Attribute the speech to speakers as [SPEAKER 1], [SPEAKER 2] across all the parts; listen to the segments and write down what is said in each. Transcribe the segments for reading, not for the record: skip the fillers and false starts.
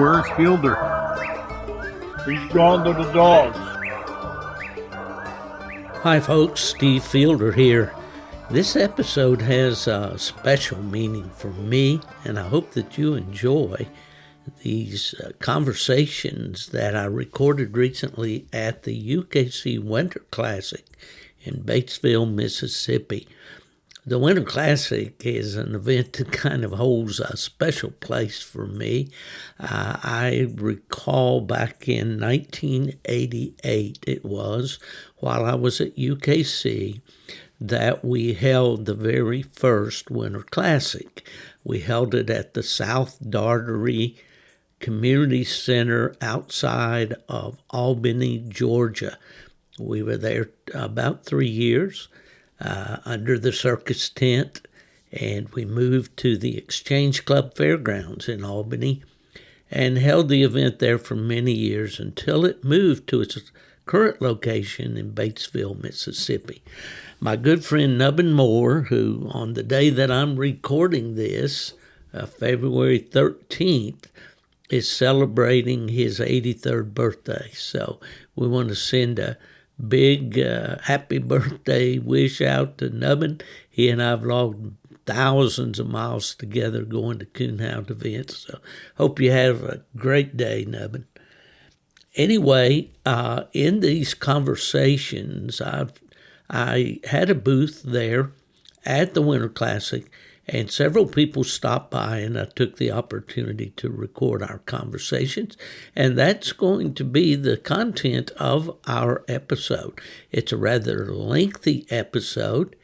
[SPEAKER 1] Where's Fielder? He's gone to the dogs.
[SPEAKER 2] Hi folks, Steve Fielder here. This episode has a special meaning for me, and I hope that you enjoy these conversations that I recorded recently at the UKC Winter Classic in Batesville, Mississippi. The Winter Classic is an event that kind of holds a special place for me. I recall back in 1988, it was, while I was at UKC, that we held the very first Winter Classic. We held it at the South Dartery Community Center outside of Albany, Georgia. We were there about 3 years. Under the circus tent, and we moved to the Exchange Club Fairgrounds in Albany and held the event there for many years until it moved to its current location in Batesville, Mississippi. My good friend Nubbin Moore, who on the day that I'm recording this, February 13th, is celebrating his 83rd birthday. So we want to send a big happy birthday wish out to Nubbin. He and I have logged thousands of miles together going to coonhound events. So hope you have a great day, Nubbin. Anyway, in these conversations, I had a booth there at the Winter Classic, and several people stopped by, and I took the opportunity to record our conversations. And that's going to be the content of our episode. It's a rather lengthy episode.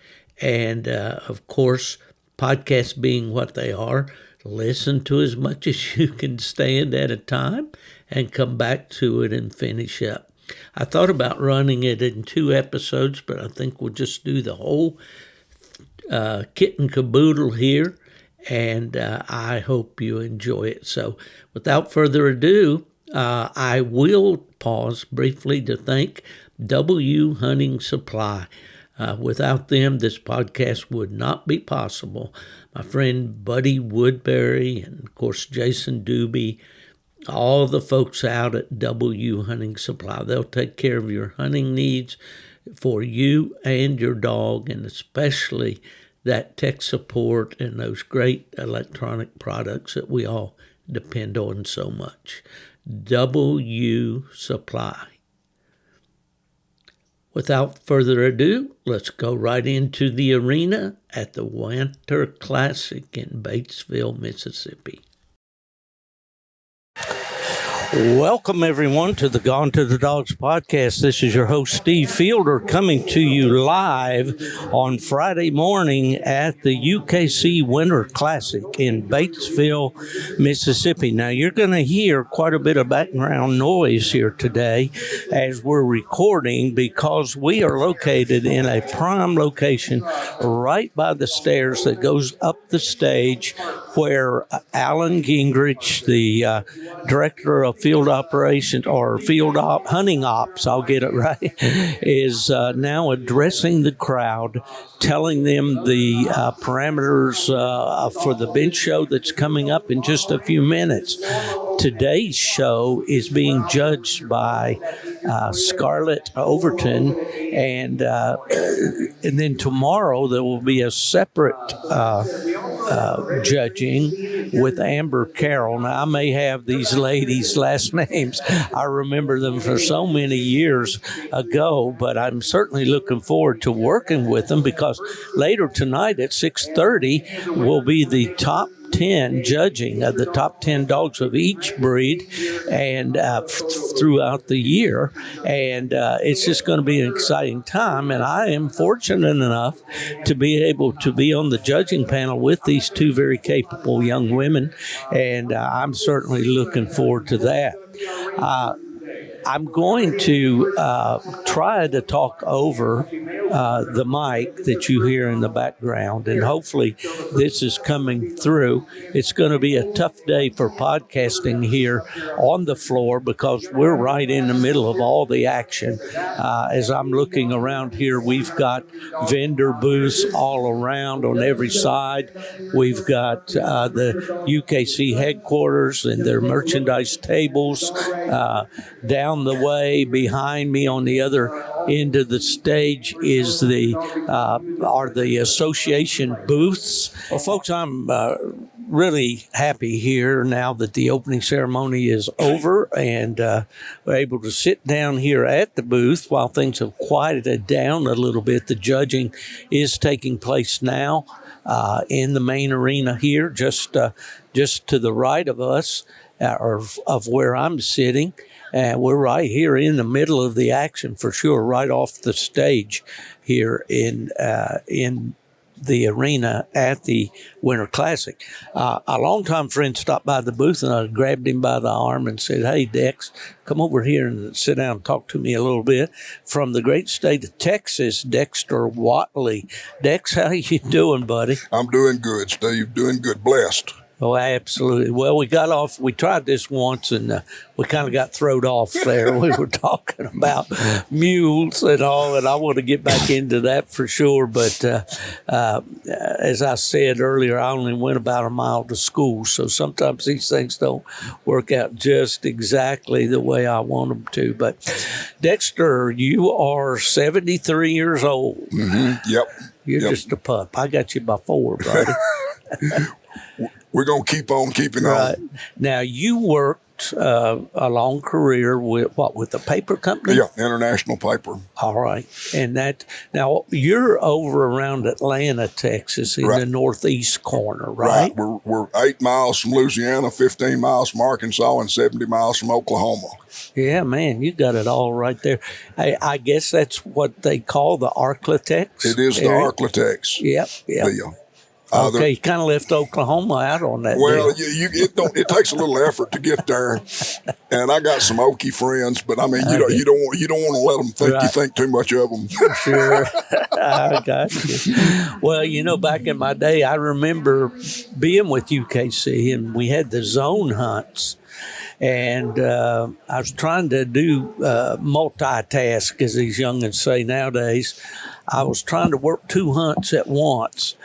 [SPEAKER 2] And, of course, podcasts being what they are, listen to as much as you can stand at a time and come back to it and finish up. I thought about running it in 2 episodes, but I think we'll just do the whole kit and caboodle here, and I hope you enjoy it. So without further ado, I will pause briefly to thank W Hunting Supply. Without them, this podcast would not be possible. My friend Buddy Woodbury and, of course, Jason Doobie, all the folks out at W Hunting Supply. They'll take care of your hunting needs for you and your dog, and especially that tech support and those great electronic products that we all depend on so much. W Supply. Without further ado, let's go right into the arena at the Winter Classic in Batesville, Mississippi. Welcome, everyone, to the Gone to the Dogs podcast. This is your host, Steve Fielder, coming to you live on Friday morning at the UKC Winter Classic in Batesville, Mississippi. Now, you're going to hear quite a bit of background noise here today as we're recording, because we are located in a prime location right by the stairs that goes up the stage where Alan Gingrich, the director of field operations or hunting ops, I'll get it right, is now addressing the crowd, telling them the parameters for the bench show that's coming up in just a few minutes. Today's show is being judged by Scarlett Overton, and then tomorrow there will be a separate judging with Amber Carroll. Now, I may have these ladies' last names. I remember them from so many years ago, but I'm certainly looking forward to working with them, because later tonight at 6:30 will be the top 10 judging of the top 10 dogs of each breed and throughout the year, and it's just going to be an exciting time. And I am fortunate enough to be able to be on the judging panel with these 2 very capable young women, and I'm certainly looking forward to that. I'm going to try to talk over the mic that you hear in the background, and hopefully this is coming through. It's going to be a tough day for podcasting here on the floor because we're right in the middle of all the action. As I'm looking around here, we've got vendor booths all around on every side. We've got the UKC headquarters and their merchandise tables. Down the way behind me on the other end of the stage is are the association booths. Well, folks, I'm really happy here now that the opening ceremony is over, and we're able to sit down here at the booth while things have quieted down a little bit. The judging is taking place now in the main arena here, just to the right of us, or of where I'm sitting. And we're right here in the middle of the action for sure, right off the stage here in the arena at the Winter Classic. A longtime friend stopped by the booth, and I grabbed him by the arm and said, "Hey, Dex, come over here and sit down and talk to me a little bit." From the great state of Texas, Dexter Watley. Dex, how you doing, buddy?
[SPEAKER 3] I'm doing good, Steve. Doing good. Blessed.
[SPEAKER 2] Oh, absolutely. Well, we tried this once, and we kind of got thrown off there. We were talking about mules and all, and I want to get back into that for sure. But as I said earlier, I only went about a mile to school, so sometimes these things don't work out just exactly the way I want them to. But Dexter, you are 73 years old.
[SPEAKER 3] Mm-hmm. Yep.
[SPEAKER 2] You're just a pup. I got you by 4, buddy.
[SPEAKER 3] We're going to keep on keeping on.
[SPEAKER 2] Now, you worked a long career with the paper company?
[SPEAKER 3] Yeah, International Paper.
[SPEAKER 2] All right. And now you're over around Atlanta, Texas, in the northeast corner, right?
[SPEAKER 3] We're 8 miles from Louisiana, 15 miles from Arkansas, and 70 miles from Oklahoma.
[SPEAKER 2] Yeah, man, you got it all right there. I guess that's what they call the Arklatex.
[SPEAKER 3] It is
[SPEAKER 2] area.
[SPEAKER 3] the Arklatex.
[SPEAKER 2] Yep. Okay, you kind of left Oklahoma out on that.
[SPEAKER 3] Well, it takes a little effort to get there, and I got some Okie friends, but I mean, you don't want to let them think you think too much of them.
[SPEAKER 2] Sure, I got you. Well, back in my day, I remember being with UKC, and we had the zone hunts. And I was trying to do multitask, as these youngins say nowadays. I was trying to work 2 hunts at once.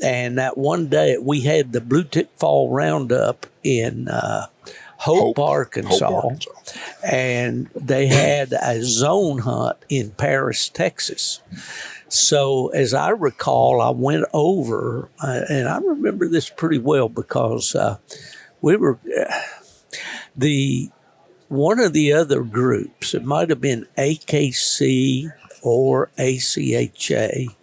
[SPEAKER 2] And that one day we had the Blue Tick Fall Roundup in Hope, Arkansas. And they had a zone hunt in Paris, Texas. So as I recall, I went over, and I remember this pretty well because we were one of the other groups, it might have been AKC or ACHA,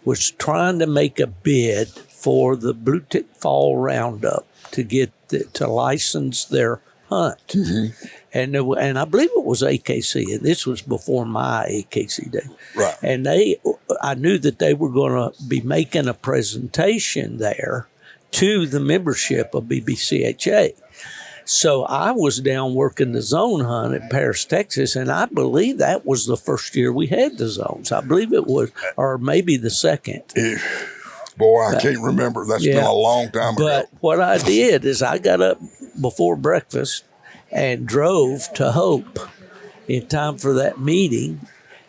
[SPEAKER 2] was trying to make a bid for the Blue Tick Fall Roundup to get to license their hunt. Mm-hmm. And I believe it was AKC, and this was before my AKC day.
[SPEAKER 3] Right.
[SPEAKER 2] And I knew that they were going to be making a presentation there to the membership of BBCHA. So I was down working the zone hunt at Paris, Texas, and I believe that was the first year we had the zones. I believe it was, or maybe the second.
[SPEAKER 3] Boy, I can't remember. That's been a long time ago.
[SPEAKER 2] But what I did is I got up before breakfast and drove to Hope in time for that meeting,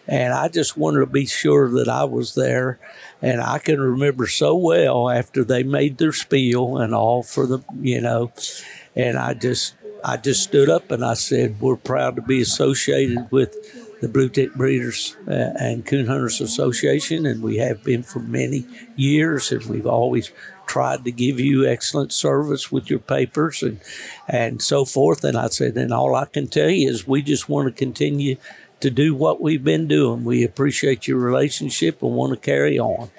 [SPEAKER 2] and I just wanted to be sure that I was there. And I can remember so well after they made their spiel and all for the, and I just stood up and I said, we're proud to be associated with the Blue Tick Breeders and Coon Hunters Association, and we have been for many years, and we've always tried to give you excellent service with your papers and so forth. And I said, and all I can tell you is we just want to continue to do what we've been doing. We appreciate your relationship and want to carry on.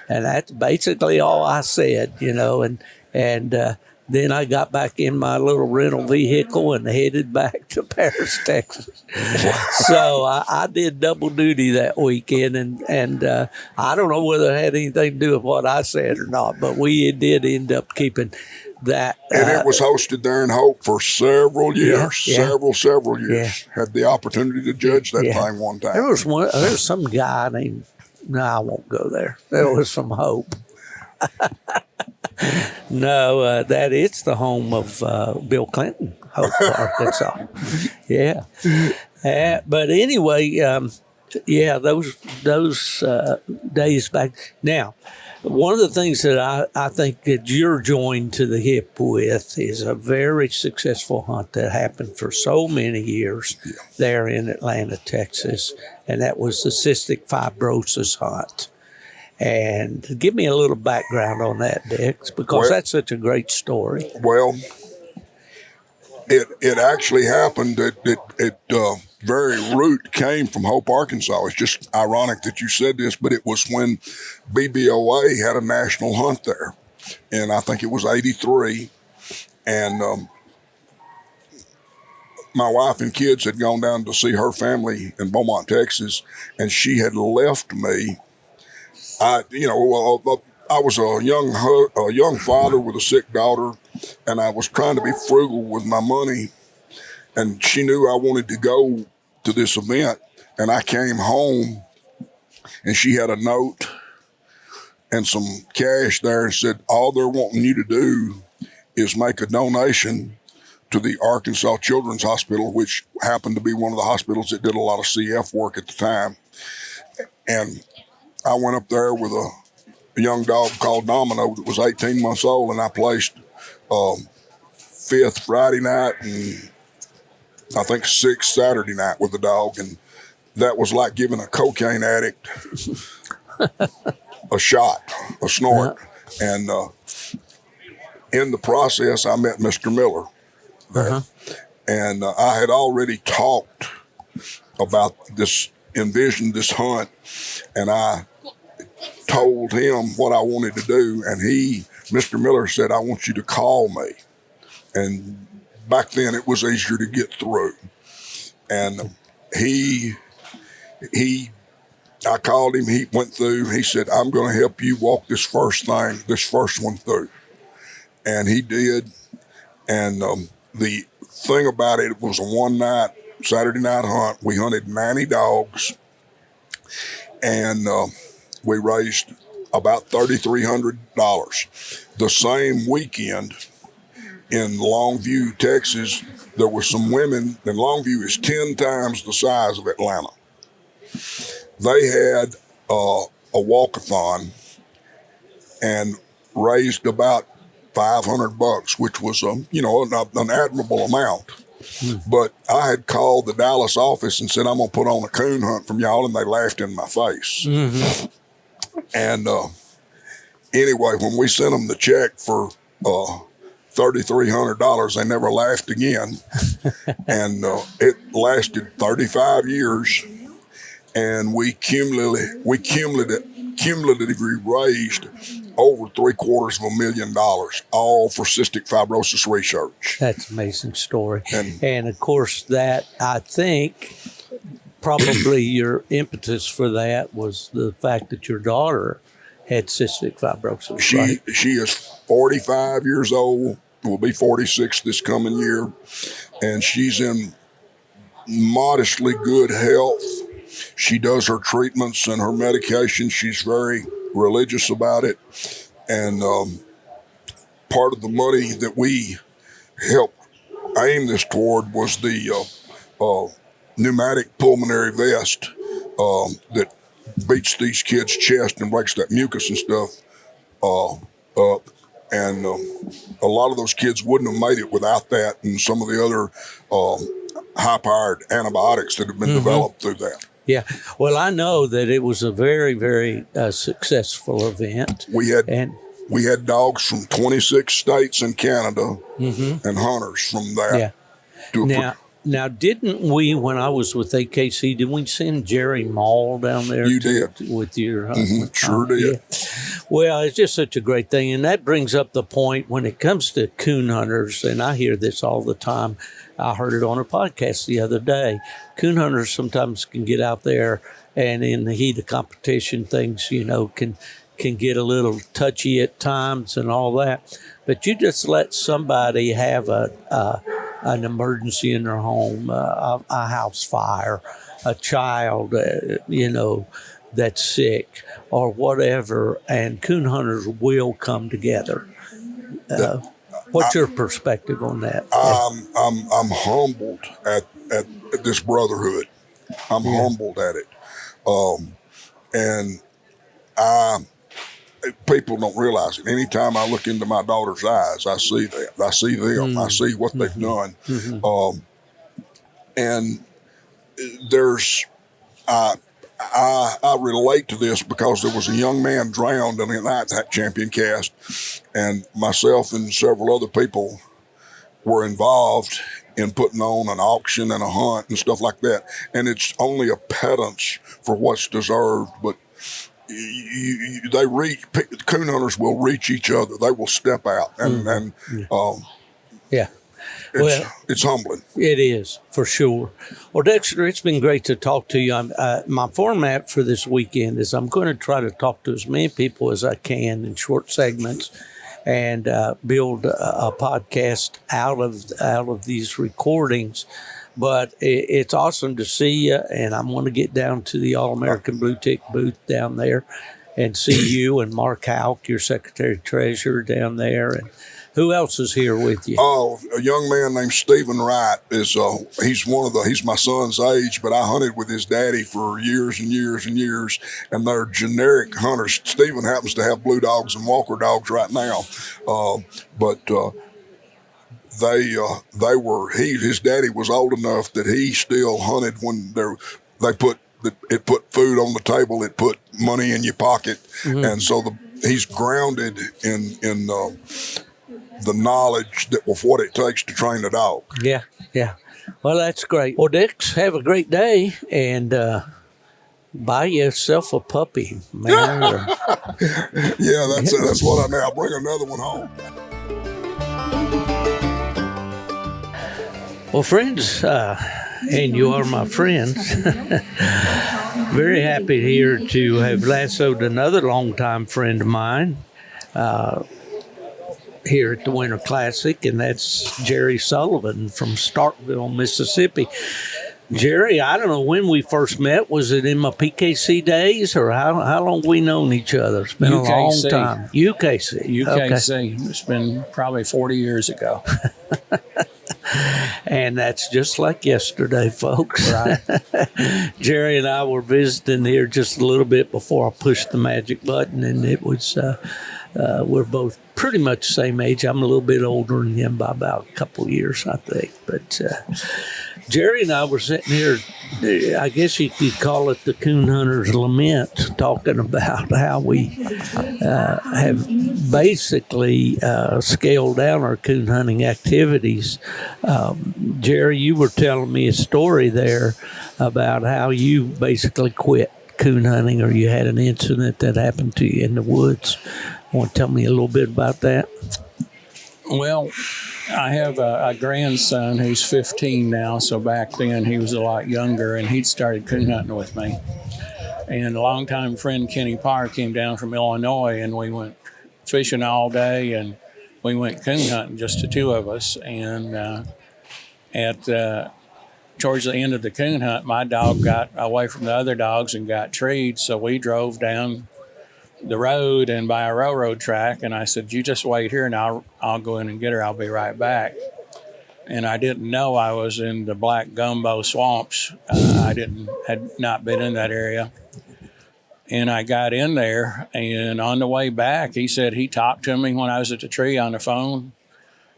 [SPEAKER 2] And that's basically all I said, and then I got back in my little rental vehicle and headed back to Paris, Texas. So I did double duty that weekend, and I don't know whether it had anything to do with what I said or not, but we did end up keeping that.
[SPEAKER 3] And it was hosted there in Hope for several years, several years.
[SPEAKER 2] Yeah.
[SPEAKER 3] Had the opportunity to judge that thing one time.
[SPEAKER 2] There was some guy named No, I won't go there. That was from Hope. No, that it's the home of Bill Clinton, Hope, Arkansas. Yeah. But anyway, yeah, those days back. Now, one of the things that I think that you're joined to the hip with is a very successful hunt that happened for so many years there in Atlanta, Texas, and that was the cystic fibrosis hunt. And give me a little background on that, Dix, because that's such a great story.
[SPEAKER 3] Well, it actually happened. It very root came from Hope, Arkansas. It's just ironic that you said this, but it was when BBOA had a national hunt there, and I think it was '83, and my wife and kids had gone down to see her family in Beaumont, Texas, and she had left me. I was a young father with a sick daughter, and I was trying to be frugal with my money. And she knew I wanted to go to this event, and I came home, and she had a note and some cash there, and said, all they're wanting you to do is make a donation to the Arkansas Children's Hospital, which happened to be one of the hospitals that did a lot of CF work at the time. And I went up there with a young dog called Domino that was 18 months old, and I placed fifth Friday night and I think sixth Saturday night with the dog. And that was like giving a cocaine addict a shot, a snort. And in the process, I met Mr. Miller there. And I had already talked about this, envisioned this hunt, and I told him what I wanted to do, and Mr. Miller said, I want you to call me. And back then it was easier to get through. And I called him, he went through, he said, I'm going to help you walk this first one through. And he did. And the thing about it was a one-night, Saturday night hunt. We hunted 90 dogs, and we raised about $3,300. The same weekend in Longview, Texas, there were some women, and Longview is 10 times the size of Atlanta. They had a walkathon and raised about $500, which was an admirable amount. But I had called the Dallas office and said, I'm going to put on a coon hunt from y'all, and they laughed in my face. And anyway, when we sent them the check for $3,300, they never laughed again. And it lasted 35 years, and we cumulatively raised over $750,000, all for cystic fibrosis research.
[SPEAKER 2] That's an amazing story. And of course, that, I think, probably your impetus for that was the fact that your daughter had cystic fibrosis.
[SPEAKER 3] She is 45 years old, will be 46 this coming year, and she's in modestly good health. She does her treatments and her medication. She's very religious about it. And part of the money that we helped aim this toward was the pneumatic pulmonary vest that beats these kids' chest and breaks that mucus and stuff up. And a lot of those kids wouldn't have made it without that and some of the other high-powered antibiotics that have been developed through that.
[SPEAKER 2] Yeah. Well, I know that it was a very, very successful event.
[SPEAKER 3] We had dogs from 26 states and Canada and hunters from there.
[SPEAKER 2] Yeah. Now, didn't we, when I was with AKC, didn't we send Jerry Mall down there?
[SPEAKER 3] You did.
[SPEAKER 2] With your
[SPEAKER 3] sure did.
[SPEAKER 2] Yeah. Well, it's just such a great thing. And that brings up the point when it comes to coon hunters, and I hear this all the time. I heard it on a podcast the other day. Coon hunters sometimes can get out there, and in the heat of competition, things, can get a little touchy at times and all that. But you just let somebody have an emergency in their home, a house fire, a child, that's sick or whatever, and coon hunters will come together. What's your perspective on that?
[SPEAKER 3] I'm humbled at this brotherhood. I'm humbled at it. And people don't realize it. Anytime I look into my daughter's eyes, I see that. I see them. I see what they've done. And there's, I relate to this because there was a young man drowned in that champion cast, and myself and several other people were involved in putting on an auction and a hunt and stuff like that. And it's only a pittance for what's deserved, but coon hunters will reach each other. They will step out, and
[SPEAKER 2] Yeah.
[SPEAKER 3] it's humbling.
[SPEAKER 2] It is, for sure. Well, Dexter, it's been great to talk to you. My format for this weekend is I'm going to try to talk to as many people as I can in short segments and build a podcast out of these recordings. But it's awesome to see you, and I'm going to get down to the All-American Blue Tick booth down there and see you and Mark Houck, your Secretary-Treasurer, down there. And who else is here with you?
[SPEAKER 3] Oh, a young man named Stephen Wright is he's my son's age, but I hunted with his daddy for years and years and years, and they're generic hunters. Stephen happens to have blue dogs and walker dogs right now, but his daddy was old enough that he still hunted when it put food on the table, it put money in your pocket, and so he's grounded in the knowledge of what it takes to train a dog.
[SPEAKER 2] Yeah. Well, that's great. Well, Dix, have a great day, and buy yourself a puppy, man.
[SPEAKER 3] Yeah, that's what I know. I'll bring another one home.
[SPEAKER 2] Well, friends, and you are my friends, very happy here to have lassoed another longtime friend of mine here at the Winter Classic, and that's Jerry Sullivan from Starkville, Mississippi. Jerry, I don't know when we first met. Was it in my PKC days, or how long we known each other? It's been
[SPEAKER 4] UKC.
[SPEAKER 2] a long time. UKC.
[SPEAKER 4] Okay. It's been probably 40 years ago.
[SPEAKER 2] And that's just like yesterday, folks.
[SPEAKER 4] Right.
[SPEAKER 2] Jerry and I were visiting here just a little bit before I pushed the magic button, and it was we're both pretty much the same age. I'm a little bit older than him by about a couple of years, I think. But Jerry and I were sitting here, I guess you could call it the coon hunter's lament, talking about how we have basically scaled down our coon hunting activities. Jerry, you were telling me a story there about how you basically quit coon hunting, or you had an incident that happened to you in the woods. Want to tell me a little bit about that?
[SPEAKER 4] Well, I have a grandson who's 15 now, so back then he was a lot younger, and he'd started coon hunting with me. And a longtime friend, Kenny Parr, came down from Illinois, and we went fishing all day, and we went coon hunting, just the two of us. And towards the end of the coon hunt, my dog got away from the other dogs and got treed, so we drove down the road and by a railroad track, and I said, "You just wait here and I'll go in and get her. I'll be right back." And I didn't know I was in the Black Gumbo swamps. Had not been in that area. And I got in there, and on the way back, he said he talked to me when I was at the tree on the phone.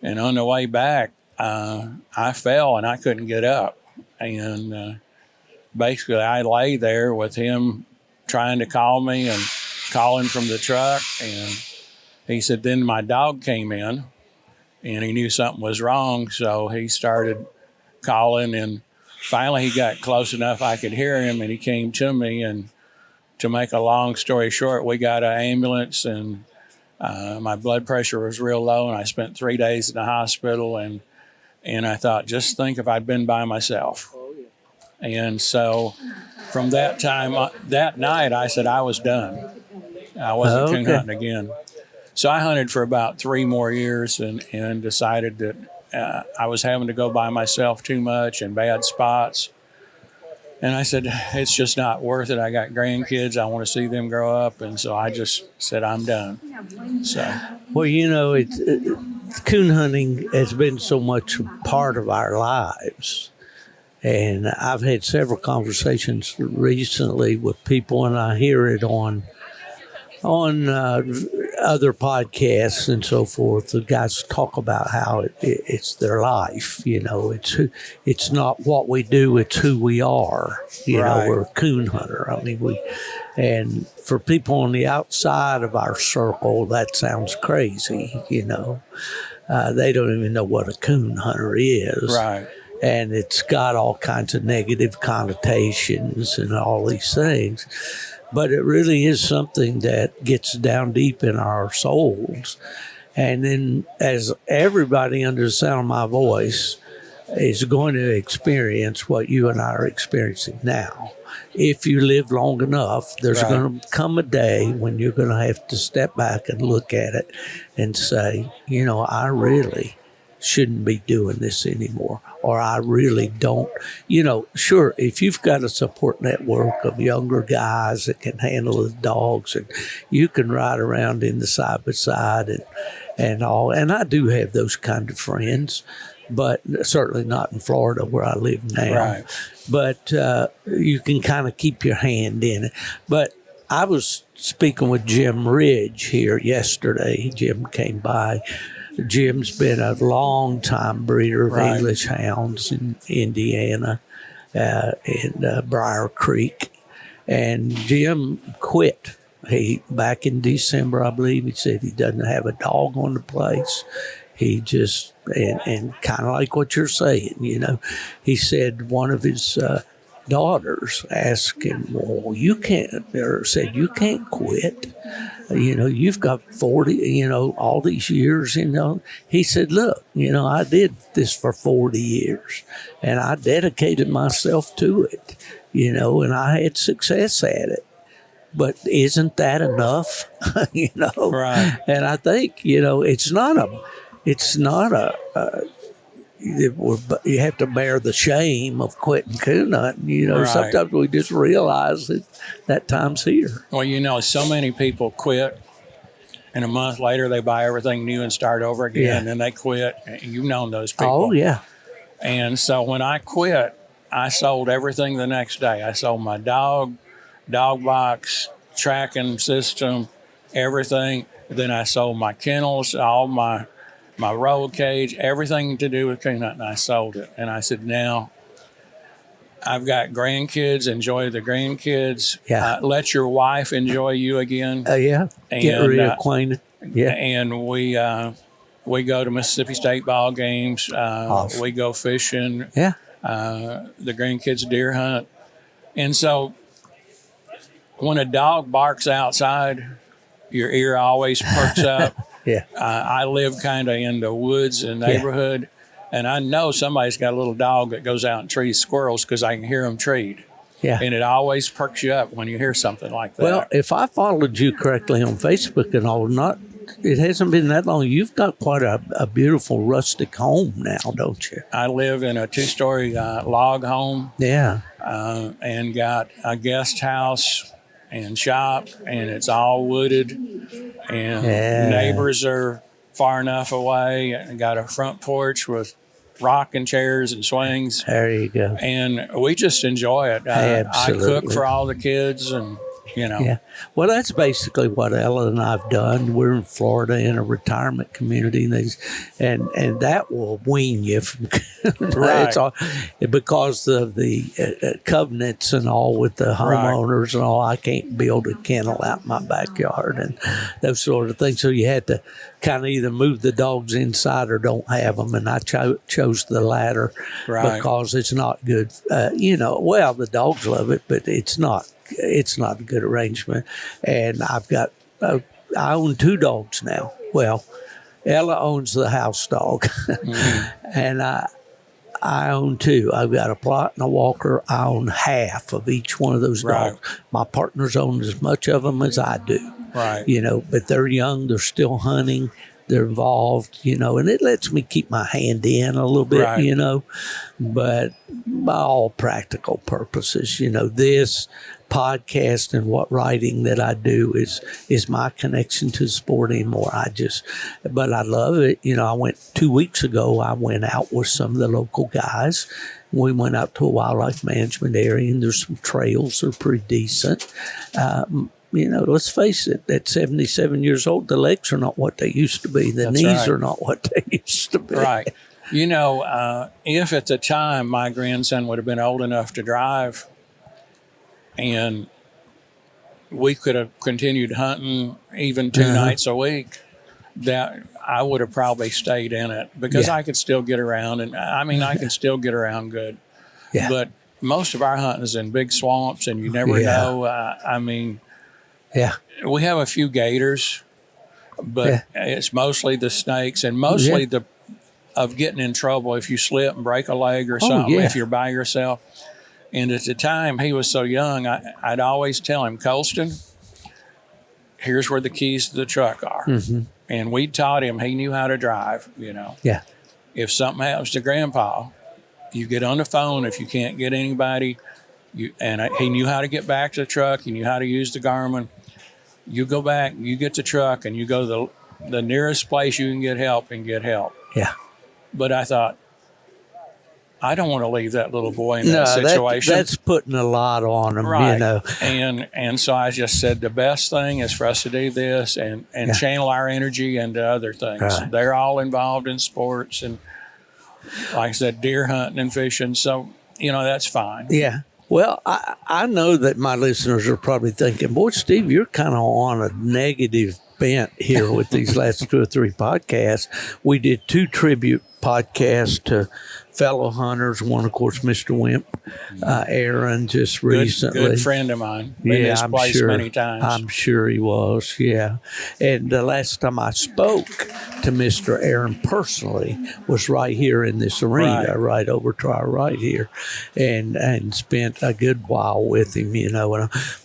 [SPEAKER 4] And on the way back, I fell and I couldn't get up. And basically I lay there with him trying to call me and calling from the truck. And he said, then my dog came in and he knew something was wrong. So he started calling, and finally he got close enough I could hear him, and he came to me. And to make a long story short, we got an ambulance, and my blood pressure was real low, and I spent 3 days in the hospital. And I thought, just think if I'd been by myself. And so from that time, that night, I said I was done. I wasn't coon hunting again. So I hunted for about 3 more years and decided that I was having to go by myself too much in bad spots. And I said, it's just not worth it. I got grandkids. I want to see them grow up. And so I just said, I'm done. So,
[SPEAKER 2] Well, coon hunting has been so much part of our lives. And I've had several conversations recently with people, and I hear it on other podcasts and so forth. The guys talk about how it's their life. It's not what we do; it's who we are. We're a coon hunter. I mean, and for people on the outside of our circle, that sounds crazy. They don't even know what a coon hunter is.
[SPEAKER 4] right.
[SPEAKER 2] And it's got all kinds of negative connotations and all these things. But it really is something that gets down deep in our souls. And then as everybody under the sound of my voice is going to experience what you and I are experiencing now, if you live long enough, there's going to come a day when you're going to have to step back and look at it and say, I really shouldn't be doing this anymore. Or I really don't, sure, if you've got a support network of younger guys that can handle the dogs and you can ride around in the side by side and all, and I do have those kind of friends, but certainly not in Florida where I live now.
[SPEAKER 4] Right.
[SPEAKER 2] But you can kind of keep your hand in it. But I was speaking with Jim Ridge here yesterday. Jim came by. Jim's been a long-time breeder of English hounds in Indiana, in Briar Creek. And Jim quit. Back in December, I believe, he said he doesn't have a dog on the place. He just, and kind of like what you're saying, he said one of his daughters asked him, well, you can't quit. You've got 40, all these years, He said, look, I did this for 40 years and I dedicated myself to it, and I had success at it. But isn't that enough?
[SPEAKER 4] Right.
[SPEAKER 2] And I think, it's not you have to bear the shame of quitting coon hunting. Sometimes we just realize that time's here.
[SPEAKER 4] Well, so many people quit, and a month later they buy everything new and start over again, and then they quit. You've known those people.
[SPEAKER 2] Oh, yeah.
[SPEAKER 4] And so when I quit, I sold everything the next day. I sold my dog box, tracking system, everything. Then I sold my kennels, all my roll cage, everything to do with coon hunting, I sold it. And I said, now I've got grandkids, enjoy the grandkids.
[SPEAKER 2] Yeah.
[SPEAKER 4] Let your wife enjoy you again.
[SPEAKER 2] Yeah. Get reacquainted. Yeah.
[SPEAKER 4] And we go to Mississippi State ball games.
[SPEAKER 2] Awesome.
[SPEAKER 4] We go fishing.
[SPEAKER 2] Yeah.
[SPEAKER 4] The grandkids deer hunt. And so when a dog barks outside, your ear always perks up.
[SPEAKER 2] Yeah.
[SPEAKER 4] I live kind of in the woods and neighborhood, and I know somebody's got a little dog that goes out and trees squirrels because I can hear them treat.
[SPEAKER 2] Yeah.
[SPEAKER 4] And it always perks you up when you hear something like that.
[SPEAKER 2] Well, if I followed you correctly on Facebook and all, it hasn't been that long. You've got quite a beautiful rustic home now, don't you?
[SPEAKER 4] I live in a 2-story log home.
[SPEAKER 2] Yeah.
[SPEAKER 4] And got a guest house and shop, and it's all wooded, and neighbors are far enough away, and got a front porch with rocking chairs and swings.
[SPEAKER 2] There you go.
[SPEAKER 4] And we just enjoy it.
[SPEAKER 2] Absolutely.
[SPEAKER 4] I cook for all the kids, and
[SPEAKER 2] Yeah. Well, that's basically what Ella and I've done. We're in Florida in a retirement community, and that will wean you from
[SPEAKER 4] right.
[SPEAKER 2] because of the covenants and all with the homeowners and all. I can't build a kennel out in my backyard and those sort of things. So you had to kind of either move the dogs inside or don't have them. And I chose the latter because it's not good. Well, the dogs love it, but it's not a good arrangement. And I own 2 dogs now. Well, Ella owns the house dog, and I own 2. I've got a Plott and a Walker. I own half of each one of those dogs. My partners own as much of them as I do.
[SPEAKER 4] Right.
[SPEAKER 2] But they're young. They're still hunting. they're involved, and it lets me keep my hand in a little bit,
[SPEAKER 4] Right.
[SPEAKER 2] But by all practical purposes, this podcast and what writing that I do is my connection to sport anymore. But I love it. I went 2 weeks ago, I went out with some of the local guys. We went out to a wildlife management area, and there's some trails that are pretty decent. Let's face it, at 77 years old, the legs are not what they used to be. The
[SPEAKER 4] That's
[SPEAKER 2] knees
[SPEAKER 4] right.
[SPEAKER 2] are not what they used to be.
[SPEAKER 4] Right. If at the time my grandson would have been old enough to drive and we could have continued hunting even 2 nights a week, that I would have probably stayed in it because I could still get around. And I can still get around good.
[SPEAKER 2] Yeah.
[SPEAKER 4] But most of our hunting is in big swamps, and you never know.
[SPEAKER 2] Yeah.
[SPEAKER 4] We have a few gators, but it's mostly the snakes and mostly of getting in trouble if you slip and break a leg or something, if you're by yourself. And at the time he was so young, I'd always tell him, Colston, here's where the keys to the truck are.
[SPEAKER 2] Mm-hmm.
[SPEAKER 4] And we taught him, he knew how to drive,
[SPEAKER 2] Yeah.
[SPEAKER 4] If something happens to Grandpa, you get on the phone if you can't get anybody. He knew how to get back to the truck. He knew how to use the Garmin. You go back, you get the truck, and you go to the nearest place you can get help and get help.
[SPEAKER 2] Yeah.
[SPEAKER 4] But I thought, I don't want to leave that little boy in that situation.
[SPEAKER 2] That's putting a lot on him,
[SPEAKER 4] right. And so I just said the best thing is for us to do this and channel our energy into other things.
[SPEAKER 2] Right.
[SPEAKER 4] They're all involved in sports and, like I said, deer hunting and fishing. So, that's fine.
[SPEAKER 2] Yeah. Well, I know that my listeners are probably thinking, boy, Steve, you're kind of on a negative bent here with these last 2 or 3 podcasts. We did 2 tribute podcasts to fellow hunters. One, of course, Mr. Wimp, Aaron, just recently.
[SPEAKER 4] Good friend of mine. Been his place many times.
[SPEAKER 2] I'm sure he was, yeah. And the last time I spoke to Mr. Aaron personally was right here in this arena, right over to our right here, and spent a good while with him,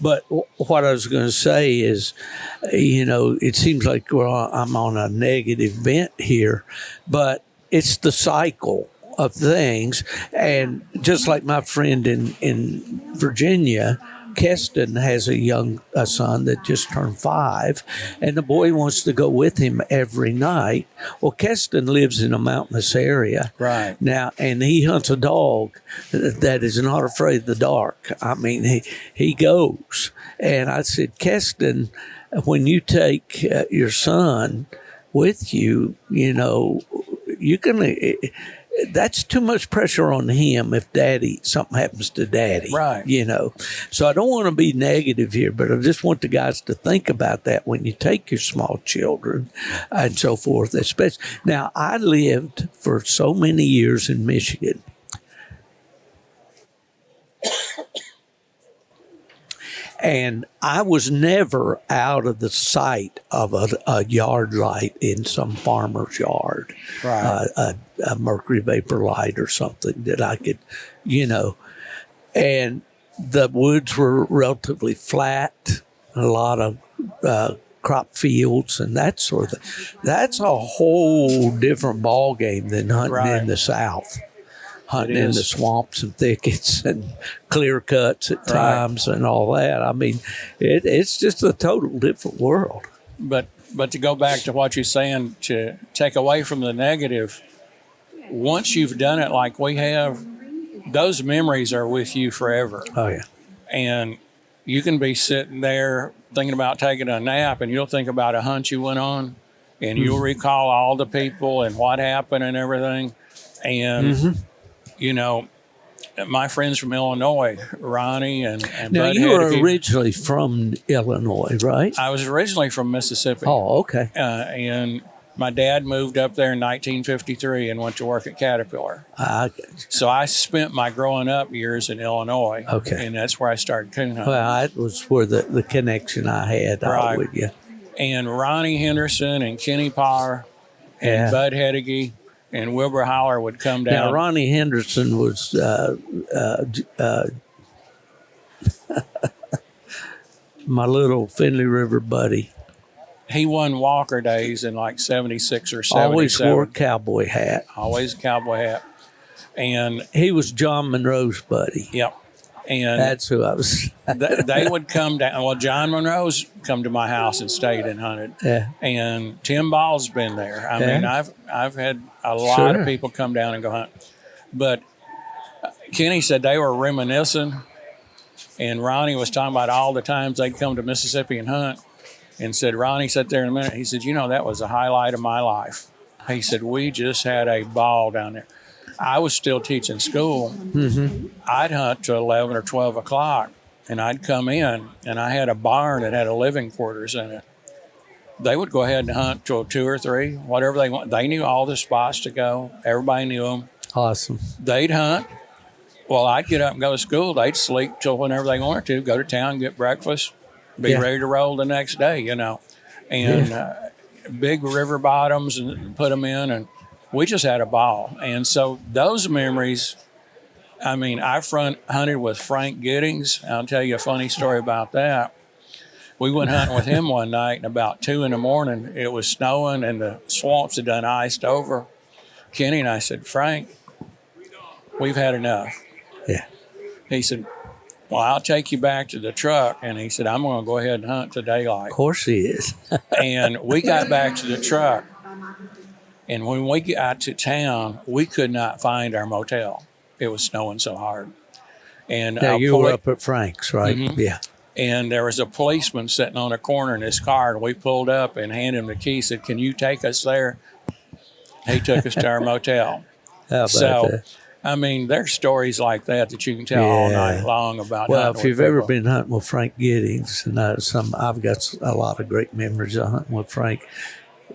[SPEAKER 2] But what I was going to say is, it seems like I'm on a negative bent here, but it's the cycle of things. And just like my friend in Virginia, Keston has a son that just turned 5, and the boy wants to go with him every night. Well, Keston lives in a mountainous area
[SPEAKER 4] right
[SPEAKER 2] now, and he hunts a dog that is not afraid of the dark. He goes. And I said, Keston, when you take your son with you, you're gonna. That's too much pressure on him if something happens to daddy.
[SPEAKER 4] Right.
[SPEAKER 2] So I don't want to be negative here, but I just want the guys to think about that when you take your small children and so forth. Especially now, I lived for so many years in Michigan. And I was never out of the sight of a yard light in some farmer's yard,
[SPEAKER 4] right.
[SPEAKER 2] A mercury vapor light or something that I could, And the woods were relatively flat, a lot of crop fields and that sort of thing. That's a whole different ball game than hunting in the South. Hunting in the swamps and thickets and clear cuts at times and all that. It's just a total different world.
[SPEAKER 4] But to go back to what you're saying, to take away from the negative, once you've done it like we have, those memories are with you forever.
[SPEAKER 2] Oh, yeah.
[SPEAKER 4] And you can be sitting there thinking about taking a nap, and you'll think about a hunt you went on, and you'll recall all the people and what happened and everything. And my friends from Illinois, Ronnie and
[SPEAKER 2] now
[SPEAKER 4] Bud
[SPEAKER 2] you were
[SPEAKER 4] Hedeke,
[SPEAKER 2] originally from Illinois, right?
[SPEAKER 4] I was originally from Mississippi.
[SPEAKER 2] Oh, okay.
[SPEAKER 4] And my dad moved up there in 1953 and went to work at Caterpillar. So I spent my growing up years in Illinois.
[SPEAKER 2] Okay.
[SPEAKER 4] And that's where I started coon hunting.
[SPEAKER 2] Well, that was where the connection I had with you.
[SPEAKER 4] And Ronnie Henderson and Kenny Parr and Bud Hedeke and Wilbur Holler would come down.
[SPEAKER 2] Now, Ronnie Henderson was my little Finley River buddy.
[SPEAKER 4] he won Walker days in like 76 or 77.
[SPEAKER 2] Always wore a cowboy hat.
[SPEAKER 4] Always a cowboy hat. And
[SPEAKER 2] he was John Monroe's buddy.
[SPEAKER 4] Yep. And
[SPEAKER 2] that's who I was.
[SPEAKER 4] They would come down. Well, John Monroe's come to my house and stayed and hunted.
[SPEAKER 2] Yeah.
[SPEAKER 4] And Tim Ball's been there. I mean, I've had a lot of people come down and go hunt. But Kenny said they were reminiscing, and Ronnie was talking about all the times they'd come to Mississippi and hunt, and said, Ronnie sat there in a minute. He said, that was the highlight of my life. He said, we just had a ball down there. I was still teaching school. Mm-hmm. I'd hunt till 11 or 12 o'clock, and I'd come in, and I had a barn that had a living quarters in it. They would go ahead and hunt till 2 or 3, whatever they want. They knew all the spots to go. Everybody knew them.
[SPEAKER 2] Awesome.
[SPEAKER 4] They'd hunt. Well, I'd get up and go to school. They'd sleep till whenever they wanted to, go to town, get breakfast, be ready to roll the next day, And big river bottoms and put them in, and we just had a ball. And so those memories, I mean, I hunted with Frank Giddings. I'll tell you a funny story about that. We went hunting with him one night, and about 2 in the morning, it was snowing, and the swamps had done iced over. Kenny and I said, Frank, we've had enough.
[SPEAKER 2] Yeah.
[SPEAKER 4] He said, well, I'll take you back to the truck. And he said, I'm going to go ahead and hunt to daylight.
[SPEAKER 2] Of course he is.
[SPEAKER 4] And we got back to the truck. And when we got to town, we could not find our motel. It was snowing so hard. And
[SPEAKER 2] now you were up at Frank's, right?
[SPEAKER 4] Mm-hmm.
[SPEAKER 2] Yeah.
[SPEAKER 4] And there was a policeman sitting on a corner in his car, and we pulled up and handed him the key. Said, can you take us there? He took us to our motel.
[SPEAKER 2] How about that?
[SPEAKER 4] I mean, there's stories like that you can tell all night long about.
[SPEAKER 2] Well, if you've ever been hunting with Frank Giddings, and I've got a lot of great memories of hunting with Frank,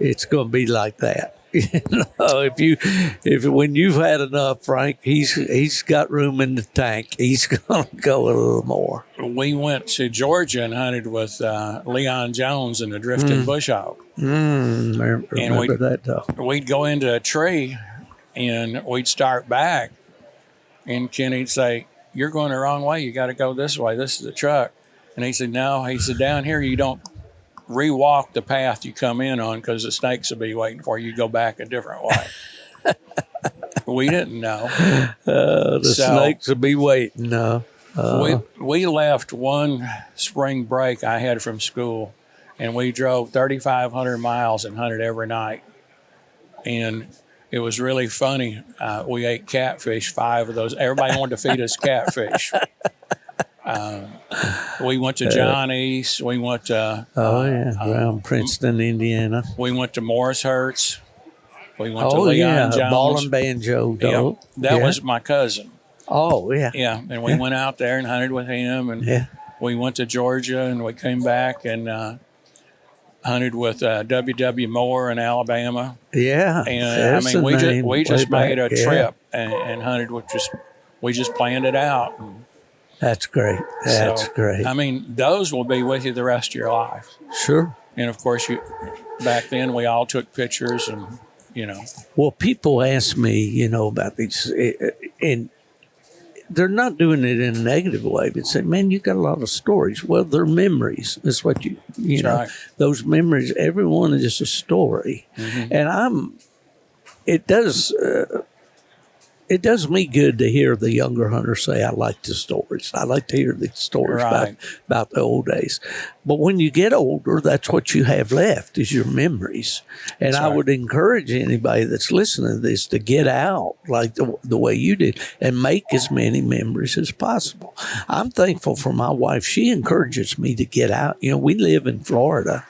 [SPEAKER 2] it's going to be like that. If when you've had enough, Frank, he's got room in the tank. He's going to go a little more.
[SPEAKER 4] We went to Georgia and hunted with Leon Jones and the drifting bush hog.
[SPEAKER 2] Remember that dog.
[SPEAKER 4] We'd go into a tree, and we'd start back, and Kenny'd say, "You're going the wrong way. You got to go this way. This is the truck." And he said, "No." He said, "Down here, you don't rewalk the path you come in on because the snakes will be waiting for you. You go back a different way." We didn't know.
[SPEAKER 2] Snakes will be waiting.
[SPEAKER 4] We left one spring break I had from school, and we drove 3,500 miles and hunted every night. And it was really funny. We ate catfish, 5 of those. Everybody wanted to feed us catfish. We went to Johnny's. We went to
[SPEAKER 2] around Princeton, Indiana.
[SPEAKER 4] We went to Morris Hertz. We went to Leon Jones.
[SPEAKER 2] Ball and banjo.
[SPEAKER 4] That was my cousin.
[SPEAKER 2] Oh yeah,
[SPEAKER 4] yeah. And we went out there and hunted with him, and we went to Georgia, and we came back and hunted with W.W. Moore in Alabama.
[SPEAKER 2] Yeah,
[SPEAKER 4] and I mean we just made a trip and hunted with we just planned it out. And,
[SPEAKER 2] that's great. That's great.
[SPEAKER 4] I mean, those will be with you the rest of your life.
[SPEAKER 2] Sure.
[SPEAKER 4] And of course, back then we all took pictures, and
[SPEAKER 2] Well, people ask me, about these, and they're not doing it in a negative way, but say, "Man, you got a lot of stories." Well, they're memories. That's what you know.
[SPEAKER 4] Right.
[SPEAKER 2] Those memories. Every one is just a story, and It does me good to hear the younger hunters say, "I like the stories. I like to hear the stories about the old days." But when you get older, that's what you have left is your memories. And I would encourage anybody that's listening to this to get out like the way you did and make as many memories as possible. I'm thankful for my wife. She encourages me to get out. We live in Florida.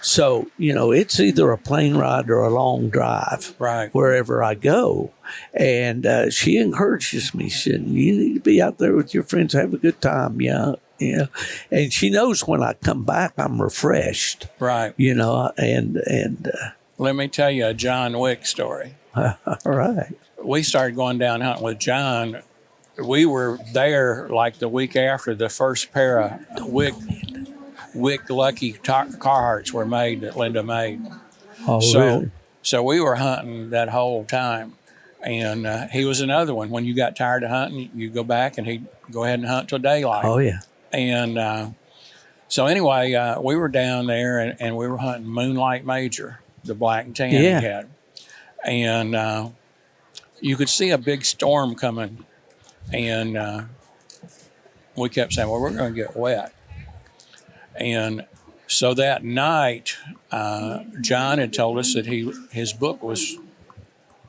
[SPEAKER 2] So, it's either a plane ride or a long drive wherever I go. And she encourages me. She said, "You need to be out there with your friends, have a good time." Yeah. And she knows when I come back, I'm refreshed.
[SPEAKER 4] Right.
[SPEAKER 2] And
[SPEAKER 4] let me tell you a John Wick story.
[SPEAKER 2] All right.
[SPEAKER 4] We started going down hunting with John. We were there like the week after the first pair of Wick Lucky Carhartts were made that Linda made.
[SPEAKER 2] Oh, really?
[SPEAKER 4] So we were hunting that whole time. And he was another one. When you got tired of hunting, you go back and he'd go ahead and hunt till daylight.
[SPEAKER 2] Oh, yeah.
[SPEAKER 4] And So anyway, we were down there and we were hunting Moonlight Major, the black and tan he had. And you could see a big storm coming. And we kept saying, well, we're going to get wet. And so that night, John had told us that his book was,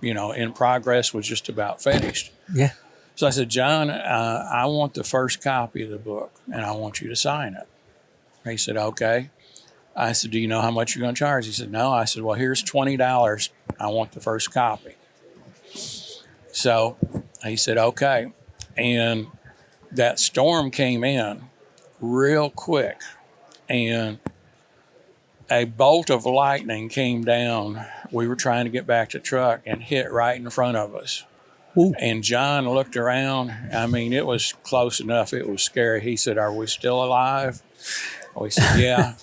[SPEAKER 4] in progress, was just about finished.
[SPEAKER 2] Yeah.
[SPEAKER 4] So I said, John, I want the first copy of the book, and I want you to sign it. He said, okay. I said, do you know how much you're going to charge? He said, no. I said, well, here's $20. I want the first copy. So he said, okay. And that storm came in real quick, and a bolt of lightning came down. We were trying to get back to the truck and hit right in front of us.
[SPEAKER 2] Ooh.
[SPEAKER 4] And John looked around. I mean, it was close enough. It was scary. He said, are we still alive? We said, yeah.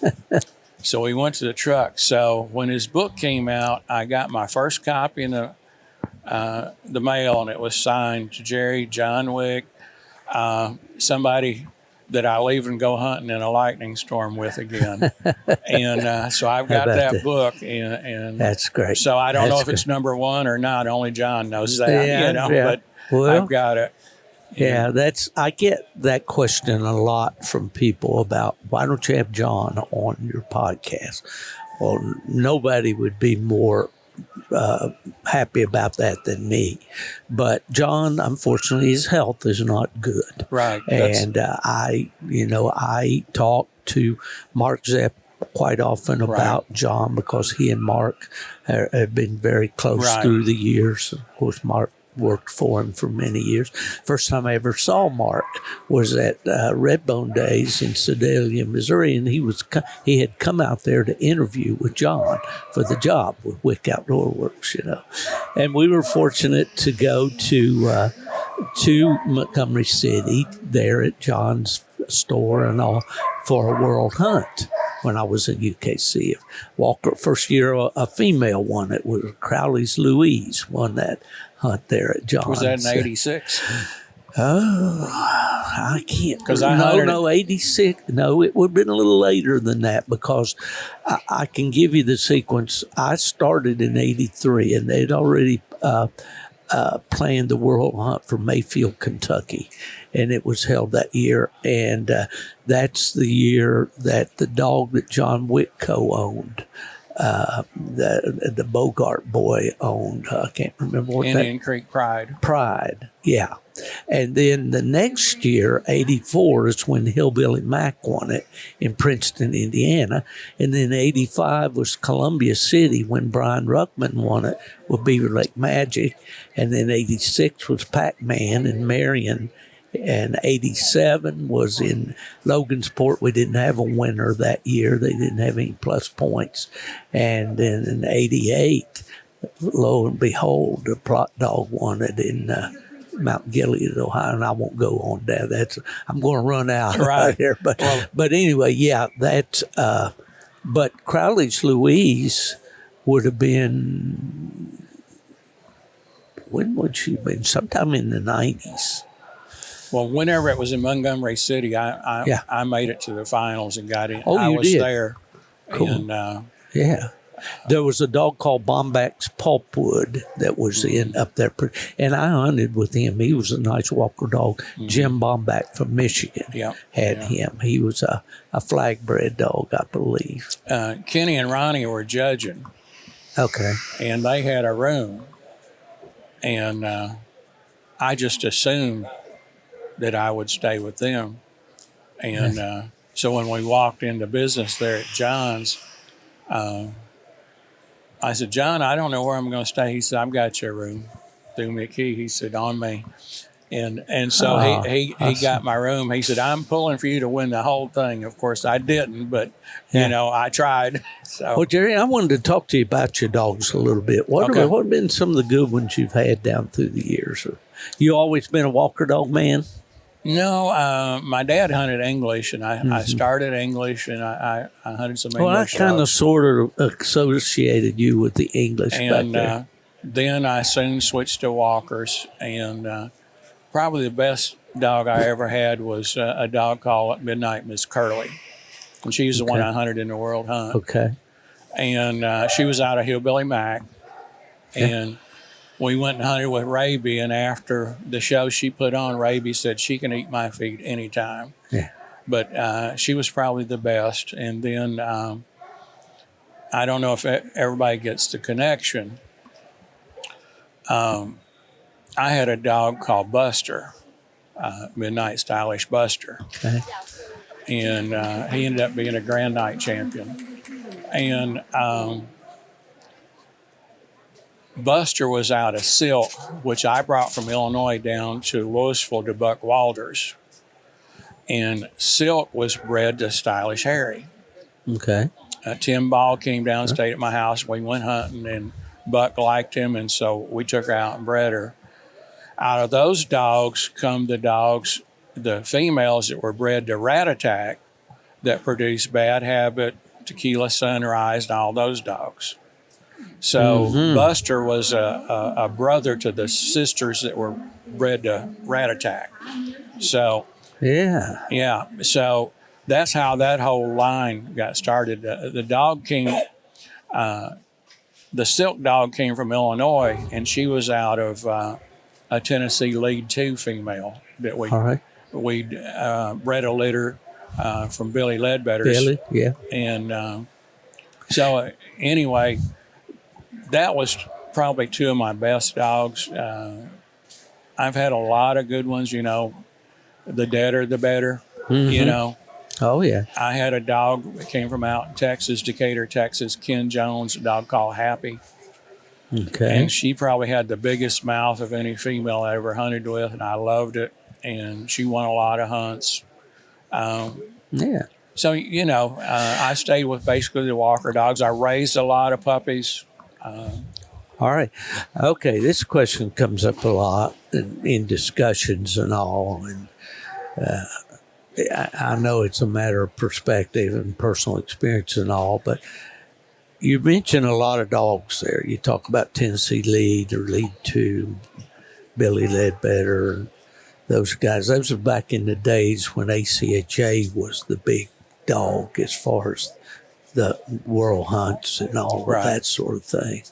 [SPEAKER 4] So we went to the truck. So when his book came out, I got my first copy in the mail, and it was signed to Jerry, John Wick, somebody that I'll even go hunting in a lightning storm with again. And so I've got that book. And
[SPEAKER 2] that's great.
[SPEAKER 4] So I don't know if it's number one or not. Only John knows that, but I've got it.
[SPEAKER 2] Yeah, I get that question a lot from people about, why don't you have John on your podcast? Well, nobody would be more happy about that than me. But John, unfortunately, his health is not good.
[SPEAKER 4] Right.
[SPEAKER 2] And I talk to Mark Zepp quite often about John, because he and Mark have been very close through the years. Of course, Mark worked for him for many years. First time I ever saw Mark was at Redbone Days in Sedalia, Missouri, and he had come out there to interview with John for the job with Wick Outdoor Works, And we were fortunate to go to Montgomery City there at John's store and all for a world hunt when I was at UKC. Walker, first year a female won it. Was Crowley's Louise won that hunt there at John's.
[SPEAKER 4] Was that in 86?
[SPEAKER 2] Oh, I can't.
[SPEAKER 4] Because
[SPEAKER 2] 86. No, it would have been a little later than that, because I can give you the sequence. I started in 83, and they'd already planned the world hunt for Mayfield, Kentucky, and it was held that year. And that's the year that the dog that John Wick co-owned, the Bogart boy owned. I can't remember what
[SPEAKER 4] Indian Creek
[SPEAKER 2] Pride, yeah. And then the next year, 84, is when Hillbilly Mac won it in Princeton, Indiana. And then 85 was Columbia City when Brian Ruckman won it with Beaver Lake Magic. And then 86 was Pac-Man in Marion. And 87 was in Logansport. We didn't have a winner that year. They didn't have any plus points. And then in 88, lo and behold, the Prot Dog won it in Mount Gilead, Ohio, and I won't go on down. I'm going to run out right here. But anyway, yeah, that's. But Crowley's Louise would have been. When would she have been? Sometime in the 90s.
[SPEAKER 4] Well, whenever it was in Montgomery City, I made it to the finals and got in.
[SPEAKER 2] Oh,
[SPEAKER 4] I was
[SPEAKER 2] did?
[SPEAKER 4] there.
[SPEAKER 2] Cool.
[SPEAKER 4] And,
[SPEAKER 2] yeah. There was a dog called Bomback's Pulpwood that was in up there, and I hunted with him. He was a nice walker dog. Jim Bomback from Michigan had him. He was a flag bred dog, I believe.
[SPEAKER 4] Kenny and Ronnie were judging.
[SPEAKER 2] Okay.
[SPEAKER 4] And they had a room, and I just assumed that I would stay with them. And so when we walked into business there at John's, I said, John, I don't know where I'm going to stay. He said, I've got your room. Threw me a key. He said, on me. And so he got my room. He said, I'm pulling for you to win the whole thing. Of course, I didn't, but, I tried. So.
[SPEAKER 2] Well, Jerry, I wanted to talk to you about your dogs a little bit. What have been some of the good ones you've had down through the years? You always been a walker dog man?
[SPEAKER 4] No, my dad hunted English, and I started English, and I hunted some English.
[SPEAKER 2] Well, I kind of sort of associated you with the English back there.
[SPEAKER 4] Then I soon switched to walkers, and probably the best dog I ever had was a dog called Midnight Miss Curly. And she's the one I hunted in the World Hunt.
[SPEAKER 2] Okay.
[SPEAKER 4] And she was out of Hillbilly Mac. And we went and hunted with Raby. And after the show she put on, Raby said she can eat my feet anytime.
[SPEAKER 2] Yeah.
[SPEAKER 4] But she was probably the best. And then I don't know if everybody gets the connection. I had a dog called Buster, Midnight Stylish Buster.
[SPEAKER 2] Okay.
[SPEAKER 4] And he ended up being a Grand Night champion. And Buster was out of Silk, which I brought from Illinois down to Louisville to Buck Walters. And Silk was bred to Stylish Harry.
[SPEAKER 2] Okay.
[SPEAKER 4] Tim Ball came down and stayed at my house. We went hunting, and Buck liked him, and so we took her out and bred her. Out of those dogs come the dogs, the females that were bred to Rat Attack, that produce Bad Habit, Tequila Sunrise, and all those dogs. So Buster was a brother to the sisters that were bred to Rat Attack. So yeah. So that's how that whole line got started. The dog came, the Silk dog came from Illinois, and she was out of a Tennessee Lead 2 female that we bred a litter from Billy Ledbetter's.
[SPEAKER 2] Billy, yeah.
[SPEAKER 4] And so anyway, that was probably two of my best dogs. I've had a lot of good ones, the deader, the better,
[SPEAKER 2] Oh, yeah.
[SPEAKER 4] I had a dog that came from out in Texas, Decatur, Texas, Ken Jones, a dog called Happy.
[SPEAKER 2] Okay.
[SPEAKER 4] And she probably had the biggest mouth of any female I ever hunted with, and I loved it. And she won a lot of hunts.
[SPEAKER 2] Yeah.
[SPEAKER 4] So, I stayed with basically the Walker dogs. I raised a lot of puppies.
[SPEAKER 2] All right. Okay, this question comes up a lot in discussions and all, and I know it's a matter of perspective and personal experience and all, but you mentioned a lot of dogs there. You talk about Tennessee Lead or Lead 2, Billy Ledbetter, those guys. Those are back in the days when ACHA was the big dog as far as the world hunts and all of that sort of thing.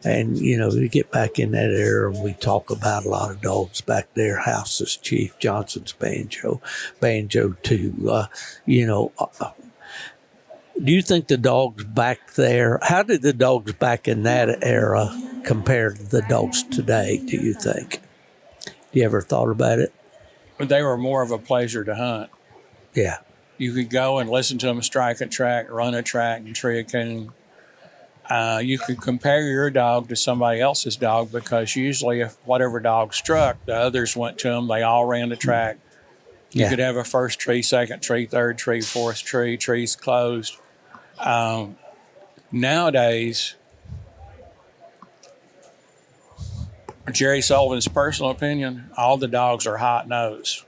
[SPEAKER 2] And, we get back in that era and we talk about a lot of dogs back there, House's Chief, Johnson's Banjo 2. Do you think the dogs back there, how did the dogs back in that era compare to the dogs today, do you think? You ever thought about it?
[SPEAKER 4] They were more of a pleasure to hunt.
[SPEAKER 2] Yeah.
[SPEAKER 4] You could go and listen to them strike a track, run a track, and tree a coon. You could compare your dog to somebody else's dog because usually if whatever dog struck, the others went to them. They all ran the track. You could have a first tree, second tree, third tree, fourth tree, trees closed. Nowadays, Jerry Sullivan's personal opinion, all the dogs are hot nose.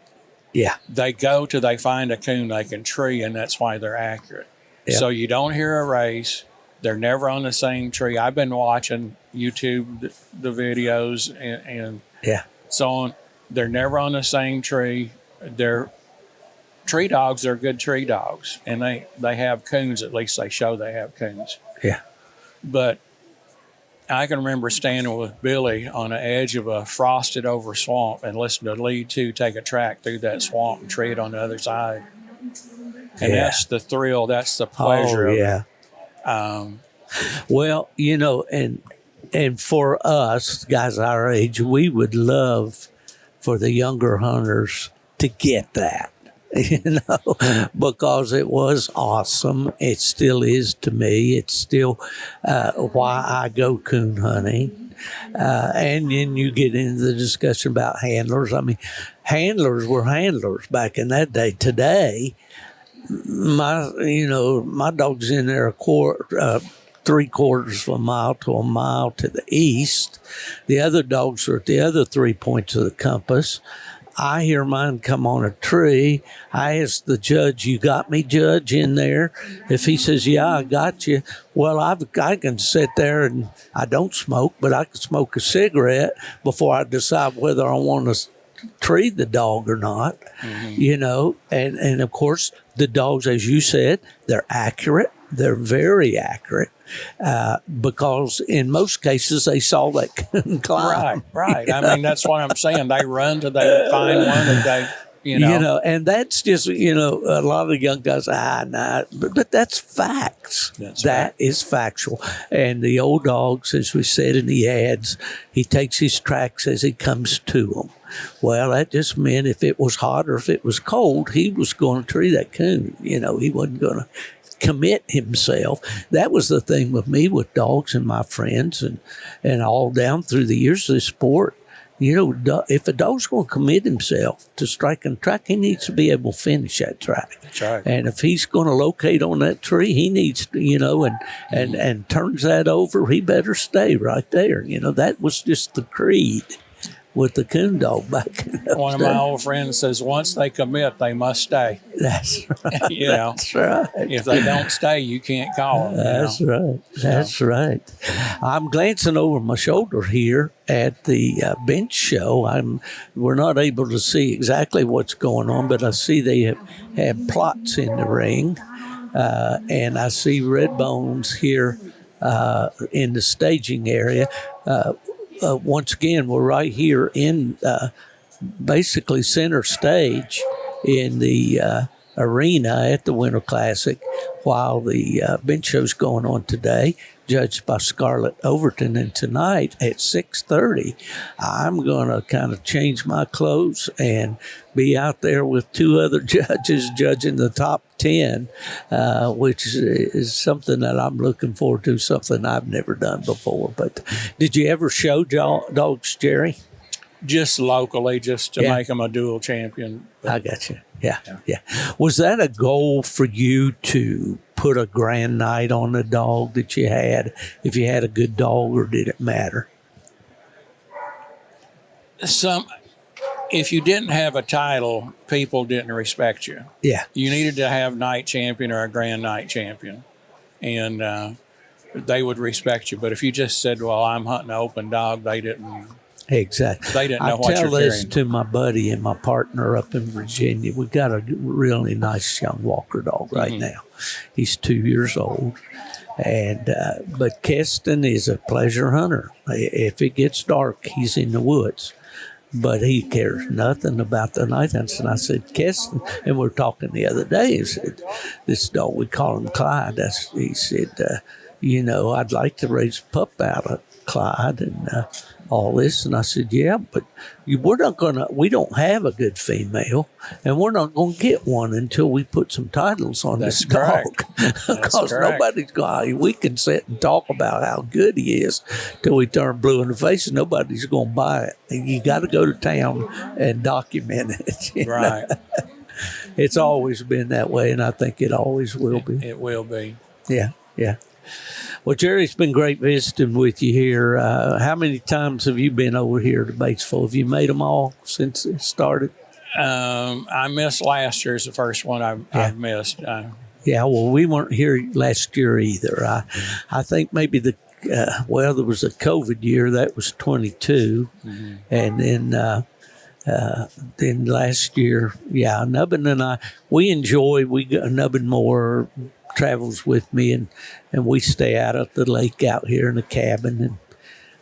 [SPEAKER 2] Yeah.
[SPEAKER 4] They go till they find a coon they can tree, and that's why they're accurate. Yeah. So you don't hear a race. They're never on the same tree. I've been watching YouTube, the videos, and so on. They're never on the same tree. They're tree dogs. They're good tree dogs, and they have coons. At least they show they have coons.
[SPEAKER 2] Yeah.
[SPEAKER 4] But I can remember standing with Billy on the edge of a frosted over swamp and listening to Lead 2 take a track through that swamp and tree it on the other side. And that's the thrill. That's the pleasure of it.
[SPEAKER 2] Well, and for us, guys our age, we would love for the younger hunters to get that, because it was awesome. It still is to me. It's still why I go coon hunting. And then you get into the discussion about handlers. I mean, handlers were handlers back in that day. Today, my dog's in there three-quarters of a mile to a mile to the east. The other dogs are at the other 3 points of the compass. I hear mine come on a tree. I ask the judge, "You got me, Judge, in there?" If he says, "Yeah, I got you," well, I can sit there and I don't smoke, but I can smoke a cigarette before I decide whether I want to tree the dog or not, you know, and of course the dogs, as you said, they're accurate. They're very accurate because in most cases they saw that coon climb.
[SPEAKER 4] Right. I mean, that's what I'm saying. They run till they find one, and they, you know.
[SPEAKER 2] And that's just, you know, a lot of the young guys, nah, but that's facts. That is factual. And the old dogs, as we said in the ads, he takes his tracks as he comes to them. Well, that just meant if it was hot or if it was cold, he was going to tree that coon. You know, he wasn't going to commit himself. That was the thing with me with dogs and my friends and all down through the years of the sport. You know, if a dog's going to commit himself to striking a track, he needs to be able to finish that track.
[SPEAKER 4] That's right.
[SPEAKER 2] And if he's going to locate on that tree, he needs to, you know, and turns that over, he better stay right there. You know, that was just the creed with the coon dog back in those
[SPEAKER 4] One of my
[SPEAKER 2] days.
[SPEAKER 4] old friends says, once they commit, they must stay.
[SPEAKER 2] That's right.
[SPEAKER 4] You know,
[SPEAKER 2] That's right.
[SPEAKER 4] if they don't stay, you can't call them.
[SPEAKER 2] That's right. That's right. I'm glancing over my shoulder here at the bench show. We're not able to see exactly what's going on, but I see they have plots in the ring, and I see red bones here in the staging area. Once again, we're right here in basically center stage in the arena at the Winter Classic while the bench show's going on today, judged by Scarlett Overton. And tonight at 6:30, I'm going to kind of change my clothes and be out there with two other judges judging the top 10, which is something that I'm looking forward to, something I've never done before. But did you ever show dogs, Jerry?
[SPEAKER 4] Just locally, just to make them a dual champion.
[SPEAKER 2] I got you. Yeah. Was that a goal for you to put a grand night on the dog that you had, if you had a good dog, or did it matter?
[SPEAKER 4] If you didn't have a title, people didn't respect you.
[SPEAKER 2] Yeah.
[SPEAKER 4] You needed to have night champion or a grand night champion, and they would respect you. But if you just said, well, I'm hunting an open dog, they didn't.
[SPEAKER 2] Exactly.
[SPEAKER 4] They didn't know
[SPEAKER 2] I
[SPEAKER 4] what you're
[SPEAKER 2] tell this
[SPEAKER 4] carrying.
[SPEAKER 2] to my buddy and my partner up in Virginia. We got a really nice young Walker dog right now. He's 2 years old. And but Keston is a pleasure hunter. If it gets dark, he's in the woods. But he cares nothing about the night hunts. And I said, Keston, and we were talking the other day, he said, this dog, we call him Clyde. He said, you know, I'd like to raise a pup out of Clyde and all this. And I said, yeah, but we don't have a good female, and we're not going to get one until we put some titles on this dog. Because nobody's going, we can sit and talk about how good he is till we turn blue in the face, and nobody's going to buy it. And you got to go to town and document it. You know? It's always been that way, and I think it always will be.
[SPEAKER 4] It will be.
[SPEAKER 2] Yeah. Well, Jerry, it's been great visiting with you here. How many times have you been over here to Batesville? Have you made them all since it started?
[SPEAKER 4] I missed last year's the first one I've missed.
[SPEAKER 2] Yeah, well, we weren't here last year either. I think maybe there was a COVID year. That was 22. And then last year, Nubbin and I, Nubbin Moore travels with me, and we stay out at the lake out here in the cabin, and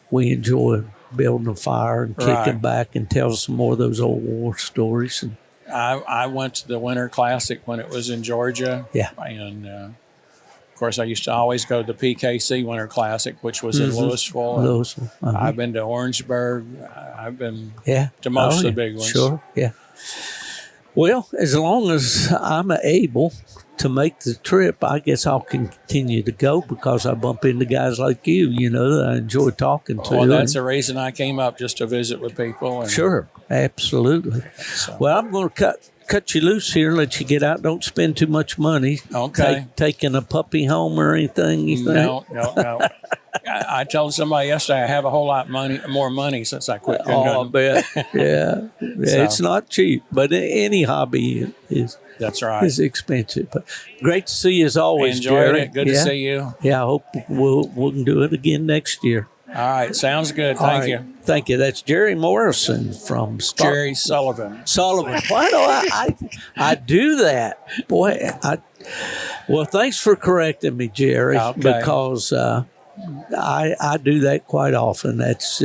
[SPEAKER 2] we enjoy building a fire and kicking back and tell some more of those old war stories. And
[SPEAKER 4] I went to the Winter Classic when it was in Georgia.
[SPEAKER 2] Yeah.
[SPEAKER 4] And, of course, I used to always go to the PKC Winter Classic, which was in Louisville. I've been to Orangeburg. I've been to most of the big ones.
[SPEAKER 2] Sure, yeah. Well, as long as I'm able to make the trip, I guess I'll continue to go because I bump into guys like you, you know, that I enjoy talking to.
[SPEAKER 4] Well, that's the reason I came up, just to visit with people. And
[SPEAKER 2] sure, absolutely.
[SPEAKER 4] So.
[SPEAKER 2] Well, I'm going to cut you loose here and let you get out. Don't spend too much money.
[SPEAKER 4] Okay.
[SPEAKER 2] Taking a puppy home or anything, you think?
[SPEAKER 4] No. I told somebody yesterday I have a whole lot more money since I quit.
[SPEAKER 2] I bet. Yeah.
[SPEAKER 4] So.
[SPEAKER 2] It's not cheap, but any hobby is.
[SPEAKER 4] That's right.
[SPEAKER 2] It's expensive, but great to see you as always,
[SPEAKER 4] Enjoyed
[SPEAKER 2] Jerry.
[SPEAKER 4] it. Good to see you.
[SPEAKER 2] Yeah, I hope we'll do it again next year.
[SPEAKER 4] All right, sounds good.
[SPEAKER 2] All
[SPEAKER 4] Thank
[SPEAKER 2] right.
[SPEAKER 4] you.
[SPEAKER 2] Thank you. That's Jerry Morrison from
[SPEAKER 4] Jerry Sullivan.
[SPEAKER 2] Sullivan. Why do I do that? Boy, well, thanks for correcting me, Jerry,
[SPEAKER 4] Okay.
[SPEAKER 2] because I do that quite often. That's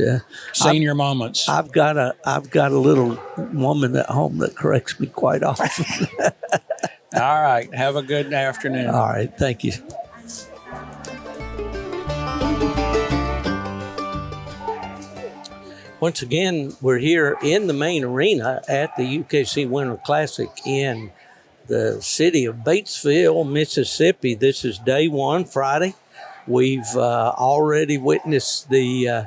[SPEAKER 4] Senior moments.
[SPEAKER 2] I've got a little woman at home that corrects me quite often.
[SPEAKER 4] All right, have a good afternoon.
[SPEAKER 2] All right, thank you. Once again, we're here in the main arena at the UKC Winter Classic in the city of Batesville, Mississippi. This is day one, Friday. We've already witnessed the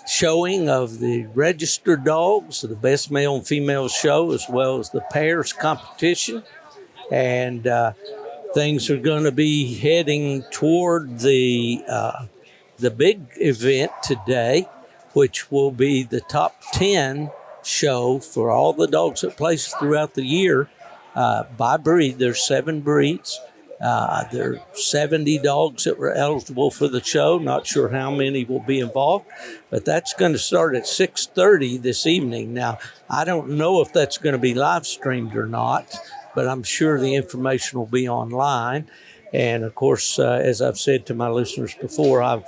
[SPEAKER 2] showing of the registered dogs, the best male and female show, as well as the pairs competition. And things are going to be heading toward the big event today, which will be the top 10 show for all the dogs that place throughout the year by breed. There's 7 breeds. There are 70 dogs that were eligible for the show. Not sure how many will be involved, but that's going to start at 6:30 this evening. Now, I don't know if that's going to be live streamed or not, but I'm sure the information will be online. And of course, as I've said to my listeners before, I've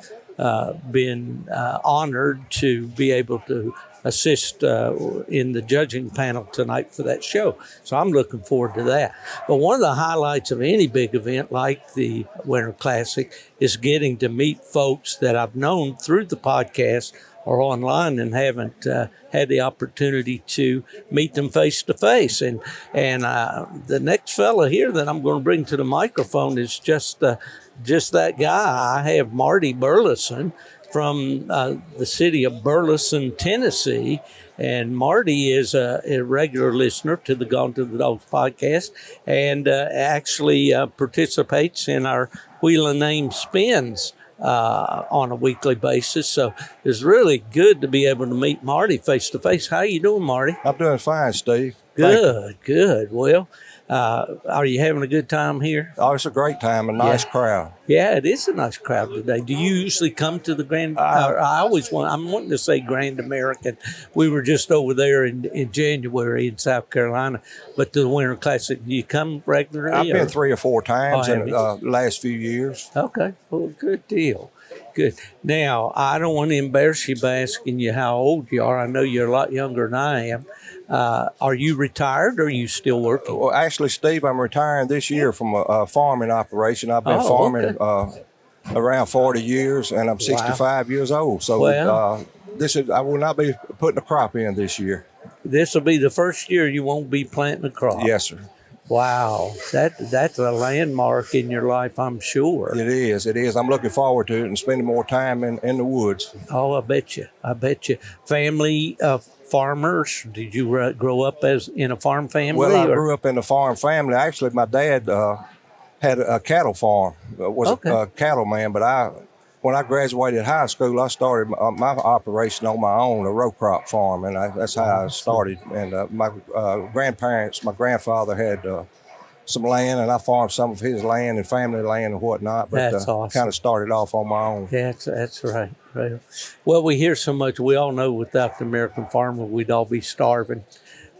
[SPEAKER 2] been honored to be able to assist in the judging panel tonight for that show. So I'm looking forward to that. But one of the highlights of any big event like the Winter Classic is getting to meet folks that I've known through the podcast or online and haven't had the opportunity to meet them face to face. And the next fella here that I'm going to bring to the microphone is just that guy. I have Marty Burleson from the city of Burleson, Tennessee. And Marty is a regular listener to the Gone to the Dogs podcast and actually participates in our Wheel of Name spins on a weekly basis. So it's really good to be able to meet Marty face to face. How you doing, Marty?
[SPEAKER 5] I'm doing fine, Steve.
[SPEAKER 2] Good. Well, are you having a good time here?
[SPEAKER 5] Oh, it's a great time, a nice crowd.
[SPEAKER 2] Yeah, it is a nice crowd today. Do you usually come to the Grand? I'm wanting to say Grand American. We were just over there in January in South Carolina, but to the Winter Classic, do you come regularly?
[SPEAKER 5] I've been 3 or 4 times in
[SPEAKER 2] have
[SPEAKER 5] the last few years.
[SPEAKER 2] Okay, well, good deal. Good. Now, I don't want to embarrass you by asking you how old you are. I know you're a lot younger than I am. Are you retired or are you still working?
[SPEAKER 5] Well, actually, Steve, I'm retiring this year from a farming operation. I've been farming around 40 years, and I'm 65 years old. So I will not be putting a crop in this year.
[SPEAKER 2] This will be the first year you won't be planting a crop.
[SPEAKER 5] Yes, sir.
[SPEAKER 2] Wow, that's a landmark in your life, I'm sure.
[SPEAKER 5] It is. I'm looking forward to it and spending more time in the woods.
[SPEAKER 2] Oh, I bet you. Family farmers? Did you grow up in a farm family?
[SPEAKER 5] Well, I grew up in a farm family. Actually, my dad had a cattle farm, was a cattleman, but when I graduated high school, I started my operation on my own, a row crop farm, and that's how I started. And my grandfather had some land, and I farmed some of his land and family land and whatnot, but
[SPEAKER 2] that's awesome.
[SPEAKER 5] Kind of started off on my own.
[SPEAKER 2] That's right. Well, we hear so much. We all know without the American farmer, we'd all be starving.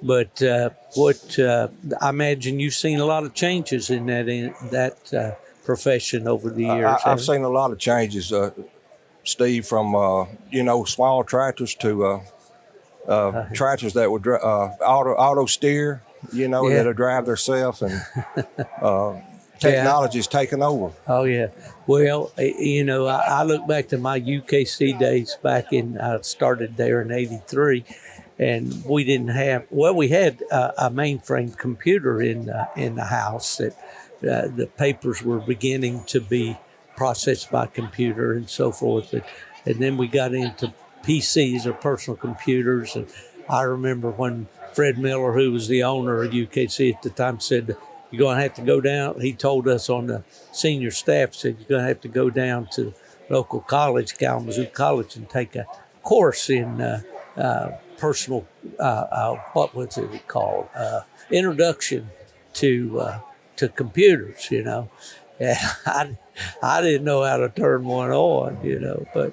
[SPEAKER 2] But I imagine you've seen a lot of changes in that profession over the years.
[SPEAKER 5] I've seen a lot of changes, Steve, from small tractors to tractors that would auto steer, that'll drive themselves, and technology's taken over.
[SPEAKER 2] Oh yeah. Well, I look back to my UKC days back I started there in '83. And we didn't have, we had a mainframe computer in the house that the papers were beginning to be processed by computer and so forth. And then we got into PCs or personal computers. And I remember when Fred Miller, who was the owner of UKC at the time, said, you're going to have to go down. He told us on the senior staff, said, you're going to have to go down to local college, Kalamazoo College, and take a course in personal, what was it called? Introduction to computers, And I didn't know how to turn one on, but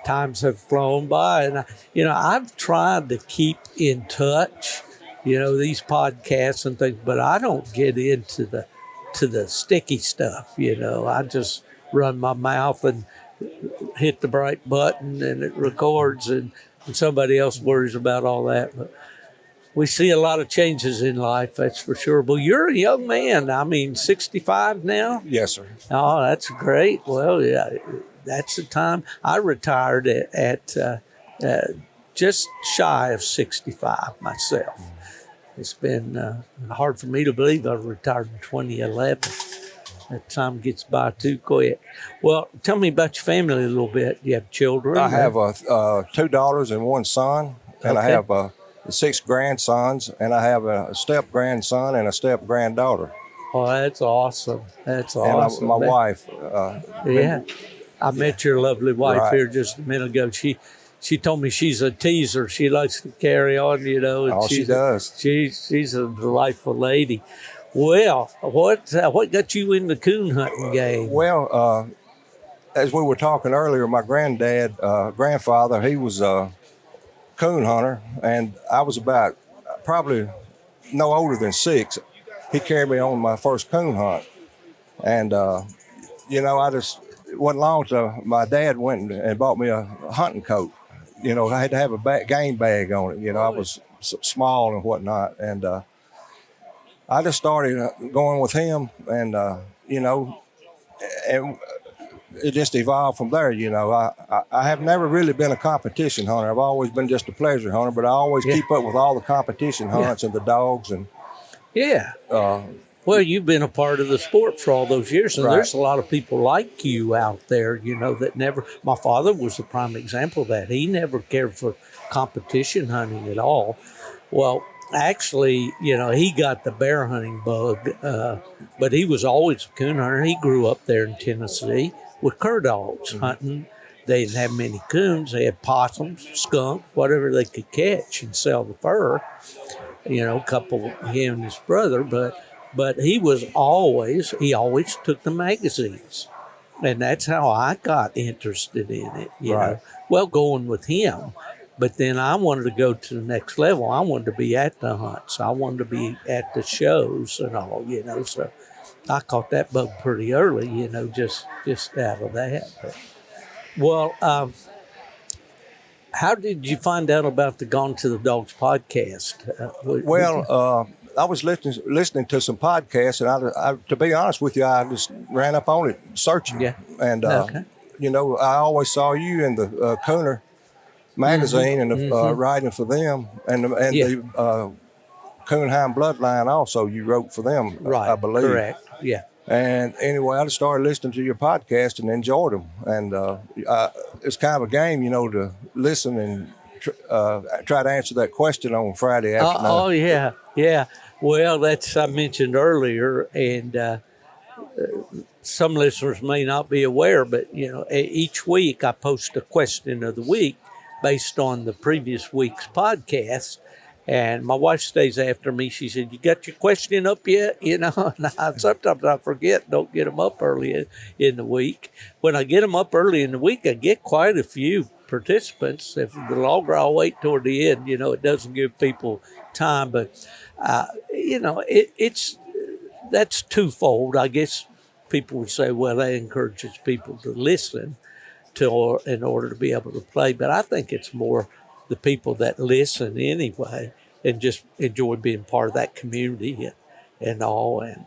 [SPEAKER 2] times have flown by, and I've tried to keep in touch, these podcasts and things, but I don't get into the sticky stuff. I just run my mouth and hit the right button, and it records, and somebody else worries about all that. But we see a lot of changes in life, that's for sure. But you're a young man. 65 now?
[SPEAKER 5] Yes, sir.
[SPEAKER 2] Oh, that's great. Well, yeah, that's the time. I retired at just shy of 65 myself. It's been hard for me to believe I retired in 2011. That time gets by too quick. Well, tell me about your family a little bit. You have children?
[SPEAKER 5] I have 2 daughters and 1 son, and I have 6 grandsons, and I have a step-grandson and a step-granddaughter.
[SPEAKER 2] Oh, that's awesome. That's
[SPEAKER 5] and
[SPEAKER 2] awesome.
[SPEAKER 5] My wife.
[SPEAKER 2] Yeah. I met your lovely wife
[SPEAKER 5] Right.
[SPEAKER 2] here just a minute ago. She told me she's a teaser. She likes to carry on, And
[SPEAKER 5] Oh, she does.
[SPEAKER 2] She's a delightful lady. Well, what got you in the coon hunting game?
[SPEAKER 5] Well, as we were talking earlier, my grandfather, he was a coon hunter, and I was about probably no older than 6. He carried me on my first coon hunt, and it wasn't long till my dad went and bought me a hunting coat. I had to have a game bag on it. I was small and whatnot, and I just started going with him, and and it just evolved from there. I have never really been a competition hunter. I've always been just a pleasure hunter, but I always keep up with all the competition hunts and the dogs and.
[SPEAKER 2] Yeah. Well, you've been a part of the sport for all those years, and
[SPEAKER 5] Right.
[SPEAKER 2] there's a lot of people like you out there, that never. My father was a prime example of that. He never cared for competition hunting at all. Well, actually, he got the bear hunting bug, but he was always a coon hunter. He grew up there in Tennessee with cur dogs hunting. They didn't have many coons. They had possums, skunk, whatever they could catch and sell the fur. A couple, him and his brother, but he always took the magazines. And that's how I got interested in it,
[SPEAKER 5] Right.
[SPEAKER 2] Well, going with him. But then I wanted to go to the next level. I wanted to be at the hunts. I wanted to be at the shows and all, So I caught that bug pretty early, just out of that. But, well, how did you find out about the Gone to the Dogs podcast?
[SPEAKER 5] I was listening to some podcasts, and I, to be honest with you, I just ran up on it searching.
[SPEAKER 2] Yeah.
[SPEAKER 5] And,
[SPEAKER 2] Okay.
[SPEAKER 5] I always saw you in the Cooner magazine and the writing for them, and the Coonheim Bloodline also you wrote for them,
[SPEAKER 2] Right.
[SPEAKER 5] I believe.
[SPEAKER 2] Correct. Yeah.
[SPEAKER 5] And anyway, I just started listening to your podcast and enjoyed them. And it's kind of a game, to listen and try to answer that question on Friday afternoon.
[SPEAKER 2] Oh, yeah. Yeah. Well, that's I mentioned earlier, and some listeners may not be aware, but, each week I post a question of the week based on the previous week's podcast. And my wife stays after me. She said, "You got your question up yet?" And sometimes I forget, don't get them up early in the week. When I get them up early in the week, I get quite a few participants. If the longer I wait toward the end, it doesn't give people time. But, that's twofold. I guess people would say, well, that encourages people to listen in order to be able to play. But I think it's more the people that listen anyway and just enjoy being part of that community and all. And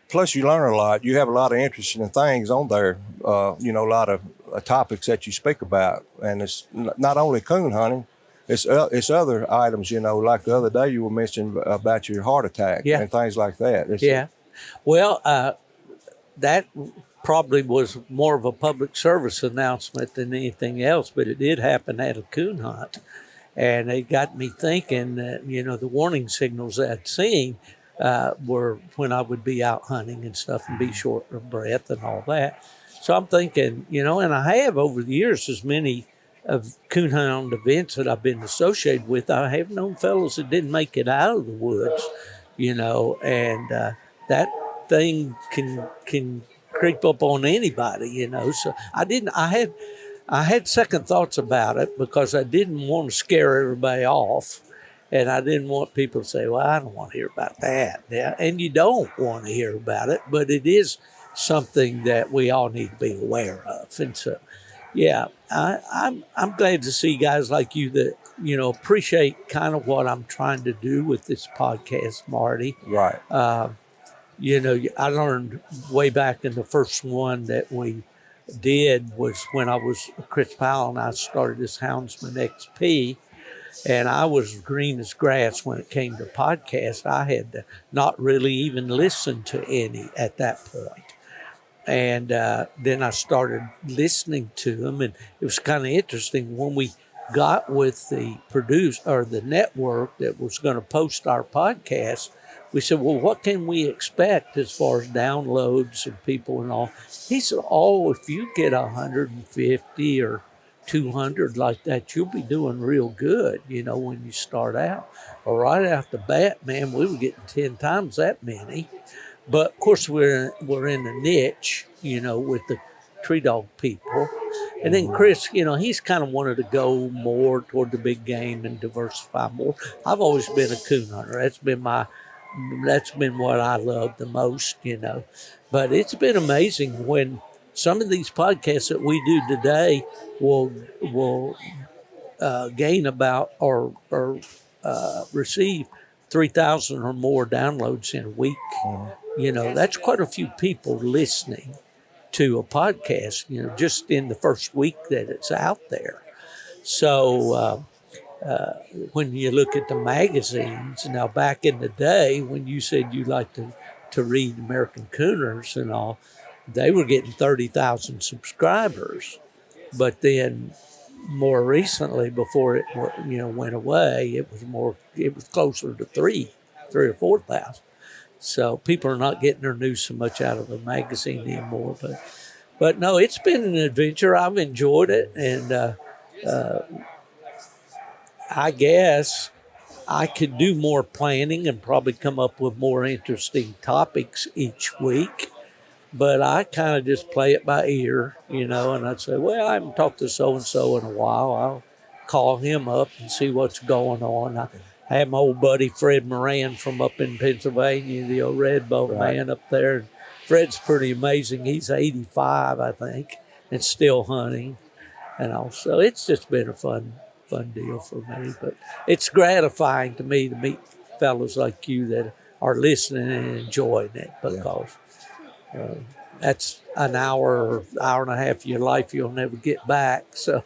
[SPEAKER 5] Plus, you learn a lot. You have a lot of interesting things on there. A lot of topics that you speak about, and it's not only coon hunting. It's other items. Like the other day you were mentioning about your heart attack and things like that.
[SPEAKER 2] Well, that probably was more of a public service announcement than anything else, but it did happen at a coon hunt. And it got me thinking that, the warning signals I'd seen were when I would be out hunting and stuff and be short of breath and all that. So I'm thinking, and I have over the years, as many of coon hound events that I've been associated with, I have known fellows that didn't make it out of the woods, and that thing can creep up on anybody, So I I had second thoughts about it because I didn't want to scare everybody off. And I didn't want people to say, well, I don't want to hear about that. Yeah, and you don't want to hear about it, but it is something that we all need to be aware of. And so, yeah, I'm glad to see guys like you that, appreciate kind of what I'm trying to do with this podcast, Marty.
[SPEAKER 5] Right.
[SPEAKER 2] I learned way back in the first one that we did was when I was Chris Powell and I started this Houndsman XP. And I was green as grass when it came to podcasts. I had not really even listened to any at that point. And then I started listening to them, and it was kind of interesting when we got with the the network that was going to post our podcast. We said, well, what can we expect as far as downloads and people and all? He said, oh, if you get 150 or 200 like that, you'll be doing real good, when you start out. Well, right off the bat, man, we were getting 10 times that many. But of course, we're in a niche, with the tree dog people. And then Chris, he's kind of wanted to go more toward the big game and diversify more. I've always been a coon hunter. That's been what I love the most, But it's been amazing when some of these podcasts that we do today will gain about or receive 3,000 or more downloads in a week. That's quite a few people listening to a podcast, just in the first week that it's out there. So when you look at the magazines, now back in the day when you said you liked to read American Cooners and all, they were getting 30,000 subscribers. But then more recently, before it went away, it was closer to three or 4,000. So people are not getting their news so much out of the magazine anymore. But no, it's been an adventure. I've enjoyed it, and I guess I could do more planning and probably come up with more interesting topics each week. But I kind of just play it by ear, and I'd say, well, I haven't talked to so-and-so in a while. I'll call him up and see what's going on. I had my old buddy Fred Moran from up in Pennsylvania, the old red bow man up there. Fred's pretty amazing. He's 85, I think, and still hunting. And also, it's just been a fun deal for me. But it's gratifying to me to meet fellows like you that are listening and enjoying it, because that's an hour and a half of your life you'll never get back. So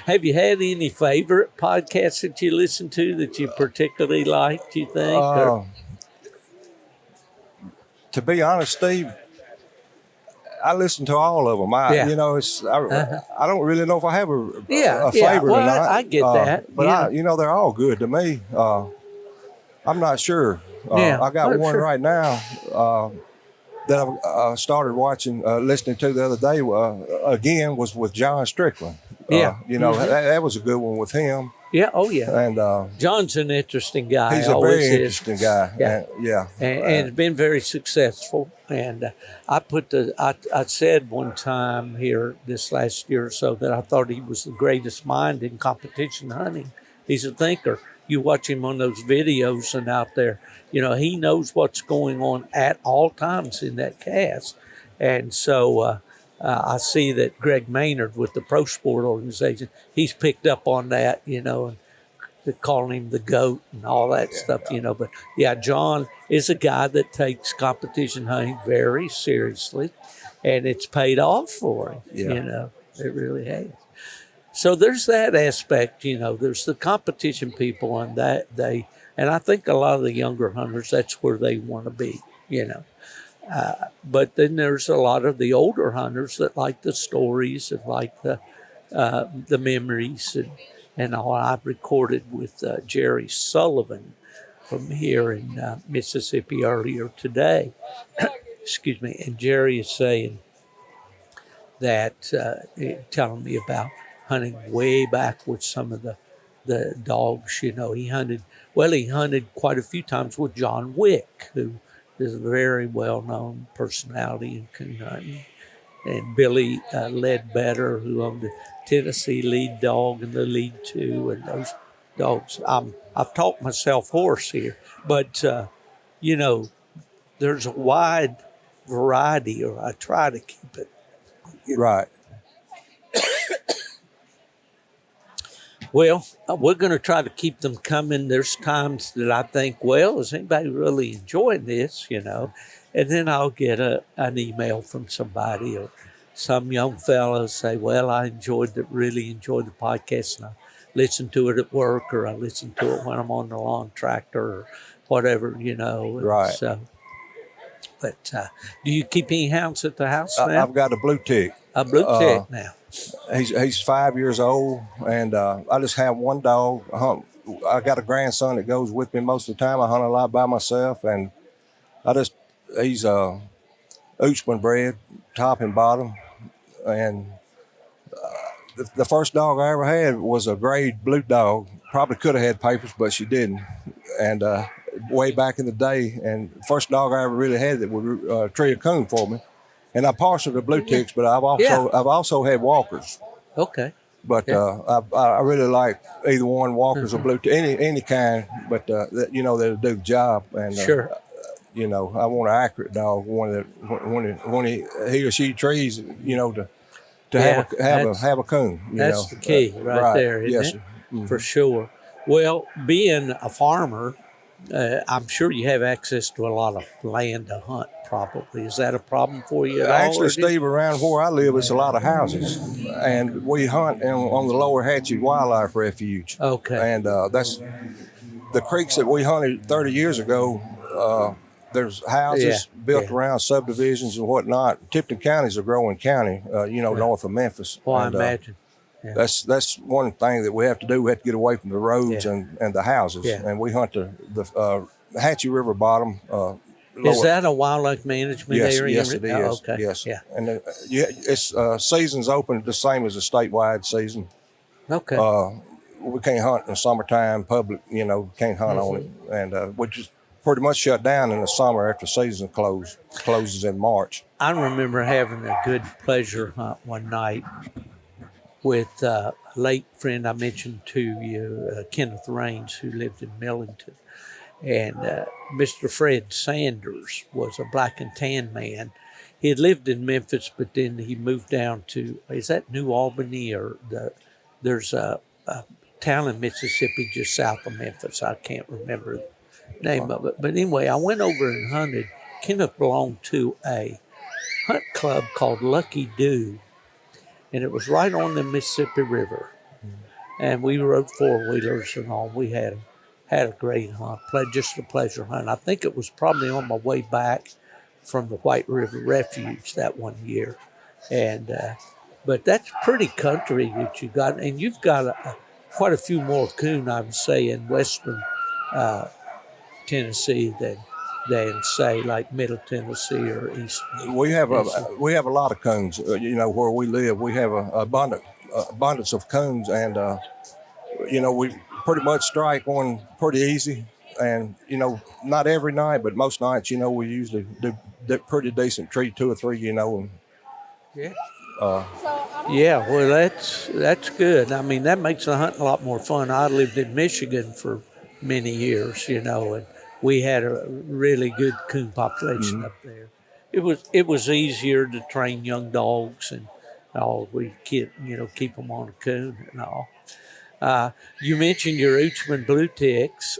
[SPEAKER 2] have you had any favorite podcasts that you listen to that you particularly liked, you think?
[SPEAKER 5] To be honest, Steve, I listen to all of them. I don't really know if I have a favorite or not.
[SPEAKER 2] I get that.
[SPEAKER 5] But they're all good to me. I'm not sure. I got one right now that I've started listening to the other day. Again, was with John Strickland. That was a good one with him.
[SPEAKER 2] Yeah. Oh, yeah.
[SPEAKER 5] And
[SPEAKER 2] John's an interesting guy.
[SPEAKER 5] He's a very interesting guy.
[SPEAKER 2] Yeah. And been very successful. And I said one time here this last year or so that I thought he was the greatest mind in competition hunting. He's a thinker. You watch him on those videos and out there, he knows what's going on at all times in that cast. And so I see that Greg Maynard with the Pro Sport organization, he's picked up on that, and they're calling him the GOAT and all that stuff, But yeah, John is a guy that takes competition hunting very seriously, and it's paid off for him. It really has. So there's that aspect, there's the competition people, and and I think a lot of the younger hunters, that's where they want to be, But then there's a lot of the older hunters that like the stories and like the memories and all. I've recorded with Jerry Sullivan from here in Mississippi earlier today. Excuse me. And Jerry is saying that, telling me about hunting way back with some of the dogs. He hunted quite a few times with John Wick, who is a very well-known personality in coon hunting. and Billy Ledbetter, who owned the Tennessee lead dog and the lead 2, and those dogs. I've talked myself hoarse here, but you know, there's a wide variety, or I try to keep it.
[SPEAKER 5] Right.
[SPEAKER 2] Well, we're going to try to keep them coming. There's times that I think, well, is anybody really enjoying this, you know? And then I'll get an email from somebody, or some young fellow say, well, I really enjoyed the podcast, and I listened to it at work, or I listened to it when I'm on the lawn tractor, or whatever, you know. And
[SPEAKER 5] Right.
[SPEAKER 2] so, but do you keep any hounds at the house now?
[SPEAKER 5] I've got a blue tick.
[SPEAKER 2] A blue tick now.
[SPEAKER 5] He's 5 years old, and I just have one dog. I got a grandson that goes with me most of the time. I hunt a lot by myself, and he's Oochman bred, top and bottom, and the first dog I ever had was a grade blue dog. Probably could have had papers, but she didn't. And way back in the day, and the first dog I ever really had that would tree a coon for me. And I partial to blue ticks, but I've also had walkers.
[SPEAKER 2] Okay.
[SPEAKER 5] But I really like either one, walkers or blue tick, any kind. But that'll do the job. And
[SPEAKER 2] Sure.
[SPEAKER 5] I want an accurate dog, one that when he or she trees, to have a coon.
[SPEAKER 2] That's the key right there, isn't it?
[SPEAKER 5] Mm-hmm.
[SPEAKER 2] For sure. Well, being a farmer, I'm sure you have access to a lot of land to hunt, probably. Is that a problem for you at all?
[SPEAKER 5] Actually, Steve, around where I live, it's a lot of houses. And we hunt on the Lower Hatchie Wildlife Refuge.
[SPEAKER 2] Okay.
[SPEAKER 5] And that's the creeks that we hunted 30 years ago. There's houses built around subdivisions and whatnot. Tipton County is a growing county, north of Memphis.
[SPEAKER 2] Well, I imagine. Yeah.
[SPEAKER 5] That's one thing that we have to do. We have to get away from the roads and the houses.
[SPEAKER 2] Yeah.
[SPEAKER 5] And we hunt the Hatchie River bottom.
[SPEAKER 2] Is that a wildlife management area?
[SPEAKER 5] Yes, it is.
[SPEAKER 2] Oh, okay.
[SPEAKER 5] Yes.
[SPEAKER 2] Yeah.
[SPEAKER 5] And it's season's open the same as a statewide season.
[SPEAKER 2] Okay.
[SPEAKER 5] We can't hunt in the summertime. Public, can't hunt on it, and we just pretty much shut down in the summer after season closes in March.
[SPEAKER 2] I remember having a good pleasure hunt one night with a late friend I mentioned to you, Kenneth Raines, who lived in Millington. And Mr. Fred Sanders was a black and tan man. He had lived in Memphis, but then he moved down to, is that New Albany, or there's a town in Mississippi just south of Memphis. I can't remember the name of it. But anyway, I went over and hunted. Kenneth belonged to a hunt club called Lucky Doo, and it was right on the Mississippi River. And we rode four-wheelers and all. We had a great hunt, just a pleasure hunt. I think it was probably on my way back from the White River Refuge that one year. And but that's pretty country that you got. And you've got quite a few more coon, I would say, in western Tennessee than say like Middle Tennessee or East.
[SPEAKER 5] We have a lot of coons. Where we live, we have an abundance of coons, and we pretty much strike one pretty easy. And not every night, but most nights, we usually do pretty decent treat 2 or 3. And
[SPEAKER 2] yeah, well, that's good. I mean, that makes the hunt a lot more fun. I lived in Michigan for many years, and we had a really good coon population up there. It was easier to train young dogs and all. We keep them on a coon and all. You mentioned your Oochman blue ticks.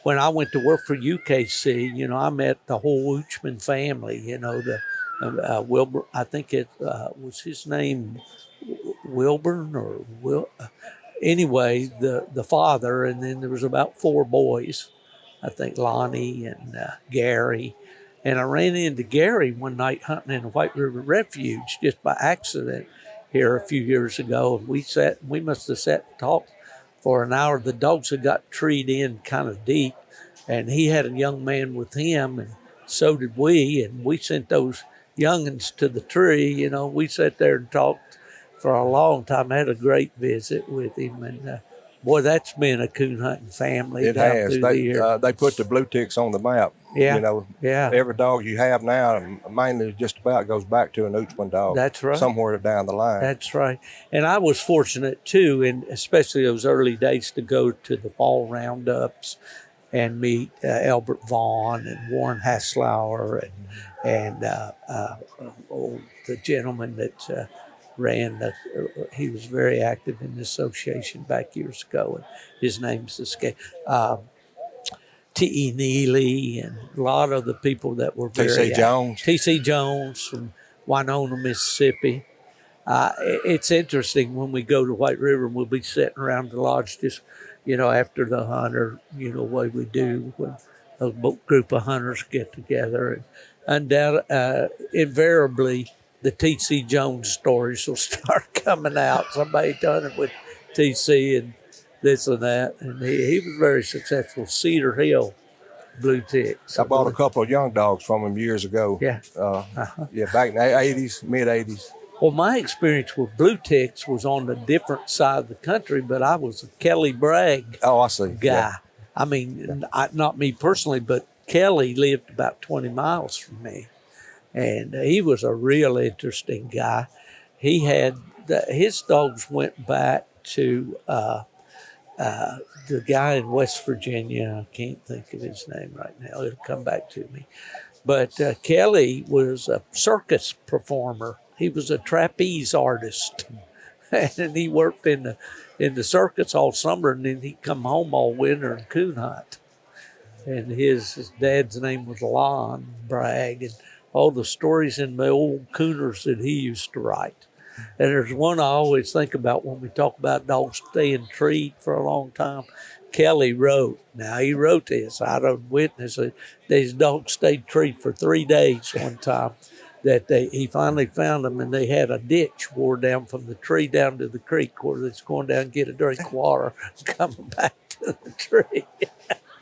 [SPEAKER 2] When I went to work for UKC, I met the whole Oochman family. The Wilbur, I think it was his name, Wilburn or Will. Anyway, the father, and then there was about 4 boys. I think Lonnie and Gary. And I ran into Gary one night hunting in the White River Refuge just by accident here a few years ago. And we must have sat and talked for an hour. The dogs had got treed in kind of deep, and he had a young man with him, and so did we. And we sent those youngins to the tree. We sat there and talked for a long time. I had a great visit with him, and Boy, that's been a coon hunting family.
[SPEAKER 5] It
[SPEAKER 2] down
[SPEAKER 5] has.
[SPEAKER 2] through the years.
[SPEAKER 5] They put the blue ticks on the map.
[SPEAKER 2] Yeah,
[SPEAKER 5] You know,
[SPEAKER 2] yeah.
[SPEAKER 5] every dog you have now mainly just about goes back to an Oochman dog.
[SPEAKER 2] That's right.
[SPEAKER 5] Somewhere down the line.
[SPEAKER 2] That's right. And I was fortunate too, and especially those early days, to go to the fall roundups and meet Albert Vaughn and Warren Haslauer and the gentleman that ran he was very active in the association back years ago, and his name's escaped. T.E. Neely and a lot of the people that were very
[SPEAKER 5] T.C. Jones.
[SPEAKER 2] T.C. Jones from Winona, Mississippi. It's interesting when we go to White River and we'll be sitting around the lodge just, after the hunter, way we do when a group of hunters get together. And invariably, the T.C. Jones stories will start coming out. Somebody done it with T.C. and this and that. And he was very successful. Cedar Hill blue ticks.
[SPEAKER 5] I bought a couple of young dogs from him years ago.
[SPEAKER 2] Yeah.
[SPEAKER 5] Yeah, back in the 80s, mid-80s.
[SPEAKER 2] Well, my experience with blue ticks was on the different side of the country, but I was a Kelly Bragg
[SPEAKER 5] I see.
[SPEAKER 2] guy.
[SPEAKER 5] Yeah.
[SPEAKER 2] I mean, not me personally, but Kelly lived about 20 miles from me. And he was a real interesting guy. He had, his dogs went back to the guy in West Virginia. I can't think of his name right now. It'll come back to me. But Kelly was a circus performer. He was a trapeze artist, and he worked in the circus all summer, and then he'd come home all winter and coon hunt. And his dad's name was Lon Bragg, and all the stories in the old cooners that he used to write. And there's one I always think about when we talk about dogs staying treed for a long time. Kelly wrote. Now, he wrote this. I don't witness it. His dog stayed treed for 3 days one time. That he finally found them, and they had a ditch wore down from the tree down to the creek where it's going down and get a drink of water, coming back to the tree.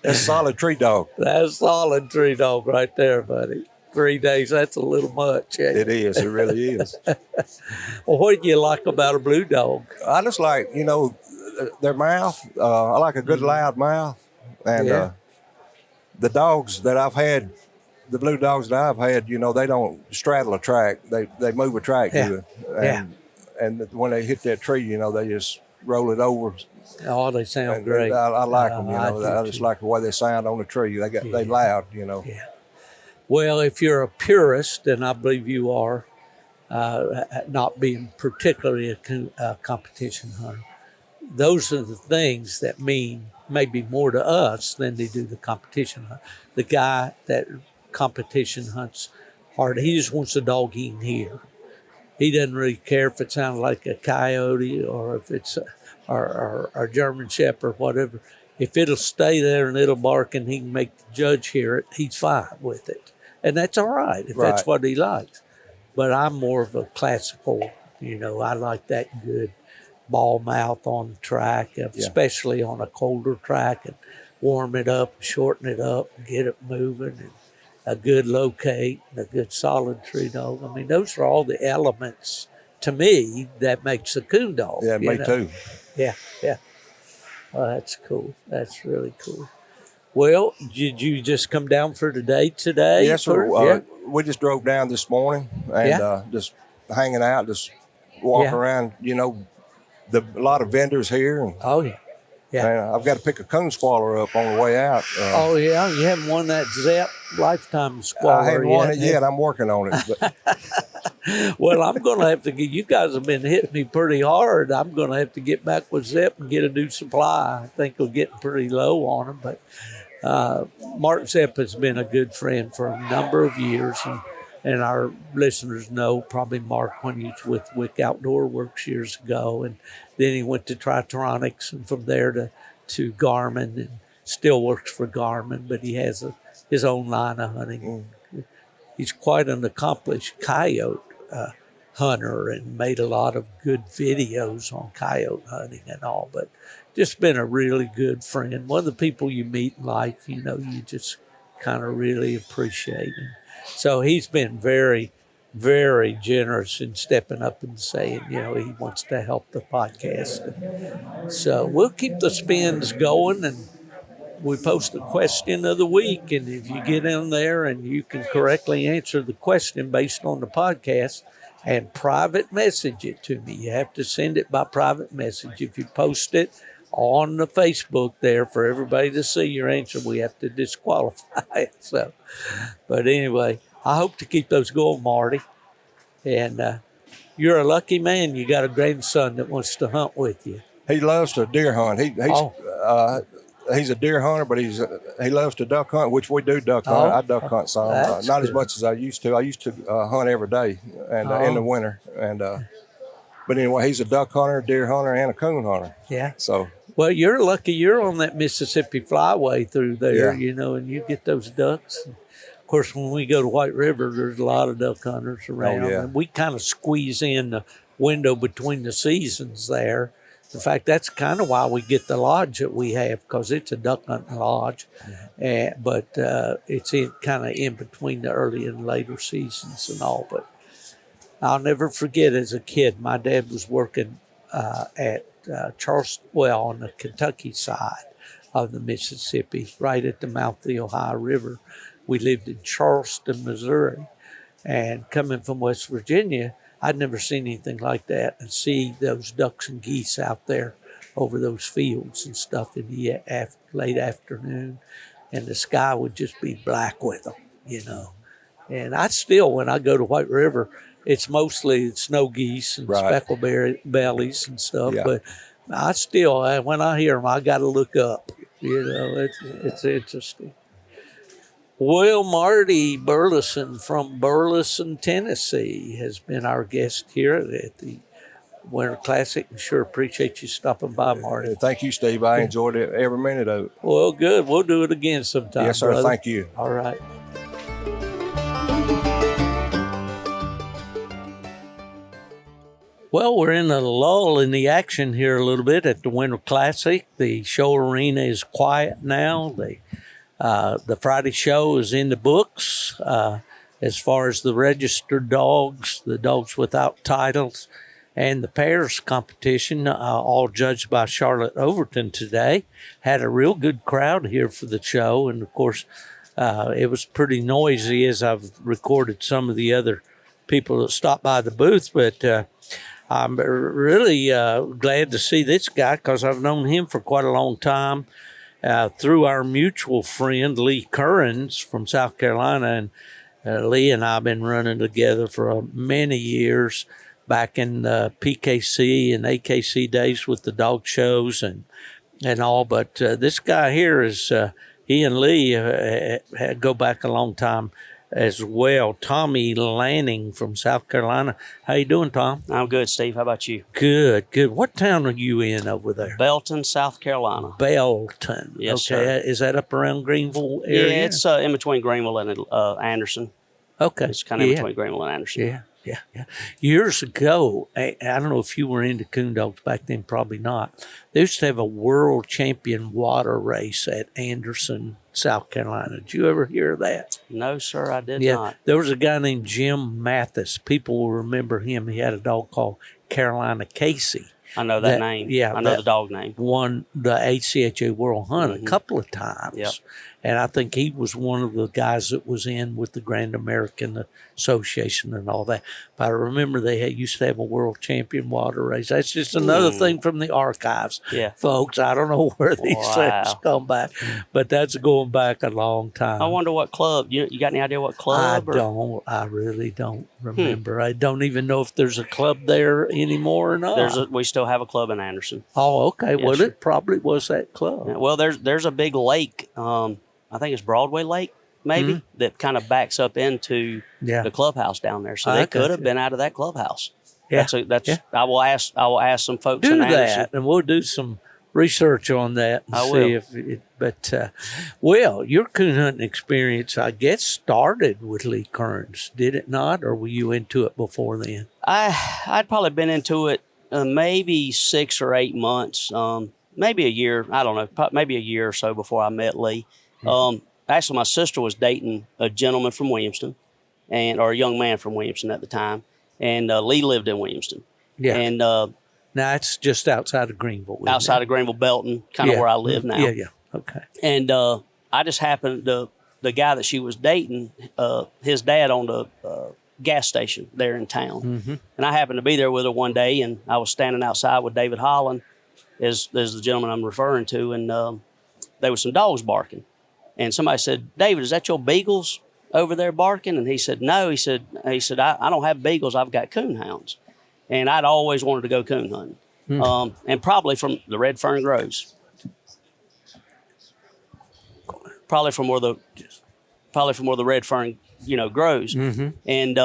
[SPEAKER 5] That's a solid tree dog.
[SPEAKER 2] That's a solid tree dog right there, buddy. 3 days, that's a little much.
[SPEAKER 5] It is. It really is.
[SPEAKER 2] Well, what do you like about a blue dog?
[SPEAKER 5] I just like, their mouth. I like a good loud mouth. And the dogs that I've had, the blue dogs that I've had, they don't straddle a track. They move a track good. And when they hit that tree, they just roll it over.
[SPEAKER 2] Oh, they sound great.
[SPEAKER 5] I like them, I just like the way they sound on the tree. They loud, Yeah.
[SPEAKER 2] Well, if you're a purist, and I believe you are, not being particularly a competition hunter, those are the things that mean maybe more to us than they do the competition hunt. The guy that competition hunts hard, he just wants a dog he can hear. He doesn't really care if it sounds like a coyote or if it's a German Shepherd, whatever. If it'll stay there and it'll bark and he can make the judge hear it, he's fine with it. And that's all right if that's what he likes. But I'm more of a classical, I like that good ball mouth on the track, especially on a colder track, and warm it up, shorten it up, and get it moving, and a good locate, and a good solid tree dog. I mean, those are all the elements to me that makes a coon dog.
[SPEAKER 5] Yeah, me too.
[SPEAKER 2] Yeah. Oh, that's cool. That's really cool. Well, did you just come down for today?
[SPEAKER 5] Yes, sir. We just drove down this morning and just hanging out, just walking around, a lot of vendors here. And, and I've got to pick a coon squaller up on the way out.
[SPEAKER 2] You haven't won that Zepp Lifetime squaller
[SPEAKER 5] I haven't won it yet. I'm working on it. But.
[SPEAKER 2] Well, I'm going to have to get, you guys have been hitting me pretty hard. I'm going to have to get back with Zepp and get a new supply. I think we're getting pretty low on them, but Mark Zepp has been a good friend for a number of years, and our listeners know probably Mark when he was with Wick Outdoor Works years ago, and then he went to Tritronics, and from there to Garmin, and still works for Garmin, but he has his own line of hunting. He's quite an accomplished coyote hunter and made a lot of good videos on coyote hunting and all, but just been a really good friend. One of the people you meet in life, you just kind of really appreciate. And so he's been very very generous in stepping up and saying, he wants to help the podcast. So we'll keep the spins going, and we post a question of the week. And if you get in there and you can correctly answer the question based on the podcast and private message it to me, you have to send it by private message. If you post it on the Facebook there for everybody to see your answer, we have to disqualify it. So, but anyway, I hope to keep those going, Marty. And you're a lucky man. You got a grandson that wants to hunt with you.
[SPEAKER 5] He loves to deer hunt. He's a deer hunter, but he loves to duck hunt, which we do duck hunt. I duck hunt some, not
[SPEAKER 2] good.
[SPEAKER 5] As much as I used to. I used to hunt every day and in the winter. And but anyway, he's a duck hunter, deer hunter, and a coon hunter.
[SPEAKER 2] Yeah.
[SPEAKER 5] So.
[SPEAKER 2] Well, you're lucky. You're on that Mississippi flyway through there,
[SPEAKER 5] Yeah.
[SPEAKER 2] And you get those ducks. Of course, when we go to White River, there's a lot of duck hunters around.
[SPEAKER 5] Oh, yeah.
[SPEAKER 2] And we kind of squeeze in the window between the seasons there. In fact, that's kind of why we get the lodge that we have, because it's a duck hunting lodge. But it's kind of in between the early and later seasons and all. But I'll never forget, as a kid, my dad was working at Charleston, on the Kentucky side of the Mississippi, right at the mouth of the Ohio River. We lived in Charleston, Missouri, and coming from West Virginia, I'd never seen anything like that, and see those ducks and geese out there over those fields and stuff in the late afternoon, and the sky would just be black with them, And I still, when I go to White River, it's mostly snow geese and speckled bellies and stuff.
[SPEAKER 5] Yeah.
[SPEAKER 2] But I still, when I hear them, I got to look up. It's interesting. Well, Marty Burleson from Burleson, Tennessee, has been our guest here at the Winter Classic. I sure appreciate you stopping by, Marty.
[SPEAKER 5] Thank you, Steve. I enjoyed it every minute of it.
[SPEAKER 2] Well, good. We'll do it again sometime.
[SPEAKER 5] Yes, sir.
[SPEAKER 2] Brother.
[SPEAKER 5] Thank you.
[SPEAKER 2] All right. Well, we're in a lull in the action here a little bit at the Winter Classic. The show arena is quiet now. The Friday show is in the books. As far as the registered dogs, the dogs without titles, and the pairs competition, all judged by Charlotte Overton today. Had a real good crowd here for the show, and of course, it was pretty noisy as I've recorded some of the other people that stopped by the booth, but I'm really glad to see this guy because I've known him for quite a long time through our mutual friend, Lee Currens from South Carolina. And Lee and I have been running together for many years back in PKC and AKC days with the dog shows and all. But this guy here is, he and Lee go back a long time as well. Tommy Lanning from South Carolina. How you doing, Tom?
[SPEAKER 6] I'm good, Steve. How about you?
[SPEAKER 2] Good. What town are you in over there?
[SPEAKER 6] Belton, South Carolina.
[SPEAKER 2] Belton.
[SPEAKER 6] Yes,
[SPEAKER 2] okay.
[SPEAKER 6] sir.
[SPEAKER 2] Is that up around Greenville area?
[SPEAKER 6] Yeah, it's in between Greenville and Anderson.
[SPEAKER 2] Okay.
[SPEAKER 6] It's kind of in between Greenville and Anderson.
[SPEAKER 2] Yeah. Years ago, I don't know if you were into coon dogs back then, probably not. They used to have a world champion water race at Anderson, South Carolina. Did you ever hear of that?
[SPEAKER 6] No, sir, I did not.
[SPEAKER 2] There was a guy named Jim Mathis. People will remember him. He had a dog called Carolina Casey.
[SPEAKER 6] I know that name. Yeah, I know the dog name.
[SPEAKER 2] Won the ACHA World Hunt a couple of times.
[SPEAKER 6] Yep.
[SPEAKER 2] And I think he was one of the guys that was in with the Grand American Association and all that. But I remember they used to have a world champion water race. That's just another thing from the archives, folks. I don't know where these things come back, but that's going back a long time.
[SPEAKER 6] I wonder what club. You got any idea what club?
[SPEAKER 2] I really don't remember. I don't even know if there's a club there anymore or not.
[SPEAKER 6] We still have a club in Anderson.
[SPEAKER 2] Oh, okay.
[SPEAKER 6] Yes,
[SPEAKER 2] Well,
[SPEAKER 6] sir.
[SPEAKER 2] it probably was that club.
[SPEAKER 6] Yeah, well, there's a big lake. I think it's Broadway Lake, maybe, that kind of backs up into the clubhouse down there. So they could have been out of that clubhouse.
[SPEAKER 2] Yeah.
[SPEAKER 6] I will ask some folks in
[SPEAKER 2] Do
[SPEAKER 6] Anderson.
[SPEAKER 2] that, and we'll do some research on that and
[SPEAKER 6] I
[SPEAKER 2] see
[SPEAKER 6] will.
[SPEAKER 2] if it. But your coon hunting experience, I guess, started with Lee Kearns, did it not, or were you into it before then?
[SPEAKER 6] I'd probably been into it maybe 6 or 8 months, maybe a year. I don't know, maybe a year or so before I met Lee. Actually, my sister was dating a gentleman from Williamston, or a young man from Williamston at the time, and Lee lived in Williamston.
[SPEAKER 2] Yeah.
[SPEAKER 6] And
[SPEAKER 2] now it's just outside of Greenville.
[SPEAKER 6] Outside of Greenville, Belton, kind of where I live now.
[SPEAKER 2] Yeah. Okay.
[SPEAKER 6] And I just happened the guy that she was dating, his dad owned a gas station there in town, and I happened to be there with her one day, and I was standing outside with David Holland, is the gentleman I'm referring to, and there was some dogs barking, and somebody said, "David, is that your beagles over there barking?" And he said, "No." He said, I don't have beagles. I've got coon hounds. And I'd always wanted to go coon hunting, and probably from the Red Fern Groves, probably from where the Red Fern, grows. And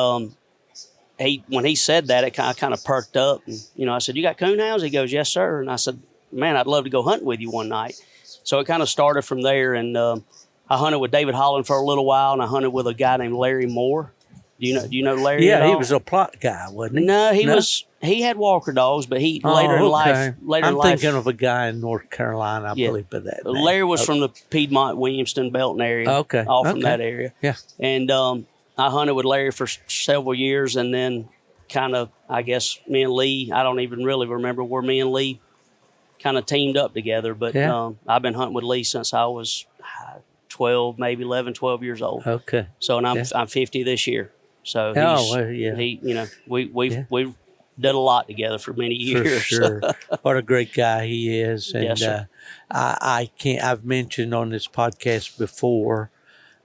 [SPEAKER 6] when he said that, it kind of perked up. And, I said, "You got coon hounds?" He goes, "Yes, sir." And I said, "Man, I'd love to go hunting with you one night." So it kind of started from there. And I hunted with David Holland for a little while, and I hunted with a guy named Larry Moore. Do you know Larry?
[SPEAKER 2] Yeah, he was a plot guy, wasn't he?
[SPEAKER 6] No, he had Walker dogs, but later in life.
[SPEAKER 2] I'm thinking of a guy in North Carolina, I believe, by that name.
[SPEAKER 6] Larry was from the Piedmont, Williamston, Belton area.
[SPEAKER 2] Okay.
[SPEAKER 6] All from that area.
[SPEAKER 2] Yeah.
[SPEAKER 6] And I hunted with Larry for several years, and then kind of, I guess, me and Lee, I don't even really remember where me and Lee kind of teamed up together, but I've been hunting with Lee since I was 12, maybe 11, 12 years old.
[SPEAKER 2] Okay.
[SPEAKER 6] So, and I'm 50 this year. So we've did a lot together for many years.
[SPEAKER 2] For sure. What a great guy he is. And
[SPEAKER 6] yes, sir.
[SPEAKER 2] I've mentioned on this podcast before,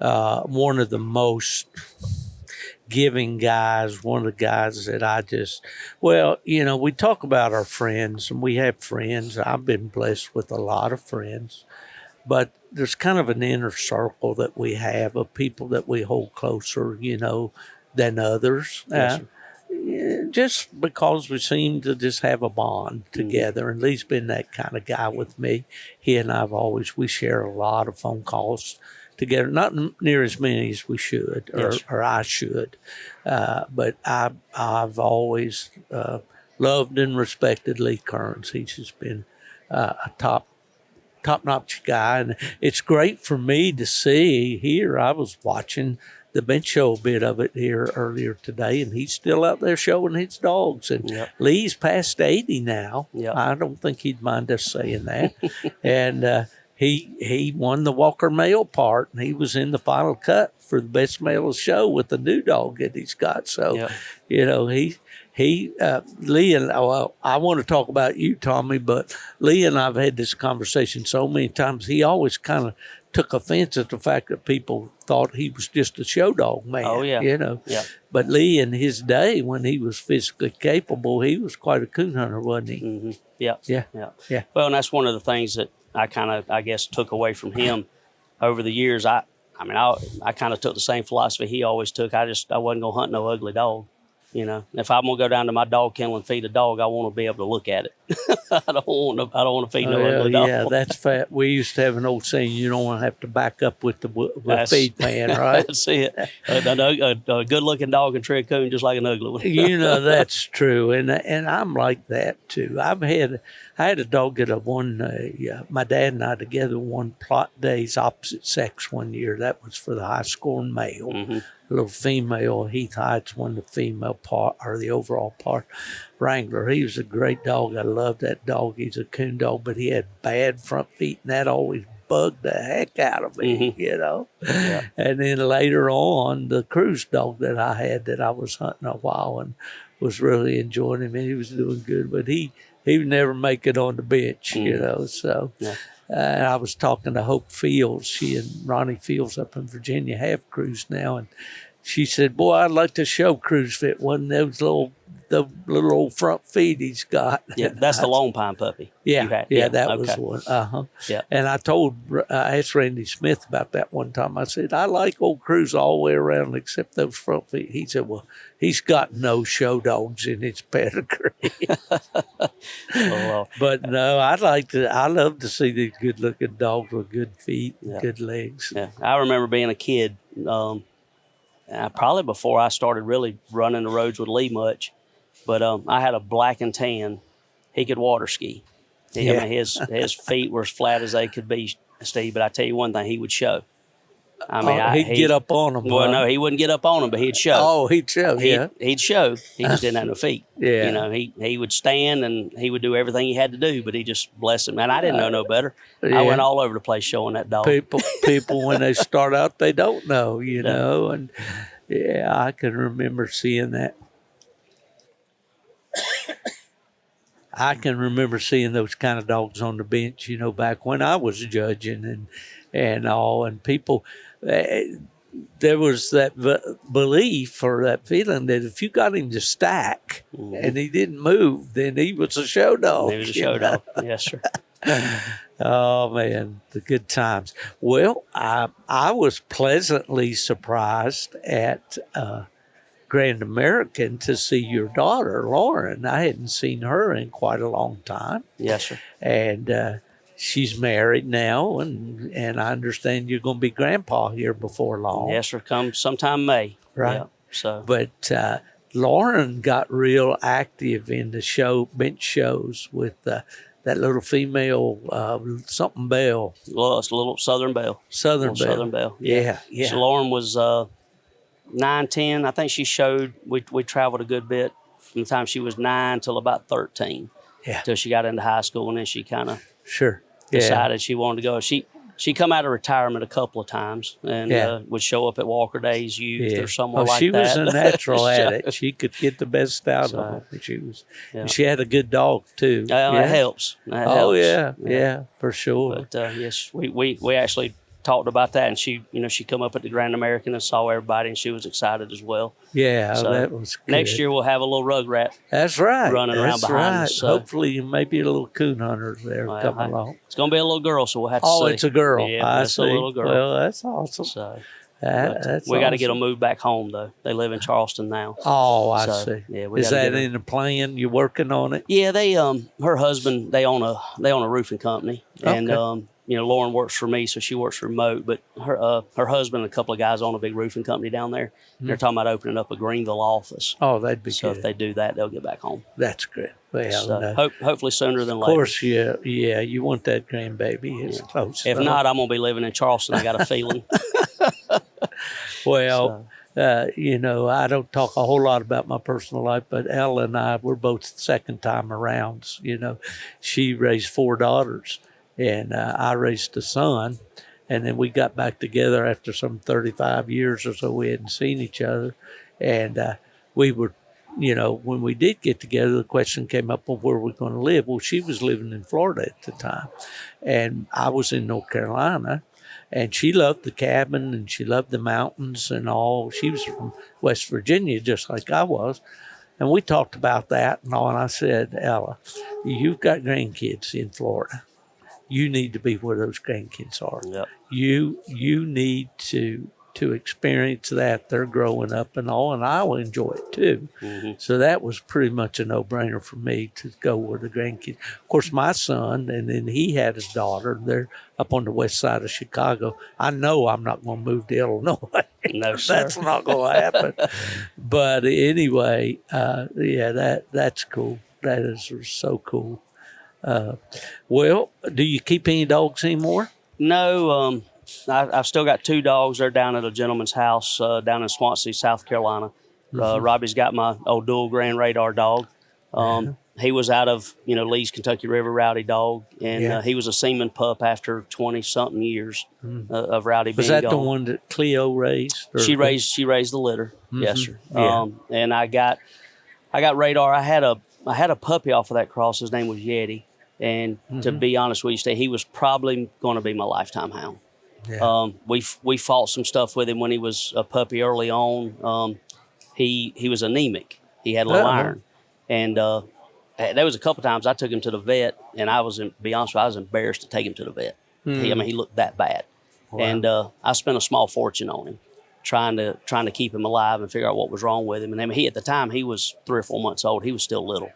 [SPEAKER 2] one of the most giving guys, one of the guys that we talk about our friends, and we have friends. I've been blessed with a lot of friends, but there's kind of an inner circle that we have of people that we hold closer, than others.
[SPEAKER 6] Yes,
[SPEAKER 2] just because we seem to just have a bond together. And Lee's been that kind of guy with me. He and we share a lot of phone calls together, not near as many as we should, or I should. But I've always loved and respected Lee Kearns. He's just been a top-notch guy. And it's great for me to see here. I was watching the bench show a bit of it here earlier today, and he's still out there showing his dogs. And Lee's past 80 now. I don't think he'd mind us saying that. And he won the Walker male part, and he was in the final cut for the best male of the show with the new dog that he's got. So, Lee and I want to talk about you, Tommy, but Lee and I've had this conversation so many times. He always kind of took offense at the fact that people thought he was just a show dog man.
[SPEAKER 6] Oh, yeah.
[SPEAKER 2] But Lee, in his day, when he was physically capable, he was quite a coon hunter, wasn't he?
[SPEAKER 6] Mm-hmm. Yeah.
[SPEAKER 2] Well,
[SPEAKER 6] and that's one of the things that I kind of, I guess, took away from him over the years. I kind of took the same philosophy he always took. I wasn't going to hunt no ugly dog. If I'm gonna go down to my dog kennel and feed a dog, I want to be able to look at it. I don't want to feed no ugly dog.
[SPEAKER 2] Yeah, that's fat. We used to have an old saying: you don't want to have to back up with the feed pan, right?
[SPEAKER 6] That's it. A good-looking dog can trick coon just like an ugly one.
[SPEAKER 2] That's true, and I'm like that too. I had a dog that my dad and I together won plot days opposite sex one year. That was for the high scoring male.
[SPEAKER 6] Mm-hmm.
[SPEAKER 2] A little female, Heath Heights won the female part, or the overall part. Wrangler, he was a great dog. I loved that dog. He's a coon dog, but he had bad front feet, and that always bugged the heck out of me,
[SPEAKER 6] Yeah.
[SPEAKER 2] And then later on, the cruise dog that I had that I was hunting a while and was really enjoying him, and he was doing good, but he would never make it on the bench, so...
[SPEAKER 6] Yeah.
[SPEAKER 2] I was talking to Hope Fields. She and Ronnie Fields up in Virginia have Cruz now, and she said, "Boy, I'd like to show Cruz if it wasn't the little old front feet he's got."
[SPEAKER 6] Yeah, that's the Lone Pine puppy.
[SPEAKER 2] That was one.
[SPEAKER 6] Yeah.
[SPEAKER 2] And I asked Randy Smith about that one time. I said, "I like old Cruz all the way around except those front feet." He said, "Well, he's got no show dogs in his pedigree." But no, I love to see these good looking dogs with good feet and good legs.
[SPEAKER 6] Yeah, I remember being a kid, probably before I started really running the roads with Lee much, but I had a black and tan. He could water ski. His feet were as flat as they could be, Steve. But I tell you one thing, he would show. I mean,
[SPEAKER 2] he'd get up on them.
[SPEAKER 6] Well, no, he wouldn't get up on them, but he'd show.
[SPEAKER 2] Oh, he'd show.
[SPEAKER 6] He'd show. He just didn't have no feet.
[SPEAKER 2] Yeah.
[SPEAKER 6] You know, he would stand and he would do everything he had to do, but he just blessed him. And I didn't know no better.
[SPEAKER 2] Yeah.
[SPEAKER 6] I went all over the place showing that dog.
[SPEAKER 2] People when they start out, they don't know, you know, and yeah, I can remember seeing that. I can remember seeing those kind of dogs on the bench, you know, back when I was judging and all, and people, there was that belief or that feeling that if you got him to stack and he didn't move, then he was a show dog.
[SPEAKER 6] He was a show dog. Yes, sir.
[SPEAKER 2] Oh man, the good times. Well, I was pleasantly surprised at Grand American to see your daughter, Lauren. I hadn't seen her in quite a long time.
[SPEAKER 6] Yes, sir.
[SPEAKER 2] And she's married now, and I understand you're going to be grandpa here before long.
[SPEAKER 6] Yes, sir. Come sometime May.
[SPEAKER 2] Right.
[SPEAKER 6] Yeah, so,
[SPEAKER 2] but Lauren got real active in the bench shows with that little female something Bell.
[SPEAKER 6] Well, it's a little Southern Belle.
[SPEAKER 2] Southern
[SPEAKER 6] Belle.
[SPEAKER 2] Yeah.
[SPEAKER 6] So Lauren was 9, 10. I think she showed. We traveled a good bit from the time she was 9 till about 13.
[SPEAKER 2] Yeah.
[SPEAKER 6] Till she got into high school, and then she kind of
[SPEAKER 2] Yeah.
[SPEAKER 6] decided she wanted to go. She come out of retirement a couple of times and would show up at Walker Days Youth or somewhere like that.
[SPEAKER 2] She was a natural at it. She could get the best out of them. She had a good dog too.
[SPEAKER 6] It helps. That
[SPEAKER 2] helps.
[SPEAKER 6] helps.
[SPEAKER 2] Yeah, for sure.
[SPEAKER 6] But yes, we actually talked about that, and she come up at the Grand American and saw everybody, and she was excited as well.
[SPEAKER 2] Yeah,
[SPEAKER 6] so
[SPEAKER 2] that was good.
[SPEAKER 6] Next year we'll have a little rugrat.
[SPEAKER 2] That's right.
[SPEAKER 6] Running around behind us. So.
[SPEAKER 2] Hopefully, maybe a little coon hunter there come along.
[SPEAKER 6] It's going to be a little girl, so we'll have to see.
[SPEAKER 2] Oh, it's a girl.
[SPEAKER 6] Yeah,
[SPEAKER 2] it's
[SPEAKER 6] a little girl.
[SPEAKER 2] Well, that's awesome.
[SPEAKER 6] So,
[SPEAKER 2] that's
[SPEAKER 6] we got to get them moved back home, though. They live in Charleston now.
[SPEAKER 2] Oh, I see.
[SPEAKER 6] Yeah,
[SPEAKER 2] is that in the plan? You working on it?
[SPEAKER 6] Yeah, they her husband they own a roofing company, and Lauren works for me, so she works remote. But her husband and a couple of guys own a big roofing company down there. They're talking about opening up a Greenville office.
[SPEAKER 2] Oh, that'd be
[SPEAKER 6] so
[SPEAKER 2] good.
[SPEAKER 6] if they do that, they'll get back home.
[SPEAKER 2] That's good. Well,
[SPEAKER 6] so hopefully sooner than later.
[SPEAKER 2] Of course, yeah, you want that grandbaby. It's close.
[SPEAKER 6] If not, I'm gonna be living in Charleston. I got a feeling.
[SPEAKER 2] Well. I don't talk a whole lot about my personal life, but Ella and I, we're both second time arounds. She raised 4 daughters, and I raised a son. And then we got back together after some 35 years or so. We hadn't seen each other. And we were, when we did get together, the question came up of where we're going to live. Well, she was living in Florida at the time, and I was in North Carolina. And she loved the cabin, and she loved the mountains and all. She was from West Virginia, just like I was. And we talked about that and all. And I said, Ella, you've got grandkids in Florida. You need to be where those grandkids are.
[SPEAKER 6] Yep.
[SPEAKER 2] You need to experience that. They're growing up and all, and I will enjoy it too. Mm-hmm. So that was pretty much a no-brainer for me to go where the grandkids. Of course, my son, and then he had his daughter. They're up on the west side of Chicago. I know I'm not going to move to Illinois.
[SPEAKER 6] No, sir.
[SPEAKER 2] That's not going to happen. But anyway, that's cool. That is so cool. Well, do you keep any dogs anymore?
[SPEAKER 6] No, I've still got 2 dogs. They're down at a gentleman's house down in Swansea, South Carolina. Robbie's got my old dual Grand Radar dog. He was out of Lee's Kentucky River Rowdy dog, and he was a semen pup after 20-something years of Rowdy being gone.
[SPEAKER 2] Was that the one that Cleo raised?
[SPEAKER 6] She raised the litter.
[SPEAKER 2] Mm-hmm.
[SPEAKER 6] Yes, sir.
[SPEAKER 2] Yeah.
[SPEAKER 6] And I got Radar. I had a puppy off of that cross. His name was Yeti, and to be honest with you, he was probably going to be my lifetime hound. Yeah. We fought some stuff with him when he was a puppy early on. He was anemic. He had low iron, and there was a couple times I took him to the vet, and I was embarrassed to take him to the vet. He looked that bad, and I spent a small fortune on him, trying to keep him alive and figure out what was wrong with him. And at the time he was 3 or 4 months old. He was still little,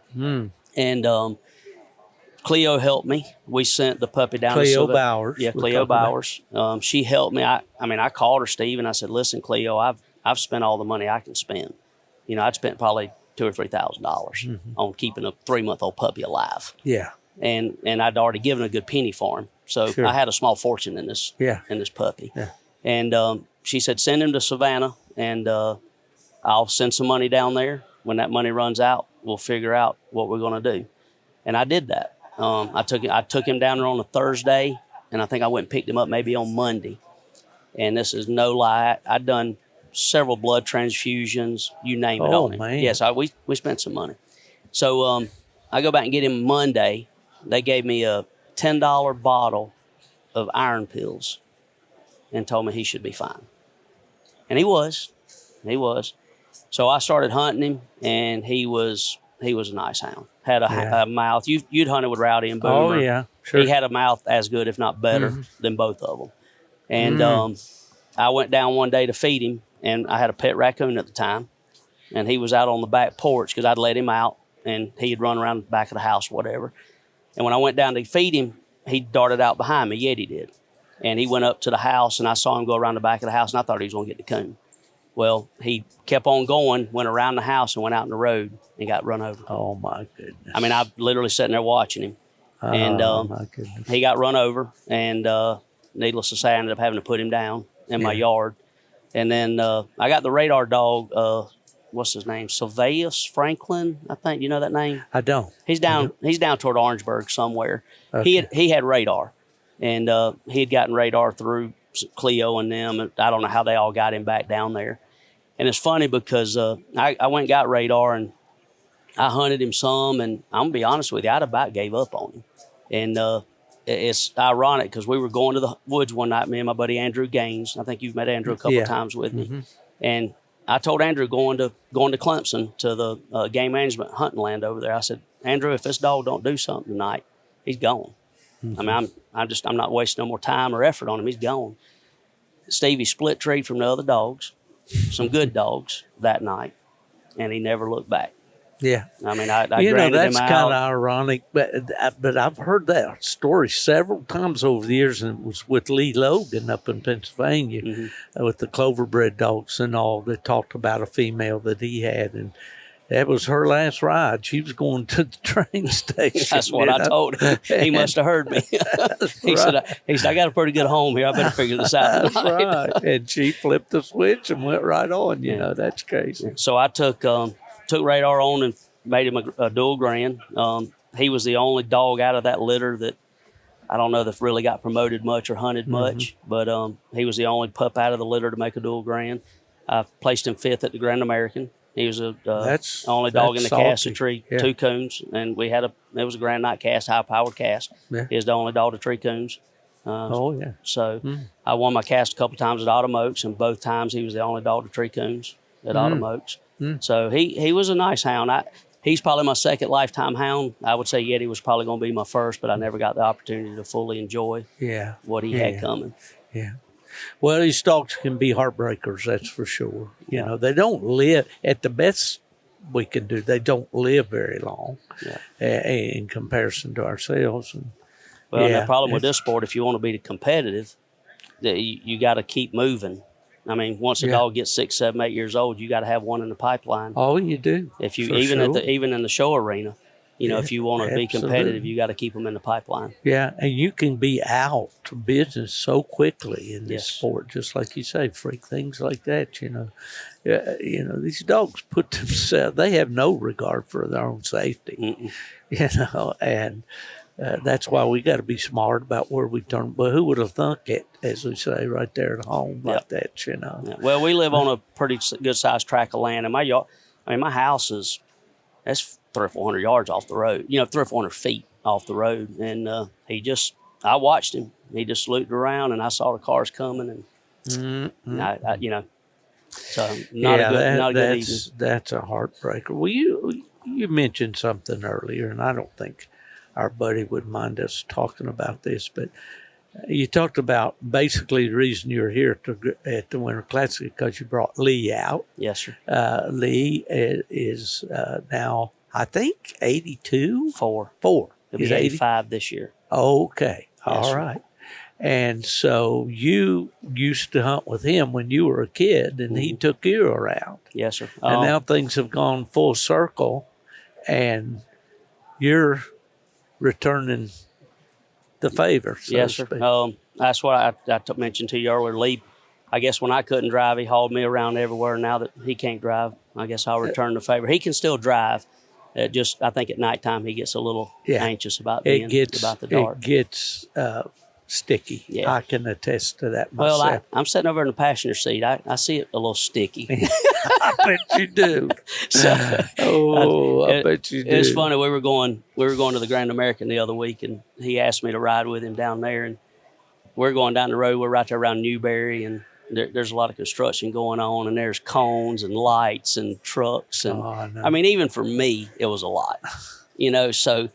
[SPEAKER 6] and Cleo helped me. We sent the puppy down
[SPEAKER 2] Cleo
[SPEAKER 6] to
[SPEAKER 2] Bowers.
[SPEAKER 6] Yeah, Cleo Bowers. She helped me. I called her, Steve, and I said, "Listen, Cleo, I've spent all the money I can spend. I'd spent probably $2,000 or $3,000 on keeping a 3-month-old puppy alive.
[SPEAKER 2] Yeah,
[SPEAKER 6] and I'd already given a good penny for him, so I had a small fortune in this puppy.
[SPEAKER 2] Yeah.
[SPEAKER 6] And she said, send him to Savannah, and I'll send some money down there. When that money runs out, we'll figure out what we're going to do. And I did that. I took him down there on a Thursday, and I think I went and picked him up maybe on Monday. And this is no lie. I'd done several blood transfusions, you name it on him.
[SPEAKER 2] Man.
[SPEAKER 6] Yes, we spent some money. So I go back and get him Monday. They gave me a $10 bottle of iron pills and told me he should be fine. And he was. So I started hunting him, and he was a nice hound. Had a mouth. You'd hunted with Rowdy and Boomer.
[SPEAKER 2] Oh, yeah, sure.
[SPEAKER 6] He had a mouth as good, if not better, than both of them. And I went down one day to feed him, and I had a pet raccoon at the time, and he was out on the back porch because I'd let him out, and he'd run around the back of the house, whatever. And when I went down to feed him, he darted out behind me. Yeti did. And he went up to the house, and I saw him go around the back of the house, and I thought he was going to get the coon. Well, he kept on going, went around the house, and went out in the road and got run over.
[SPEAKER 2] Oh, my goodness.
[SPEAKER 6] I mean, I literally sitting there watching him. And
[SPEAKER 2] my goodness.
[SPEAKER 6] he got run over, and needless to say, I ended up having to put him down in my yard. And then I got the radar dog, what's his name? Sylvaeus Franklin, I think. You know that name?
[SPEAKER 2] I don't.
[SPEAKER 6] He's down toward Orangeburg somewhere.
[SPEAKER 2] Okay.
[SPEAKER 6] He had radar, and he had gotten radar through Cleo and them. I don't know how they all got him back down there. And it's funny because I went and got radar, and I hunted him some, and I'm going to be honest with you, I'd about gave up on him. And it's ironic because we were going to the woods one night, me and my buddy Andrew Gaines. I think you've met Andrew a couple of times with me. And I told Andrew going to Clemson to the game management hunting land over there. I said, Andrew, if this dog don't do something tonight, he's gone. I mean, I'm not wasting no more time or effort on him. He's gone. Stevie split tree from the other dogs, some good dogs that night, and he never looked back.
[SPEAKER 2] Yeah.
[SPEAKER 6] I mean, I
[SPEAKER 2] you know,
[SPEAKER 6] granted
[SPEAKER 2] that's
[SPEAKER 6] him
[SPEAKER 2] kind
[SPEAKER 6] out.
[SPEAKER 2] of ironic, but I've heard that story several times over the years, and it was with Lee Logan up in Pennsylvania with the Cloverbred dogs and all. That talked about a female that he had, and that was her last ride. She was going to the train station.
[SPEAKER 6] That's what I told him. He must have heard me. He said, I got a pretty good home here. I better figure this out.
[SPEAKER 2] That's right. And she flipped the switch and went right on. You know, that's crazy.
[SPEAKER 6] So I took radar on and made him a dual grand. He was the only dog out of that litter that I don't know that really got promoted much or hunted much, but he was the only pup out of the litter to make a dual grand. I placed him 5th at the Grand American. He was the only dog in the cast to tree 2 coons, and it was a Grand Night cast, high-powered cast. Yeah. He was the only dog to tree coons. So I won my cast a couple times at Autumn Oaks, and both times he was the only dog to tree coons at Autumn Oaks. So he was a nice hound. He's probably my second lifetime hound. I would say Yeti was probably going to be my first, but I never got the opportunity to fully enjoy what he had coming.
[SPEAKER 2] Yeah. Well, these dogs can be heartbreakers, that's for sure. You know, they don't live, at the best we can do, they don't live very long in comparison to ourselves. And,
[SPEAKER 6] the problem with this sport, if you want to be competitive, you got to keep moving. I mean, once a dog gets 6, 7, 8 years old, you got to have one in the pipeline.
[SPEAKER 2] Oh, you do.
[SPEAKER 6] If you even in the show arena, you know, if you want to be competitive, you got to keep them in the pipeline.
[SPEAKER 2] Yeah, and you can be out of business so quickly in this sport, just like you say, freak things like that. You know, these dogs put themselves; they have no regard for their own safety. You know, and that's why we got to be smart about where we turn. But who would have thunk it, as we say, right there at home like that? You know. Yeah.
[SPEAKER 6] Well, we live on a pretty good sized tract of land, and my house is that's 300 or 400 yards off the road. You know, 300 or 400 feet off the road, and I watched him. He just looped around, and I saw the cars coming, and so not a good evening.
[SPEAKER 2] That's a heartbreaker. Well, you mentioned something earlier, and I don't think our buddy would mind us talking about this, but you talked about basically the reason you're here at the Winter Classic because you brought Lee out.
[SPEAKER 6] Yes, sir.
[SPEAKER 2] Lee is now, I think, 82?
[SPEAKER 6] 4.
[SPEAKER 2] He'll
[SPEAKER 6] be 85 this year.
[SPEAKER 2] Okay. All right. And so you used to hunt with him when you were a kid, and he took you around.
[SPEAKER 6] Yes, sir.
[SPEAKER 2] And now things have gone full circle, and you're returning the favor. So
[SPEAKER 6] yes, sir. That's what I mentioned to you earlier. Lee I guess when I couldn't drive, he hauled me around everywhere. Now that he can't drive, I guess I'll return the favor. He can still drive. I think at nighttime he gets a little anxious about about the dark.
[SPEAKER 2] It gets sticky.
[SPEAKER 6] Yeah.
[SPEAKER 2] I can attest to that myself.
[SPEAKER 6] Well, I'm sitting over in the passenger seat. I see it a little sticky.
[SPEAKER 2] I bet you do. I bet you do.
[SPEAKER 6] It's funny. We were going to the Grand American the other week, and he asked me to ride with him down there. And we're going down the road. We're right there around Newberry, and there's a lot of construction going on, and there's cones and lights and trucks. And I mean, even for me, it was a lot, so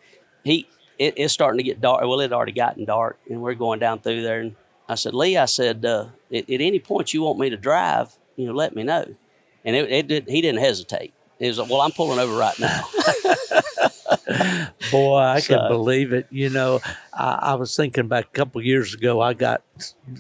[SPEAKER 6] it's starting to get dark. Well, it had already gotten dark, and we're going down through there. And I said, Lee, at any point you want me to drive, let me know. And he didn't hesitate. He was like, well, I'm pulling over right now.
[SPEAKER 2] Boy, I can believe it. I was thinking back a couple of years ago, I got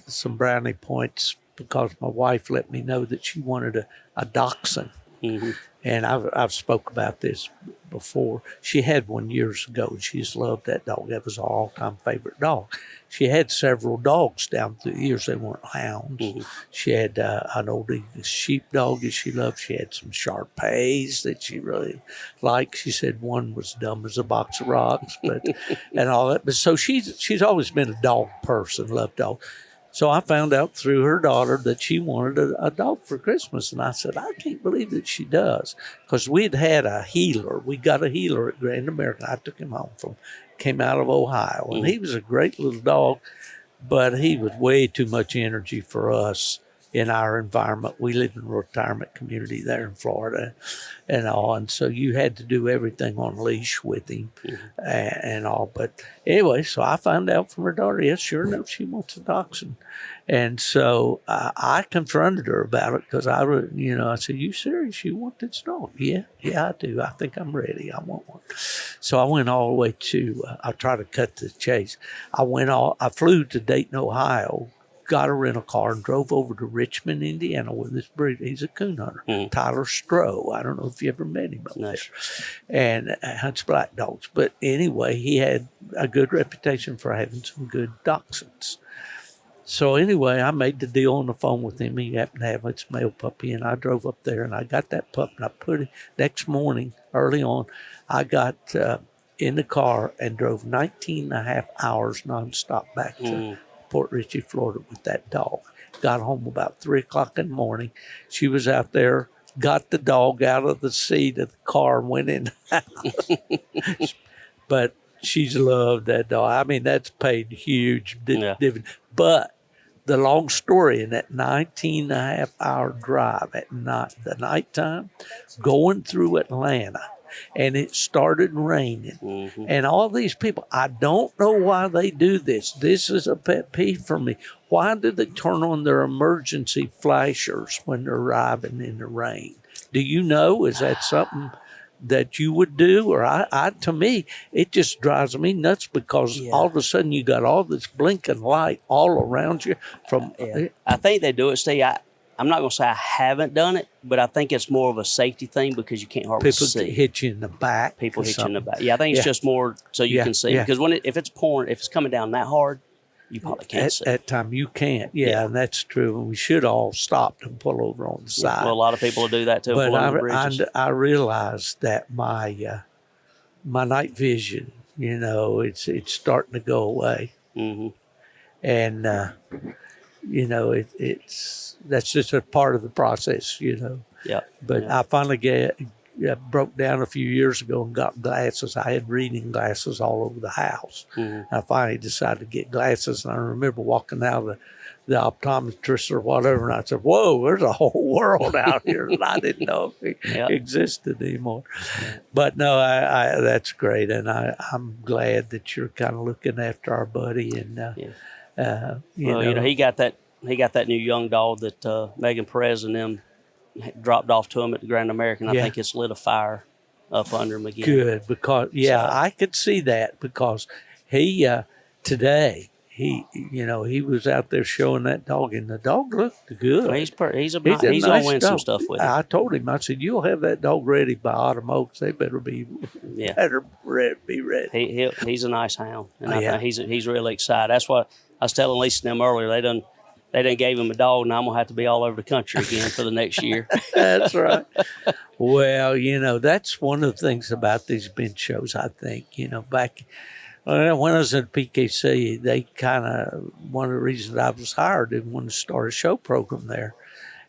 [SPEAKER 2] some brownie points because my wife let me know that she wanted a dachshund. Mm-hmm. And I've spoke about this before. She had one years ago. She just loved that dog. That was her all-time favorite dog. She had several dogs down through the years. They weren't hounds. Mm-hmm. She had an old sheepdog that she loved. She had some Shar-Peis that she really liked. She said one was dumb as a box of rocks, and all that. But so she's always been a dog person, loved dogs. So I found out through her daughter that she wanted a dog for Christmas. And I said, I can't believe that she does. Because we'd had a healer. We got a healer at Grand American. I took him home came out of Ohio. And he was a great little dog, but he was way too much energy for us in our environment. We live in a retirement community there in Florida and all. And so you had to do everything on leash with him and all. But anyway, so I found out from her daughter, yes, sure enough, she wants a dachshund. And so I confronted her about it because I said, you serious? You want this dog? Yeah, I do. I think I'm ready. I want one. So I went all the way to, I'll try to cut the chase. I flew to Dayton, Ohio, got a rental car and drove over to Richmond, Indiana with this breeder. He's a coon hunter, Tyler Stroh. I don't know if you ever met him up there. And hunts black dogs. But anyway, he had a good reputation for having some good dachshunds. So anyway, I made the deal on the phone with him. He happened to have his male puppy, and I drove up there, and I got that pup, and I put it, next morning, early on, I got in the car and drove 19 and a half hours nonstop back to Port Richey, Florida with that dog. Got home about 3 o'clock in the morning. She was out there, got the dog out of the seat of the car and went in the house. But she's loved that dog. I mean, that's paid huge dividend. But the long story, in that 19 and a half hour drive at night, the nighttime, going through Atlanta, and it started raining. And all these people, I don't know why they do this. This is a pet peeve for me. Why do they turn on their emergency flashers when they're arriving in the rain? Do you know? Is that something that you would do? Or to me, it just drives me nuts because all of a sudden you got all this blinking light all around you.
[SPEAKER 6] I think they do it, Steve. I'm not going to say I haven't done it, but I think it's more of a safety thing because you can't hardly see.
[SPEAKER 2] People hit you in the back.
[SPEAKER 6] People hit you in the back. Yeah, I think it's just more so you can see. Because if it's pouring, if it's coming down that hard, you probably can't see.
[SPEAKER 2] At that time, you can't. Yeah, and that's true. And we should all stop and pull over on the side.
[SPEAKER 6] Well, a lot of people will do that too.
[SPEAKER 2] But I realized that my night vision, it's starting to go away. And that's just a part of the process,
[SPEAKER 6] Yeah.
[SPEAKER 2] But I finally broke down a few years ago and got glasses. I had reading glasses all over the house. I finally decided to get glasses, and I remember walking out of the optometrist or whatever, and I said, whoa, there's a whole world out here that I didn't know existed anymore. But no, I that's great, and I'm glad that you're kind of looking after our buddy. And
[SPEAKER 6] he got that new young dog that Megan Perez and them dropped off to him at the Grand American. I think it's lit a fire up under him again.
[SPEAKER 2] Good, because I could see that because he today he was out there showing that dog, and the dog looked good.
[SPEAKER 6] He's gonna win some stuff with it.
[SPEAKER 2] I told him, I said, you'll have that dog ready by Autumn Oaks. They better be ready.
[SPEAKER 6] He's a nice hound, and I think he's really excited. That's what I was telling Lisa and them earlier. they done gave him a dog. Now I'm gonna have to be all over the country again for the next year.
[SPEAKER 2] That's right. Well, that's one of the things about these bench shows, I think. Back when I was at PKC, they one of the reasons I was hired, they wanted to start a show program there.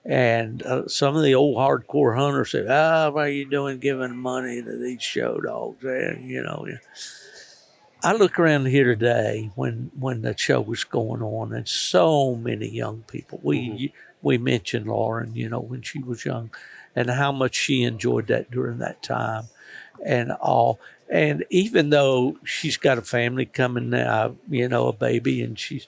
[SPEAKER 2] And some of the old hardcore hunters said, what are you doing giving money to these show dogs? And, I look around here today when the show was going on, and so many young people. We mentioned Lauren, when she was young, and how much she enjoyed that during that time and all. And even though she's got a family coming now, a baby, and she's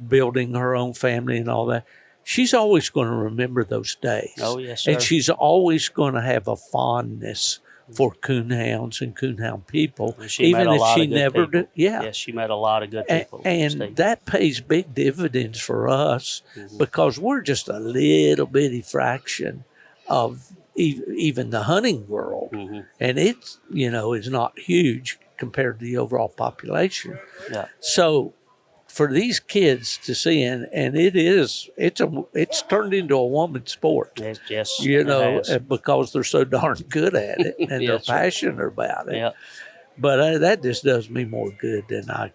[SPEAKER 2] building her own family and all that, she's always going to remember those days.
[SPEAKER 6] Oh, yes, sir.
[SPEAKER 2] And she's always going to have a fondness for coonhounds and coonhound people, even if she never did. Yeah.
[SPEAKER 6] Yes, she met a lot of good people.
[SPEAKER 2] And that pays big dividends for us because we're just a little bitty fraction of even the hunting world. And it's, is not huge compared to the overall population.
[SPEAKER 6] Yeah.
[SPEAKER 2] So for these kids to see, and it's turned into a woman's sport.
[SPEAKER 6] Yes,
[SPEAKER 2] because they're so darn good at it and they're passionate about it.
[SPEAKER 6] Yeah.
[SPEAKER 2] But that just does me more good than I,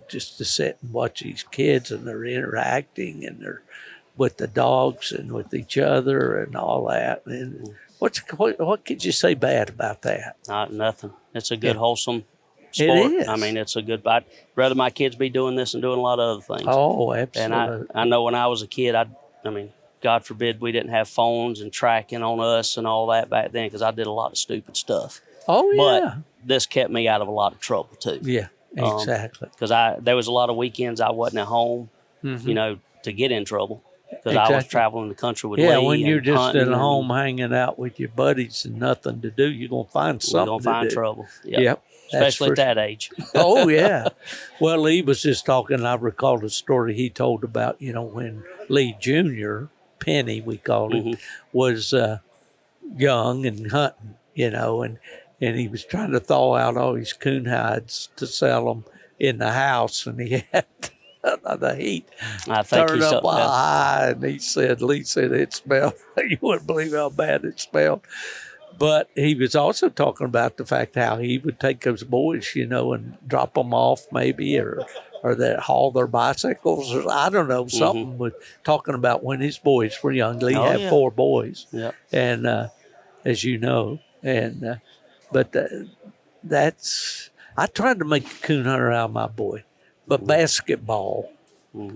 [SPEAKER 2] just to sit and watch these kids and they're interacting and they're with the dogs and with each other and all that. And what could you say bad about that?
[SPEAKER 6] Nothing. It's a good, wholesome sport.
[SPEAKER 2] It is.
[SPEAKER 6] I mean, it's a good. I'd rather my kids be doing this and doing a lot of other things.
[SPEAKER 2] Oh, absolutely.
[SPEAKER 6] And I know when I was a kid, I mean, God forbid we didn't have phones and tracking on us and all that back then because I did a lot of stupid stuff.
[SPEAKER 2] Oh, yeah.
[SPEAKER 6] But this kept me out of a lot of trouble too.
[SPEAKER 2] Yeah, exactly.
[SPEAKER 6] Because there was a lot of weekends I wasn't at home, to get in trouble. Because I was traveling the country with Lee.
[SPEAKER 2] Yeah, when you're just at
[SPEAKER 6] hunting
[SPEAKER 2] home hanging out with your buddies and nothing to do, you're going to find something
[SPEAKER 6] You're going to find trouble.
[SPEAKER 2] Yep.
[SPEAKER 6] Especially at that age.
[SPEAKER 2] Oh, yeah. Well, Lee was just talking. I recalled a story he told about, when Lee Jr., Penny, we called him, was young and hunting, and he was trying to thaw out all his coon hides to sell them in the house, and he had the heat turned up high, and Lee said it smelled. You wouldn't believe how bad it smelled. But he was also talking about the fact how he would take those boys, and drop them off maybe, or that haul their bicycles, or I don't know, something with talking about when his boys were young. Lee had 4 boys, and as you know, and but that's I tried to make a coon hunter out of my boy, but basketball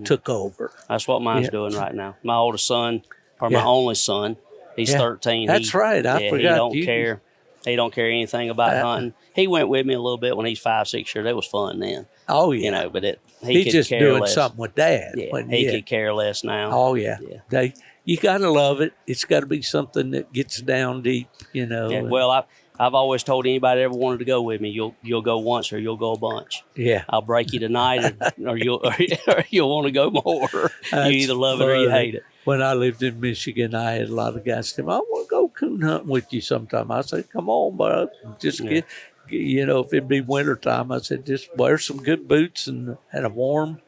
[SPEAKER 2] took over.
[SPEAKER 6] That's what mine's doing right now. My oldest son, or my only son. He's 13.
[SPEAKER 2] That's right. I forgot.
[SPEAKER 6] He don't care. He don't care anything about hunting. He went with me a little bit when he's 5, 6 years. It was fun then.
[SPEAKER 2] Oh yeah.
[SPEAKER 6] But
[SPEAKER 2] he's
[SPEAKER 6] could
[SPEAKER 2] just
[SPEAKER 6] care
[SPEAKER 2] doing
[SPEAKER 6] less.
[SPEAKER 2] something with Dad.
[SPEAKER 6] Yeah, he could care less now.
[SPEAKER 2] Oh yeah. You gotta love it. It's got to be something that gets down deep.
[SPEAKER 6] Yeah, well, I've always told anybody that ever wanted to go with me, you'll go once or you'll go a bunch.
[SPEAKER 2] Yeah.
[SPEAKER 6] I'll break you tonight, or you'll want to go more. You either love it or you hate it.
[SPEAKER 2] When I lived in Michigan, I had a lot of guys say, I want to go coon hunting with you sometime. I said, come on, bud. Just get, if it'd be wintertime, I said, just wear some good boots and a warm,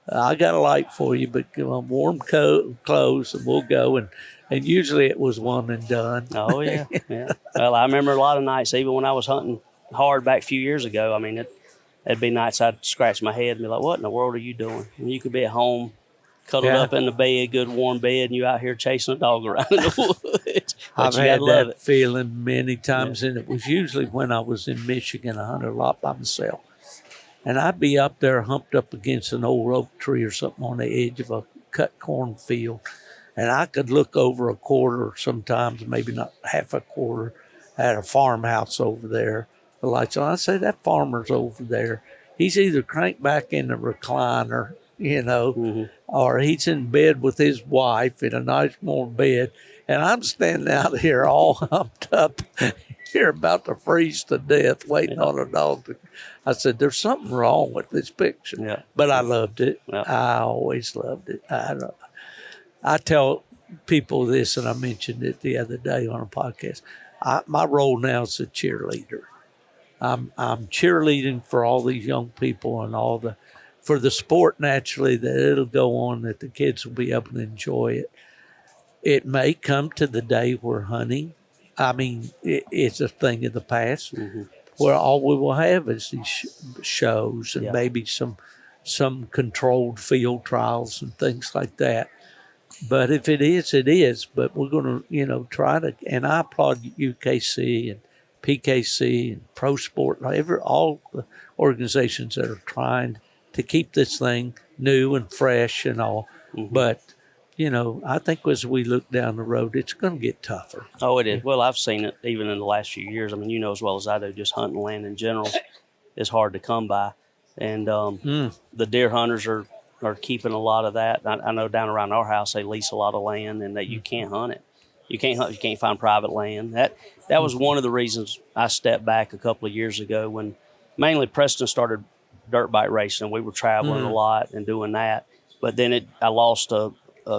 [SPEAKER 2] I got a light for you, but warm clothes and we'll go. And usually it was one and done.
[SPEAKER 6] Oh, yeah. Yeah. Well, I remember a lot of nights, even when I was hunting hard back a few years ago. I mean, it'd be nights I'd scratch my head and be like, what in the world are you doing? And you could be at home, cuddled up in the bed, good warm bed, and you out here chasing a dog around in the woods.
[SPEAKER 2] I've had that feeling many times, and it was usually when I was in Michigan. I hunted a lot by myself. And I'd be up there humped up against an old oak tree or something on the edge of a cut cornfield. And I could look over a quarter, sometimes maybe not half a quarter, at a farmhouse over there. The lights on. I say, that farmer's over there. He's either cranked back in the recliner, or he's in bed with his wife in a nice warm bed. And I'm standing out here all humped up here about to freeze to death waiting on a dog. I said, there's something wrong with this picture.
[SPEAKER 6] Yeah.
[SPEAKER 2] But I loved it.
[SPEAKER 6] Yeah.
[SPEAKER 2] I always loved it. I tell people this, and I mentioned it the other day on a podcast. My role now is a cheerleader. I'm cheerleading for all these young people and all the for the sport, naturally, that it'll go on, that the kids will be able to enjoy it. It may come to the day where hunting, it's a thing of the past, where all we will have is these shows and maybe some controlled field trials and things like that. But if it is, it is. But we're going to, try to, and I applaud UKC and PKC and Pro Sport, all the organizations that are trying to keep this thing new and fresh and all. But, I think as we look down the road, it's going to get tougher.
[SPEAKER 6] Oh, it is. Well, I've seen it even in the last few years. I mean, as well as I do, just hunting land in general is hard to come by. And the deer hunters are keeping a lot of that. I know down around our house, they lease a lot of land and that you can't hunt it. You can't hunt, you can't find private land. That was one of the reasons I stepped back a couple of years ago when mainly Preston started dirt bike racing. We were traveling a lot and doing that. But then I lost a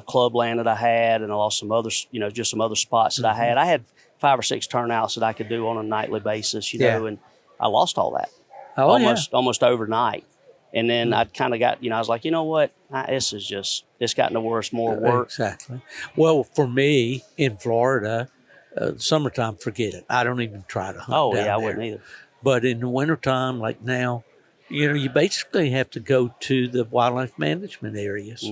[SPEAKER 6] club land that I had, and I lost some other, just some other spots that I had. I had 5 or 6 turnouts that I could do on a nightly basis, and I lost all that almost overnight. And then I kind of got, I was like, you know what? It's gotten to worse, more work.
[SPEAKER 2] Exactly. Well, for me in Florida, summertime, forget it. I don't even try to hunt.
[SPEAKER 6] Oh,
[SPEAKER 2] down
[SPEAKER 6] yeah, I
[SPEAKER 2] there.
[SPEAKER 6] wouldn't either.
[SPEAKER 2] But in the wintertime, like now, you basically have to go to the wildlife management areas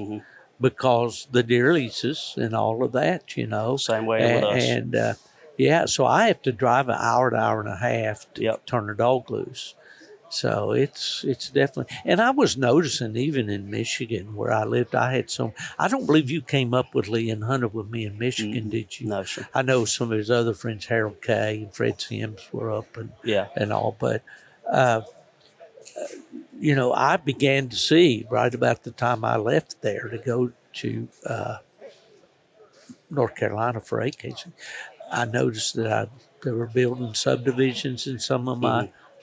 [SPEAKER 2] because the deer leases and all of that,
[SPEAKER 6] Same way with us.
[SPEAKER 2] And so I have to drive an hour to hour and a half to turn a dog loose. So it's definitely, and I was noticing even in Michigan where I lived, I had I don't believe you came up with Lee and hunted with me in Michigan, did you?
[SPEAKER 6] No, sir.
[SPEAKER 2] I know some of his other friends, Harold Kay and Fred Sims, were up and all, but, I began to see right about the time I left there to go to North Carolina for AKC. I noticed that they were building subdivisions in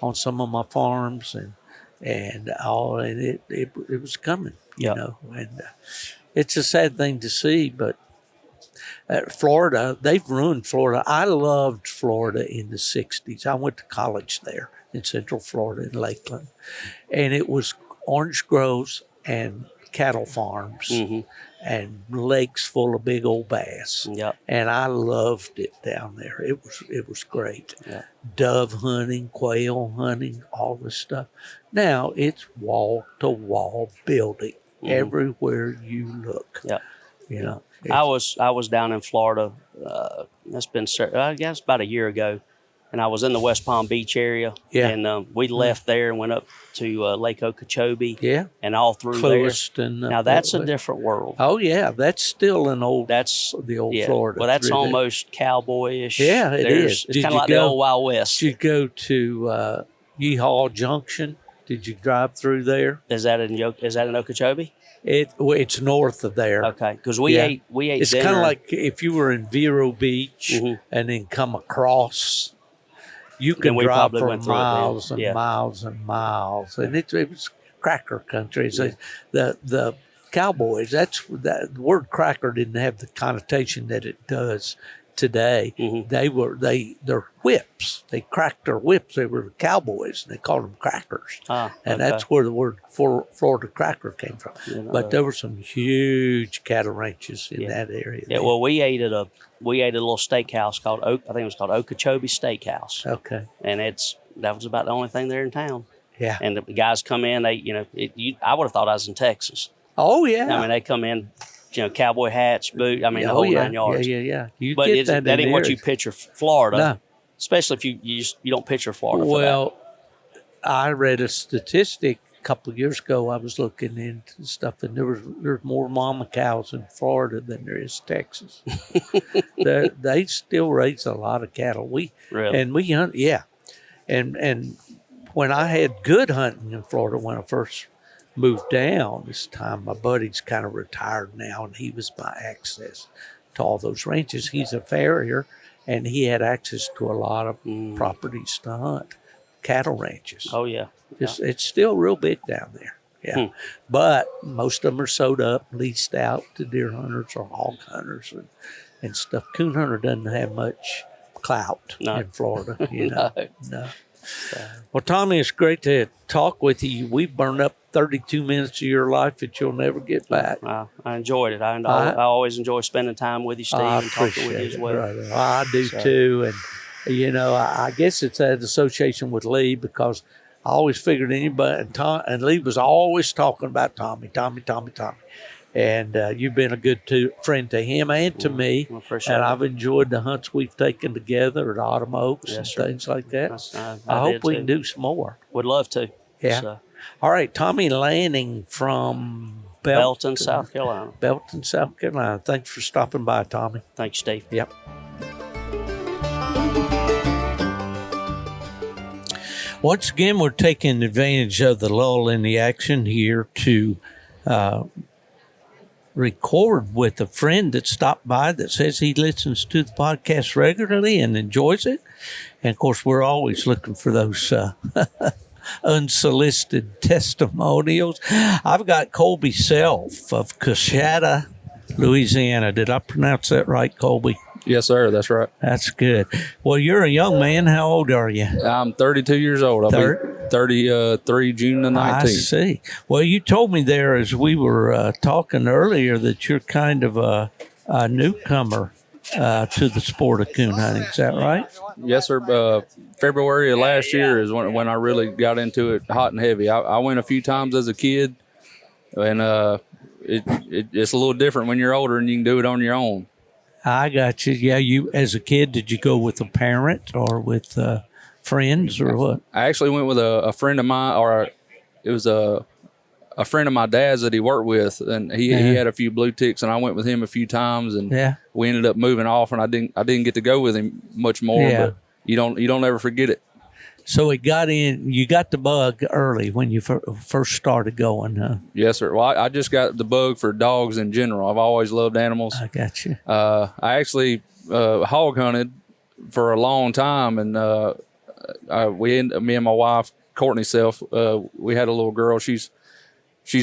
[SPEAKER 2] on some of my farms and all, and it was coming, and it's a sad thing to see, but Florida, they've ruined Florida. I loved Florida in the 60s. I went to college there in Central Florida in Lakeland, and it was orange groves and cattle farms and lakes full of big old bass.
[SPEAKER 6] Yep.
[SPEAKER 2] And I loved it down there. It was great. Yep. Dove hunting, quail hunting, all this stuff. Now it's wall to wall building everywhere you look.
[SPEAKER 6] Yep. I was down in Florida. That's been, I guess, about a year ago. And I was in the West Palm Beach area, and we left there and went up to Lake Okeechobee, and all through
[SPEAKER 2] Clewiston,
[SPEAKER 6] there. Now that's a different world.
[SPEAKER 2] Oh yeah, that's still an old. That's the old Florida.
[SPEAKER 6] Well, that's almost cowboyish.
[SPEAKER 2] Yeah, it is.
[SPEAKER 6] It's kind of like the old Wild West.
[SPEAKER 2] Did you go to Yeehaw Junction? Did you drive through there?
[SPEAKER 6] Is that in Okeechobee?
[SPEAKER 2] It's north of there.
[SPEAKER 6] Okay, because we ate.
[SPEAKER 2] It's kind of like if you were in Vero Beach and then come across. You can drive for miles and miles and miles, and it was cracker country. So the cowboys. The word cracker didn't have the connotation that it does today. Their whips. They cracked their whips. They were cowboys, and they called them crackers. And that's where the word Florida cracker came from. But there were some huge cattle ranches in that area.
[SPEAKER 6] Yeah. Well, we ate at a little steakhouse called I think it was called Okeechobee Steakhouse.
[SPEAKER 2] Okay.
[SPEAKER 6] And that was about the only thing there in town.
[SPEAKER 2] Yeah.
[SPEAKER 6] And the guys come in. I would have thought I was in Texas.
[SPEAKER 2] Oh yeah.
[SPEAKER 6] I mean, they come in. Cowboy hats, boot. I mean, the whole 9 yards.
[SPEAKER 2] Yeah.
[SPEAKER 6] But that ain't what you picture Florida. No. Especially if you don't picture Florida.
[SPEAKER 2] Well, I read a statistic a couple of years ago. I was looking into stuff, and there's more mama cows in Florida than there is Texas. They still raise a lot of cattle. We hunt, and when I had good hunting in Florida when I first moved down this time, my buddy's kind of retired now, and he was my access to all those ranches. He's a farrier, and he had access to a lot of properties to hunt, cattle ranches.
[SPEAKER 6] Oh yeah,
[SPEAKER 2] it's still real big down there. Yeah, but most of them are sewed up, leased out to deer hunters or hog hunters and stuff. Coon hunter doesn't have much clout in Florida. No. Well, Tommy, it's great to talk with you. We burned up 32 minutes of your life that you'll never get back.
[SPEAKER 6] I enjoyed it. I always enjoy spending time with you, Steve, and talking with you as well.
[SPEAKER 2] Brother. I do too. And, you know, I guess it's that association with Lee, because I always figured anybody, and Lee was always talking about Tommy. And you've been a good friend to him and to me. And I've enjoyed the hunts we've taken together at Autumn Oaks and things like that. I hope we can do some more.
[SPEAKER 6] Would love to.
[SPEAKER 2] Yeah.
[SPEAKER 6] So.
[SPEAKER 2] All right, Tommy Lanning from
[SPEAKER 6] Belton, South Carolina.
[SPEAKER 2] Belton, South Carolina. Thanks for stopping by, Tommy.
[SPEAKER 6] Thanks, Steve.
[SPEAKER 2] Yep. Once again, we're taking advantage of the lull in the action here to record with a friend that stopped by that says he listens to the podcast regularly and enjoys it. And, of course, we're always looking for those unsolicited testimonials. I've got Colby Self of Coshada, Louisiana. Did I pronounce that right, Colby?
[SPEAKER 7] Yes, sir. That's right.
[SPEAKER 2] That's good. Well, you're a young man. How old are you?
[SPEAKER 7] I'm 32 years old. I'll be 33 June the 19th.
[SPEAKER 2] I see. Well, you told me there as we were talking earlier that you're kind of a newcomer to the sport of coon hunting. Is that right?
[SPEAKER 7] Yes, sir. February of last year is when I really got into it hot and heavy. I went a few times as a kid, and it's a little different when you're older and you can do it on your own.
[SPEAKER 2] I got you. Yeah, you as a kid, did you go with a parent or with friends or what?
[SPEAKER 7] I actually went with a friend of mine, or it was a friend of my dad's that he worked with, and he had a few blue ticks, and I went with him a few times, and we ended up moving off, and I didn't get to go with him much more. But you don't ever forget it.
[SPEAKER 2] So you got the bug early when you first started going, huh?
[SPEAKER 7] Yes, sir. Well, I just got the bug for dogs in general. I've always loved animals.
[SPEAKER 2] I got you.
[SPEAKER 7] I actually hog hunted for a long time, and me and my wife, Courtney Self, we had a little girl. She's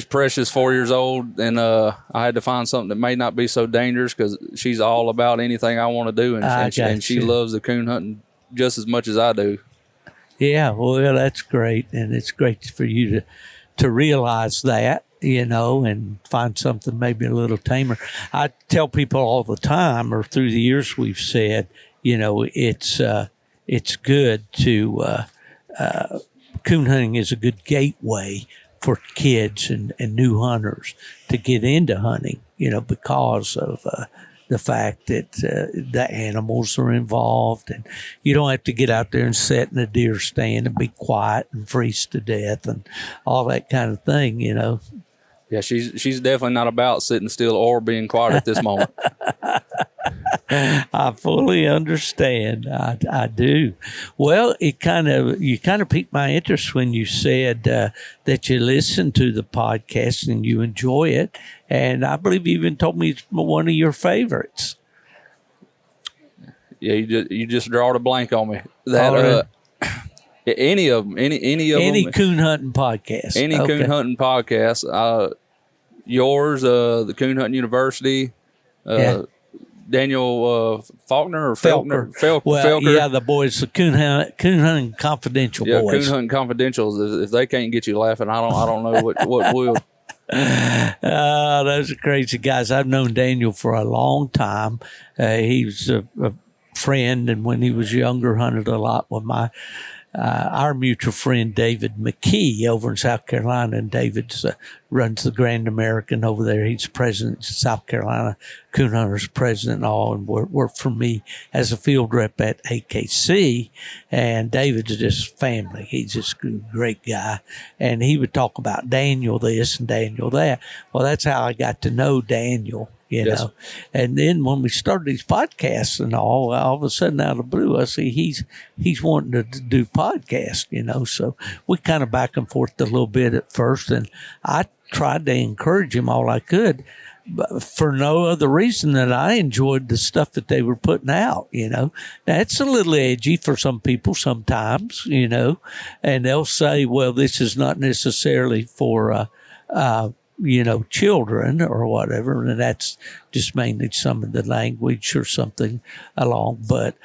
[SPEAKER 7] precious, 4 years old, and I had to find something that may not be so dangerous because she's all about anything I want to do, and she loves the coon hunting just as much as I do.
[SPEAKER 2] Yeah, well, that's great, and it's great for you to realize that, you know, and find something maybe a little tamer. I tell people all the time, or through the years we've said, you know, it's good to coon hunting is a good gateway for kids and new hunters to get into hunting, you know, because of the fact that the animals are involved, and you don't have to get out there and sit in a deer stand and be quiet and freeze to death and all that kind of thing, you know.
[SPEAKER 7] Yeah, she's definitely not about sitting still or being quiet at this moment.
[SPEAKER 2] I fully understand. I do. Well, you kind of piqued my interest when you said that you listen to the podcast and you enjoy it, and I believe you even told me it's one of your favorites.
[SPEAKER 7] Yeah, you just drawed a blank on me. That any of them, any
[SPEAKER 2] coon hunting podcast,
[SPEAKER 7] coon hunting podcast. Yours, the Coon Hunting University. Daniel Faulkner or Felker. Felker.
[SPEAKER 2] Yeah, the boys, the Coon Hunting Confidential boys.
[SPEAKER 7] Yeah, Coon Hunting Confidentials. If they can't get you laughing, I don't know what will.
[SPEAKER 2] Those are crazy guys. I've known Daniel for a long time. He was a friend, and when he was younger, hunted a lot with our mutual friend David McKee over in South Carolina, and David runs the Grand American over there. He's president of South Carolina Coon Hunters president and all, and worked for me as a field rep at AKC. And David's just family. He's just a great guy, and he would talk about Daniel this and Daniel that. Well, that's how I got to know Daniel. You know, and then when we started these podcasts and all of a sudden out of the blue, I see he's wanting to do podcasts, you know, so we kind of back and forth a little bit at first, and I tried to encourage him all I could, but for no other reason than I enjoyed the stuff that they were putting out, you know. Now, it's a little edgy for some people sometimes, you know, and they'll say, well, this is not necessarily for, you know, children or whatever, and that's just mainly some of the language or something along, but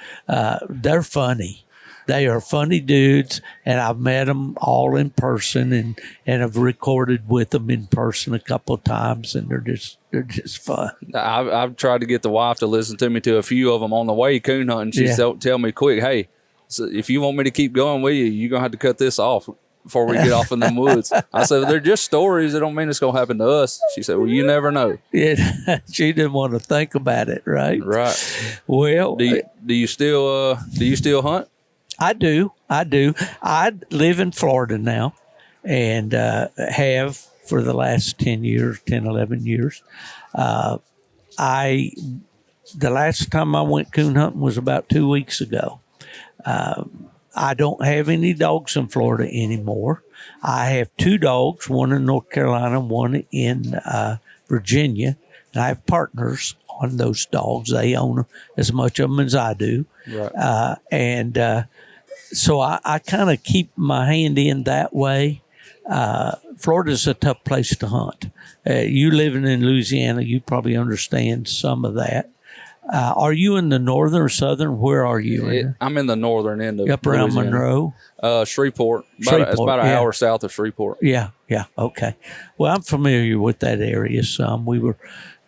[SPEAKER 2] they're funny. They are funny dudes, and I've met them all in person, and have recorded with them in person a couple of times, and they're just fun.
[SPEAKER 7] I've tried to get the wife to listen to me to a few of them on the way coon hunting. She tell me quick, hey, so if you want me to keep going with you, you're gonna have to cut this off before we get off in the woods. I said, they're just stories. It don't mean it's gonna happen to us. She said, well, you never know.
[SPEAKER 2] Yeah, she didn't want to think about it, right?
[SPEAKER 7] Right.
[SPEAKER 2] Well,
[SPEAKER 7] do you still hunt?
[SPEAKER 2] I do. I live in Florida now, and have for the last 10, 11 years. The last time I went coon hunting was about 2 weeks ago. I don't have any dogs in Florida anymore. I have 2 dogs, one in North Carolina, one in Virginia. And I have partners on those dogs. They own as much of them as I do. Right. So I kind of keep my hand in that way. Florida's a tough place to hunt. You living in Louisiana, you probably understand some of that. Are you in the northern or southern? Where are you?
[SPEAKER 7] I'm in the northern end of
[SPEAKER 2] up around
[SPEAKER 7] Louisiana.
[SPEAKER 2] Monroe?
[SPEAKER 7] Shreveport. It's about an hour south of Shreveport.
[SPEAKER 2] Yeah, okay. Well, I'm familiar with that area some. We were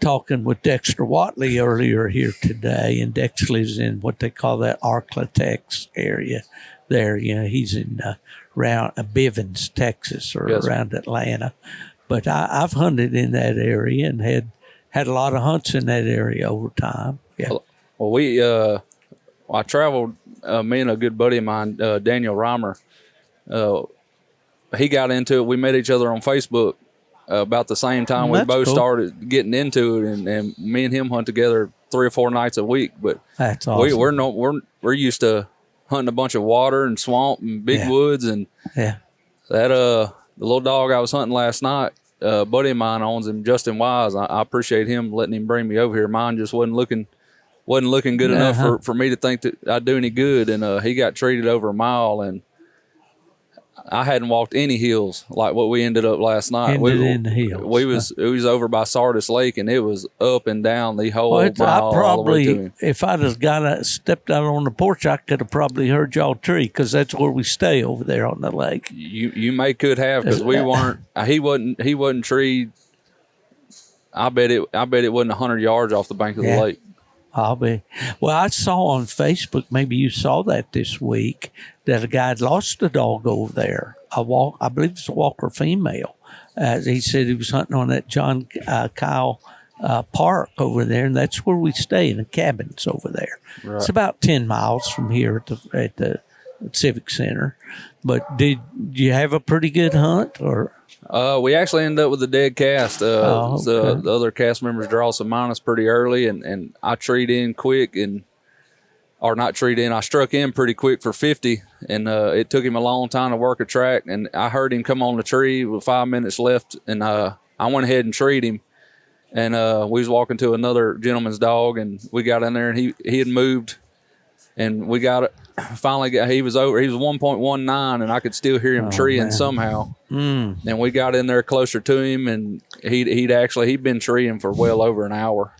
[SPEAKER 2] talking with Dexter Watley earlier here today, and Dex lives in what they call that Arklatex area there. He's in around Bivens, Texas, or around Atlanta. But I've hunted in that area and had a lot of hunts in that area over time. Yeah.
[SPEAKER 7] Well, I traveled, me and a good buddy of mine, Daniel Reimer, he got into it. We met each other on Facebook about the same time. We both started getting into it, and me and him hunt together 3 or 4 nights a week. But
[SPEAKER 2] that's awesome.
[SPEAKER 7] We're used to hunting a bunch of water and swamp and big woods, and that the little dog I was hunting last night, a buddy of mine owns him, Justin Wise. I appreciate him letting him bring me over here. Mine just wasn't looking good enough for me to think that I'd do any good. And he got treated over a mile, and I hadn't walked any hills like what we ended up last night.
[SPEAKER 2] In the hills.
[SPEAKER 7] It was over by Sardis Lake, and it was up and down the whole mile. All the way to him.
[SPEAKER 2] If I'd have stepped out on the porch, I could have probably heard y'all tree, because that's where we stay over there on the lake.
[SPEAKER 7] You could have, because we weren't. He wasn't treed. I bet it wasn't 100 yards off the bank of the lake.
[SPEAKER 2] I'll be. Well, I saw on Facebook, maybe you saw that this week, that a guy had lost a dog over there. I believe it's a Walker female. He said he was hunting on that John Kyle Park over there, and that's where we stay, in the cabins over there. Right. It's about 10 miles from here at the Civic Center. But did you have a pretty good hunt, or?
[SPEAKER 7] We actually ended up with a dead cast. The other cast members draw some minus pretty early, and I treed in quick, I struck in pretty quick for 50, and it took him a long time to work a track, and I heard him come on the tree with 5 minutes left, and I went ahead and treed him, and we was walking to another gentleman's dog, and we got in there, and he had moved, and we got it. Finally, he was 1.19, and I could still hear him treeing somehow. And we got in there closer to him, and he'd been treeing for well over an hour.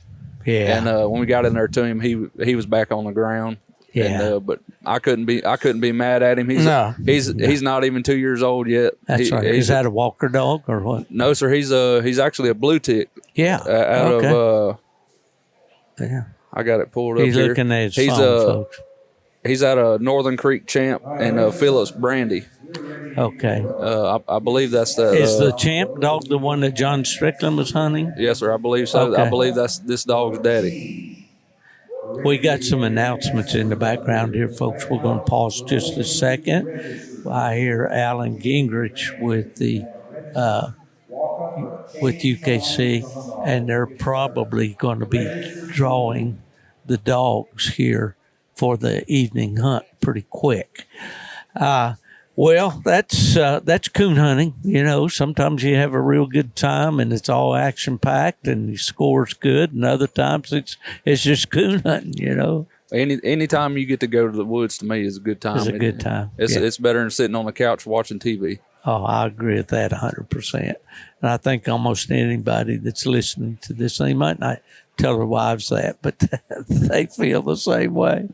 [SPEAKER 2] Yeah.
[SPEAKER 7] And when we got in there to him, he was back on the ground.
[SPEAKER 2] Yeah.
[SPEAKER 7] And, but I couldn't be mad at him. He's not even 2 years old yet.
[SPEAKER 2] That's right. Is that a Walker dog or what?
[SPEAKER 7] No, sir. He's actually a blue tick.
[SPEAKER 2] Yeah.
[SPEAKER 7] I got it pulled up
[SPEAKER 2] here. He's looking at his phone, folks.
[SPEAKER 7] He's out of Northern Creek Champ and Phillips Brandy.
[SPEAKER 2] Okay.
[SPEAKER 7] I believe that's the.
[SPEAKER 2] Is the Champ dog the one that John Strickland was hunting?
[SPEAKER 7] Yes, sir. I believe so.
[SPEAKER 2] Okay.
[SPEAKER 7] I believe that's this dog's daddy.
[SPEAKER 2] We got some announcements in the background here, folks. We're going to pause just a second. I hear Alan Gingrich with UKC, and they're probably going to be drawing the dogs here for the evening hunt pretty quick. Well, that's coon hunting. Sometimes you have a real good time and it's all action packed and the score's good, and other times it's just coon hunting.
[SPEAKER 7] Anytime you get to go to the woods, to me, is a good time.
[SPEAKER 2] It's a good time.
[SPEAKER 7] It's better than sitting on the couch watching TV.
[SPEAKER 2] Oh, I agree with that 100%. And I think almost anybody that's listening to this, they might not tell their wives that, but they feel the same way.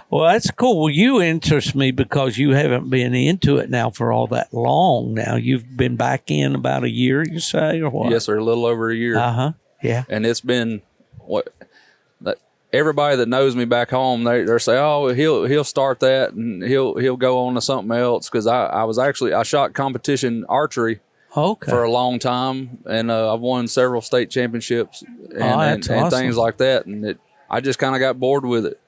[SPEAKER 2] Well, that's cool. Well, you interest me because you haven't been into it now for all that long. Now you've been back in about a year, you say, or what?
[SPEAKER 7] Yes, sir. A little over a year.
[SPEAKER 2] Yeah.
[SPEAKER 7] And it's been everybody that knows me back home, they say, oh, he'll start that and he'll go on to something else. Because I shot competition archery for a long time, and I've won several state championships and things like that. And I just kind of got bored with it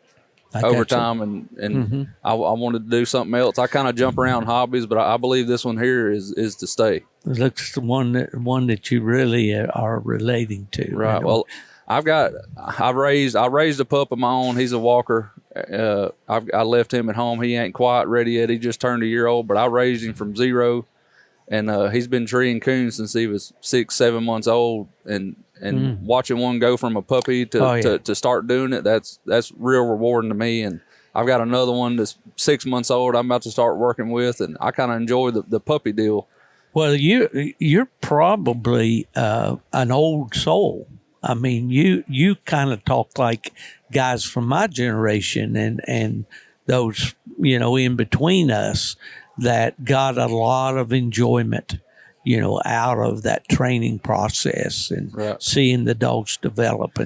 [SPEAKER 7] over time, and I wanted to do something else. I kind of jump around hobbies, but I believe this one here is to stay.
[SPEAKER 2] It looks the one that you really are relating to.
[SPEAKER 7] Right. Well, I raised a pup of my own. He's a walker. I left him at home. He ain't quite ready yet. He just turned a year old, but I raised him from zero, and he's been treeing coons since he was 6-7 months old. And watching one go from a puppy to start doing it, that's real rewarding to me. And I've got another one that's 6 months old I'm about to start working with, and I kind of enjoy the puppy deal. Well,
[SPEAKER 2] you're probably an old soul. I mean, you kind of talk like guys from my generation and those, in between us that got a lot of enjoyment, out of that training process and seeing the dogs develop.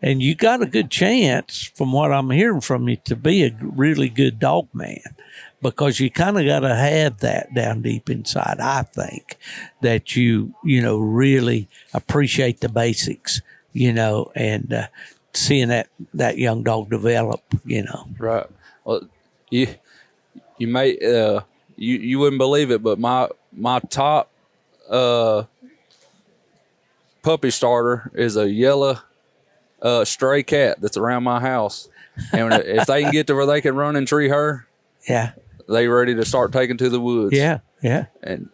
[SPEAKER 2] And you got a good chance, from what I'm hearing from you, to be a really good dog man, because you kind of got to have that down deep inside. I think that you really appreciate the basics. And seeing that young dog develop,
[SPEAKER 7] Right. Well, you may you wouldn't believe it, but my top puppy starter is a yellow stray cat that's around my house, and if they can get to where they can run and tree her, they ready to start taking to the woods.
[SPEAKER 2] Yeah.
[SPEAKER 7] And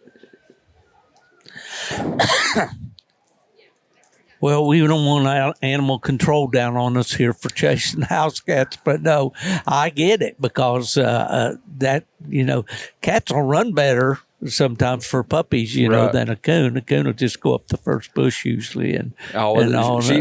[SPEAKER 2] well, we don't want animal control down on us here for chasing house cats, but no, I get it, because cats will run better sometimes for puppies, than a coon. A coon will just go up the first bush usually,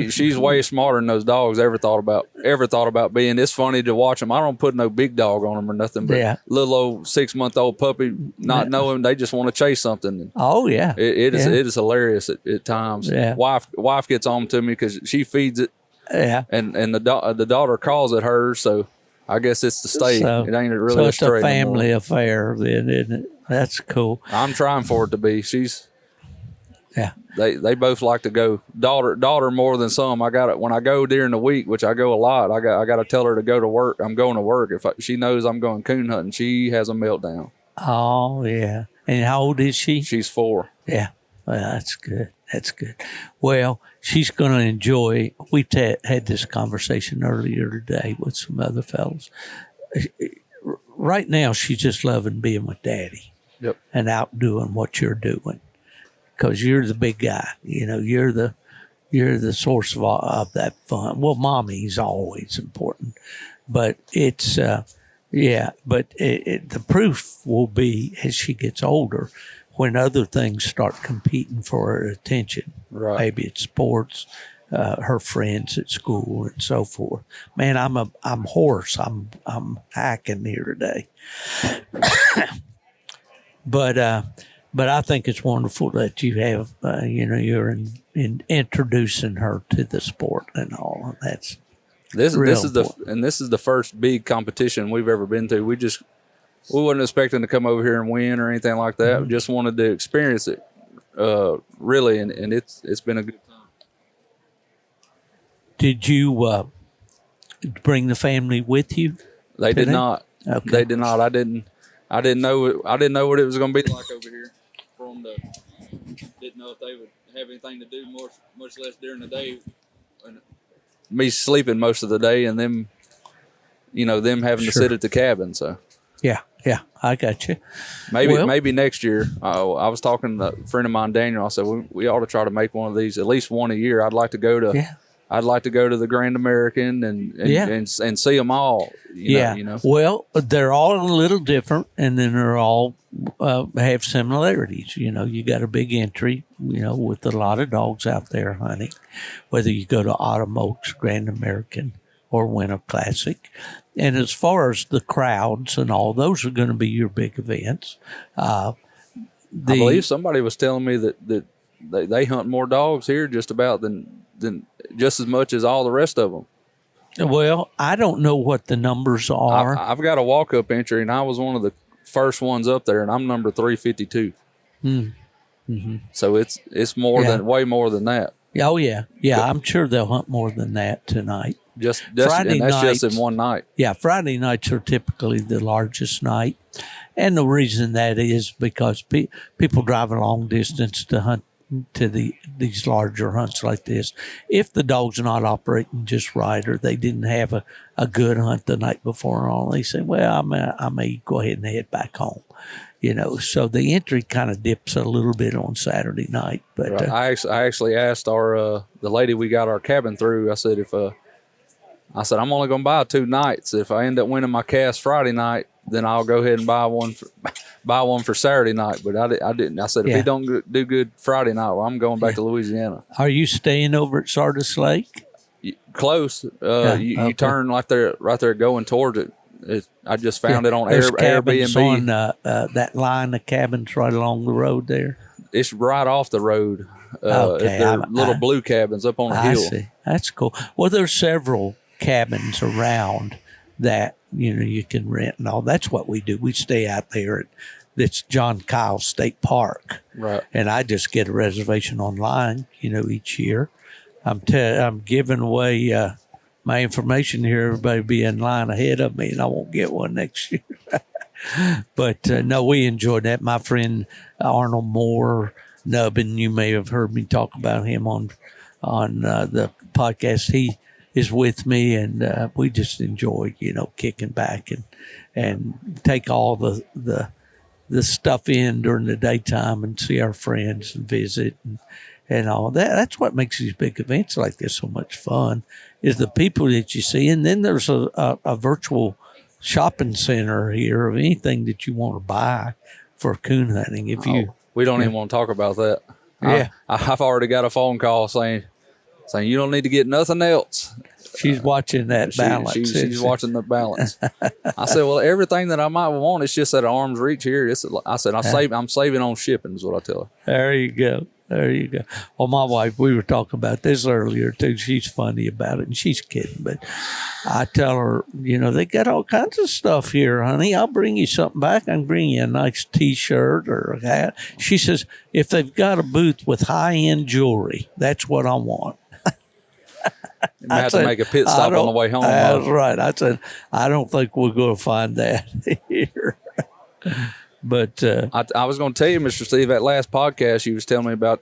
[SPEAKER 7] she's way smarter than those dogs ever thought about being. It's funny to watch them. I don't put no big dog on them or nothing, but little old 6-month-old puppy, not knowing they just want to chase something.
[SPEAKER 2] Oh yeah,
[SPEAKER 7] it is hilarious at times.
[SPEAKER 2] Yeah.
[SPEAKER 7] Wife gets on to me because she feeds it.
[SPEAKER 2] Yeah,
[SPEAKER 7] and the daughter calls it hers, so I guess it's to stay. It ain't really
[SPEAKER 2] so it's a family
[SPEAKER 7] anymore.
[SPEAKER 2] Affair, then, isn't it? That's cool.
[SPEAKER 7] I'm trying for it to be. They both like to go. Daughter more than some. I got it when I go during the week, which I go a lot. I got to tell her to go to work. I'm going to work. If she knows I'm going coon hunting, she has a meltdown.
[SPEAKER 2] Oh yeah. And how old is she?
[SPEAKER 7] She's 4.
[SPEAKER 2] Yeah. Well, that's good. That's good. Well, she's going to enjoy. We've had this conversation earlier today with some other fellows. Right now, she's just loving being with Daddy.
[SPEAKER 7] Yep.
[SPEAKER 2] And out doing what you're doing, because you're the big guy. You're the source of that fun. Well, Mommy's always important, but it's But the proof will be as she gets older, when other things start competing for her attention.
[SPEAKER 7] Right.
[SPEAKER 2] Maybe it's sports, her friends at school, and so forth. Man, I'm hoarse. I'm hacking here today. But I think it's wonderful that you have, you're in introducing her to the sport and all. That's
[SPEAKER 7] this is the first big competition we've ever been to. We wasn't expecting to come over here and win or anything like that.
[SPEAKER 2] Mm-hmm.
[SPEAKER 7] We just wanted to experience it, really, and it's been a good time.
[SPEAKER 2] Did you bring the family with you?
[SPEAKER 7] They did not.
[SPEAKER 2] Okay.
[SPEAKER 7] They did not. I didn't know what it was going to be like over here. Didn't know if they would have anything to do, much less during the day. And me sleeping most of the day, and them having to sit at the cabin. So
[SPEAKER 2] yeah, I got you.
[SPEAKER 7] Maybe next year. I was talking to a friend of mine, Daniel. I said we ought to try to make one of these, at least one a year. I'd like to go to I'd like to go to the Grand American and see them all. You know.
[SPEAKER 2] Well, they're all a little different, and then they're all have similarities. You know, you got a big entry, you know, with a lot of dogs out there hunting, whether you go to Autumn Oaks, Grand American, or Winter Classic. And as far as the crowds and all, those are going to be your big events.
[SPEAKER 7] I believe somebody was telling me that they hunt more dogs here just about than just as much as all the rest of them.
[SPEAKER 2] Well, I don't know what the numbers are.
[SPEAKER 7] I've got a walk-up entry, and I was one of the first ones up there, and I'm number 352.
[SPEAKER 2] Mm-hmm.
[SPEAKER 7] So it's more than way more than that.
[SPEAKER 2] Oh yeah, I'm sure they'll hunt more than that tonight.
[SPEAKER 7] Just Friday nights, just in one night.
[SPEAKER 2] Yeah, Friday nights are typically the largest night, and the reason that is because people drive a long distance to hunt to these larger hunts like this. If the dog's not operating just right, or they didn't have a good hunt the night before, and they say, well, I may go ahead and head back home. You know, so the entry kind of dips a little bit on Saturday night. But
[SPEAKER 7] right. I actually asked the lady we got our cabin through. I said I'm only going to buy 2 nights. If I end up winning my cast Friday night, then I'll go ahead and buy one for Saturday night. But I didn't. I said if he don't do good Friday night, well, I'm going back to Louisiana.
[SPEAKER 2] Are you staying over at Sardis Lake?
[SPEAKER 7] Close. You turn right there going towards it. I just found it on Airbnb.
[SPEAKER 2] On that line of cabins right along the road there.
[SPEAKER 7] It's right off the road. They're little blue cabins up on a hill.
[SPEAKER 2] I see. That's cool. Well, there's several cabins around that you can rent and all. That's what we do. We stay out there at that's John Kyle State Park,
[SPEAKER 7] right?
[SPEAKER 2] And I just get a reservation online, each year. I'm giving away my information here. Everybody be in line ahead of me, and I won't get one next year. But no, we enjoyed that. My friend Arnold Moore, Nubbin, you may have heard me talk about him on the podcast. He is with me, and we just enjoy, kicking back and take all the stuff in during the daytime and see our friends and visit and all that. That's what makes these big events like this so much fun, is the people that you see. And then there's a virtual shopping center here of anything that you want to buy for coon hunting.
[SPEAKER 7] We don't even want to talk about that.
[SPEAKER 2] Yeah.
[SPEAKER 7] I've already got a phone call saying you don't need to get nothing else.
[SPEAKER 2] She's watching that balance.
[SPEAKER 7] She's watching the balance. I said, well, everything that I might want, it's just at arm's reach here. I said, I'm saving on shipping is what I tell her.
[SPEAKER 2] There you go. Well, my wife, we were talking about this earlier too. She's funny about it, and she's kidding. But I tell her, they got all kinds of stuff here, honey. I'll bring you something back. I can bring you a nice T-shirt or a hat. She says, if they've got a booth with high-end jewelry, that's what I want.
[SPEAKER 7] You might have to make a pit stop on the way home.
[SPEAKER 2] That's right. I said, I don't think we're going to find that here. But
[SPEAKER 7] I was going to tell you, Mr. Steve, that last podcast you was telling me about,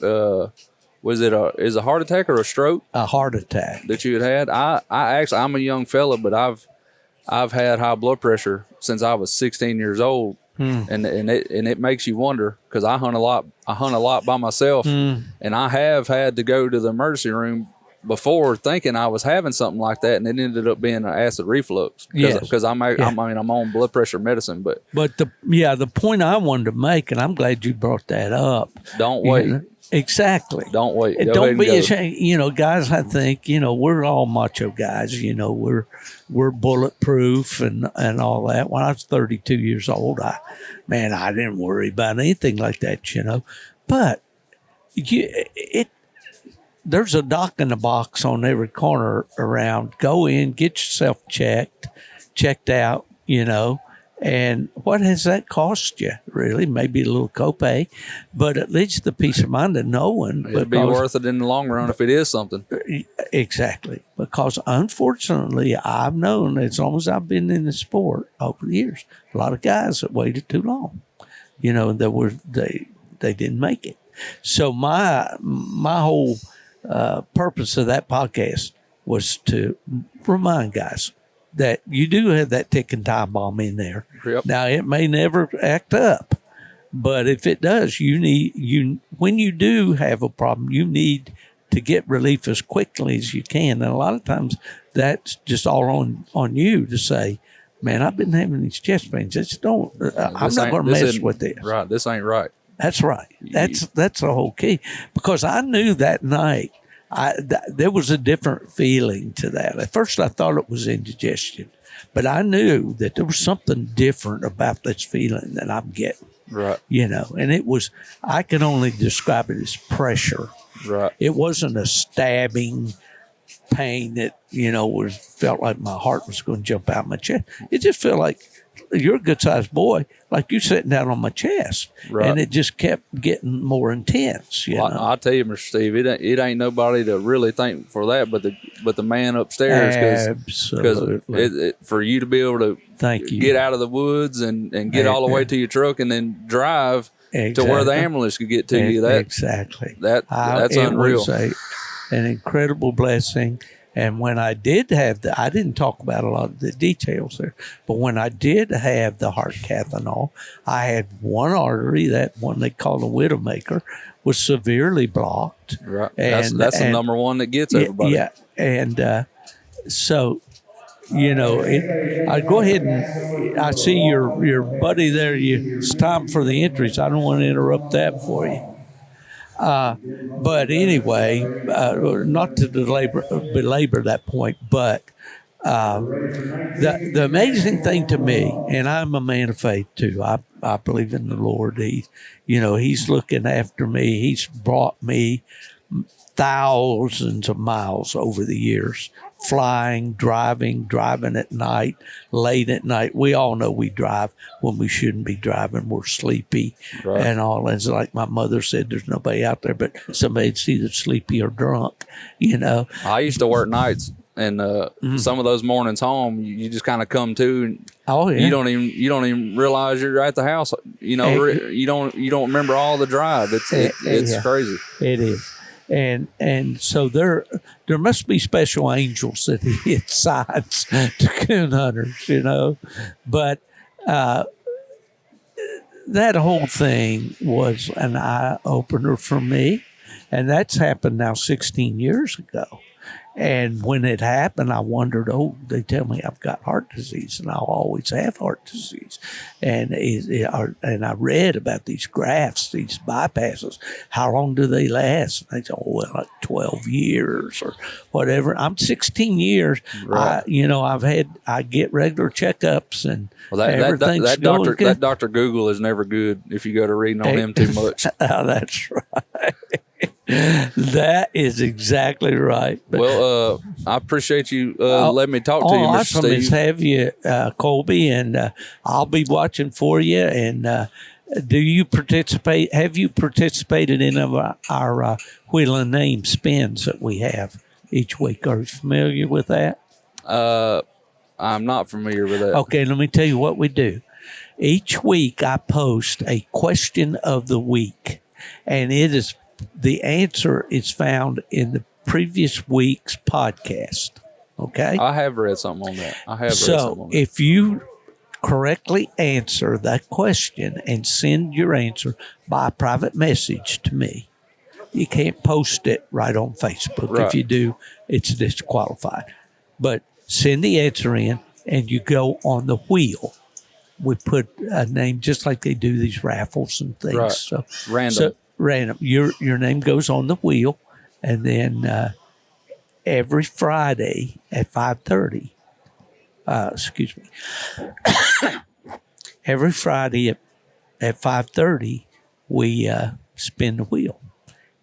[SPEAKER 7] is a heart attack or a stroke?
[SPEAKER 2] A heart attack
[SPEAKER 7] that you had. I'm a young fella, but I've had high blood pressure since I was 16 years old, and it makes you wonder, because I hunt a lot by myself, and I have had to go to the emergency room before thinking I was having something like that, and it ended up being an acid reflux because I'm on blood pressure medicine. But
[SPEAKER 2] the point I wanted to make, and I'm glad you brought that up.
[SPEAKER 7] Don't wait.
[SPEAKER 2] Exactly.
[SPEAKER 7] Don't wait.
[SPEAKER 2] Don't be ashamed. Guys, I think, we're all macho guys. We're bulletproof and all that. When I was 32 years old, I didn't worry about anything like that, But there's a doc in the box on every corner around. Go in, get yourself checked out, and what has that cost you, really? Maybe a little copay, but at least the peace of mind of knowing.
[SPEAKER 7] It'd be worth it in the long run if it is something.
[SPEAKER 2] Exactly. Because unfortunately, I've known, as long as I've been in the sport over the years, a lot of guys that waited too long, they didn't make it. So my whole purpose of that podcast was to remind guys that you do have that ticking time bomb in there.
[SPEAKER 7] Yep.
[SPEAKER 2] Now, it may never act up, but if it does, when you do have a problem, you need to get relief as quickly as you can. And a lot of times that's just all on you to say, man, I've been having these chest pains. I'm not going to mess with this.
[SPEAKER 7] Right. This ain't right.
[SPEAKER 2] That's right. That's the whole key. Because I knew that night there was a different feeling to that. At first I thought it was indigestion, but I knew that there was something different about this feeling that I'm getting.
[SPEAKER 7] Right.
[SPEAKER 2] And it was, I can only describe it as pressure.
[SPEAKER 7] Right.
[SPEAKER 2] It wasn't a stabbing pain that, felt like my heart was going to jump out of my chest. It just felt like you're a good sized boy, like you're sitting down on my chest. Right. And it just kept getting more intense.
[SPEAKER 7] I'll tell you, Mr. Steve, it ain't nobody to really thank for that, but the man upstairs. Absolutely. For you to be able to get out of the woods and get all the way to your truck and then drive to where the ambulance could get to you.
[SPEAKER 2] Exactly.
[SPEAKER 7] That's unreal.
[SPEAKER 2] It was an incredible blessing. And when I did have I didn't talk about a lot of the details there, but when I did have the heart cath and all, I had one artery, that one they call the widowmaker, was severely blocked.
[SPEAKER 7] Right. That's the number one that gets everybody.
[SPEAKER 2] Yeah. And so, I go ahead and I see your buddy there. It's time for the entries. I don't want to interrupt that for you. But anyway, not to belabor that point, but the amazing thing to me, and I'm a man of faith too. I believe in the Lord. He's looking after me. He's brought me thousands of miles over the years, flying, driving at night, late at night. We all know we drive when we shouldn't be driving. We're sleepy and all. And it's like my mother said, there's nobody out there but somebody that's either sleepy or drunk,
[SPEAKER 7] I used to work nights, and some of those mornings home, you just kind of come to, and you don't even realize you're at the house. You don't remember all the drive. It's crazy.
[SPEAKER 2] It is. And so there must be special angels that hit signs to coon hunters, But that whole thing was an eye opener for me, and that's happened now 16 years ago. And when it happened, I wondered, they tell me I've got heart disease, and I'll always have heart disease. And I read about these grafts, these bypasses. How long do they last? And they say, like 12 years or whatever. I'm 16 years.
[SPEAKER 7] Right.
[SPEAKER 2] I get regular checkups, and
[SPEAKER 7] everything's going good. That Dr. Google is never good if you go to reading on him too much.
[SPEAKER 2] That's right. That is exactly right.
[SPEAKER 7] Well, I appreciate you letting me talk to you, Mr.
[SPEAKER 2] Awesome
[SPEAKER 7] Steve.
[SPEAKER 2] Is have you, Colby, and I'll be watching for you. And do you participate? Have you participated in our Wheel and Name spins that we have each week? Are you familiar with that?
[SPEAKER 7] I'm not familiar with that.
[SPEAKER 2] Okay, let me tell you what we do. Each week I post a question of the week, and the answer is found in the previous week's podcast. Okay?
[SPEAKER 7] I have read something on that.
[SPEAKER 2] So if you correctly answer that question and send your answer by private message to me, you can't post it right on Facebook. Right. If you do, it's disqualified. But send the answer in, and you go on the wheel. We put a name just like they do these raffles and things.
[SPEAKER 7] Right.
[SPEAKER 2] So
[SPEAKER 7] random.
[SPEAKER 2] Your name goes on the wheel, and then every Friday at 5:30. Excuse me. Every Friday at 5:30, we spin the wheel,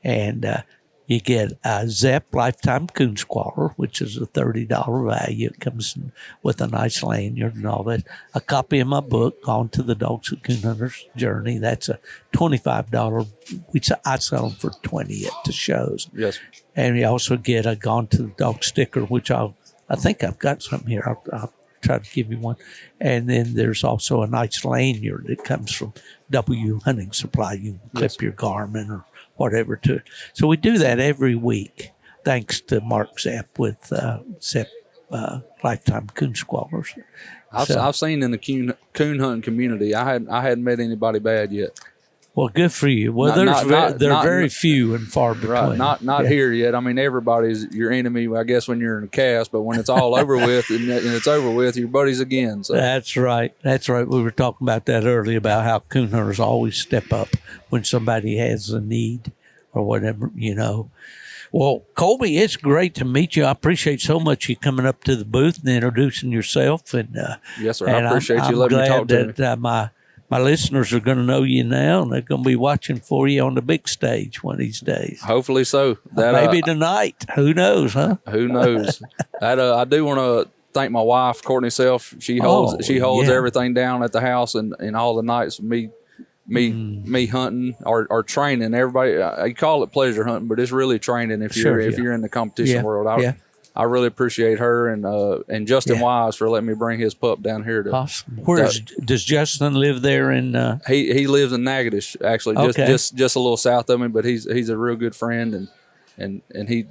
[SPEAKER 2] and you get a Zepp Lifetime Coon Squatter, which is a $30 value. It comes with a nice lanyard and all that. A copy of my book, Gone to the Dogs of Coon Hunter's Journey. That's a $25, which I sell them for $20 at the shows.
[SPEAKER 7] Yes.
[SPEAKER 2] And you also get a Gone to the Dog sticker, which I think I've got some here. I'll try to give you one. And then there's also a nice lanyard that comes from W Hunting Supply. You can clip your Garmin or whatever to it. So we do that every week, thanks to Mark Zepp with Zepp Lifetime Coon Squallers.
[SPEAKER 7] I've seen in the coon hunting community, I hadn't met anybody bad yet.
[SPEAKER 2] Well, good for you. Well, they're very few and far between.
[SPEAKER 7] Right, not here yet. I mean, everybody's your enemy, I guess, when you're in a cast, but when it's all over with and it's over with, you're buddies again. So
[SPEAKER 2] That's right. We were talking about that earlier, about how coon hunters always step up when somebody has a need or whatever, Well, Colby, it's great to meet you. I appreciate so much you coming up to the booth and introducing yourself. And
[SPEAKER 7] yes, sir. I appreciate you letting me talk to me.
[SPEAKER 2] That my listeners are going to know you now, and they're going to be watching for you on the big stage one of these days.
[SPEAKER 7] Hopefully so.
[SPEAKER 2] Maybe tonight. Who knows, huh?
[SPEAKER 7] Who knows? I do want to thank my wife, Courtney Self. She holds everything down at the house, and all the nights of me hunting or training. Everybody, I call it pleasure hunting, but it's really training if you're in the competition world. I really appreciate her and Justin Wise for letting me bring his pup down here.
[SPEAKER 2] Awesome. Does Justin live there in?
[SPEAKER 7] He lives in Natchitoches, actually, just a little south of me. But he's a real good friend, and he.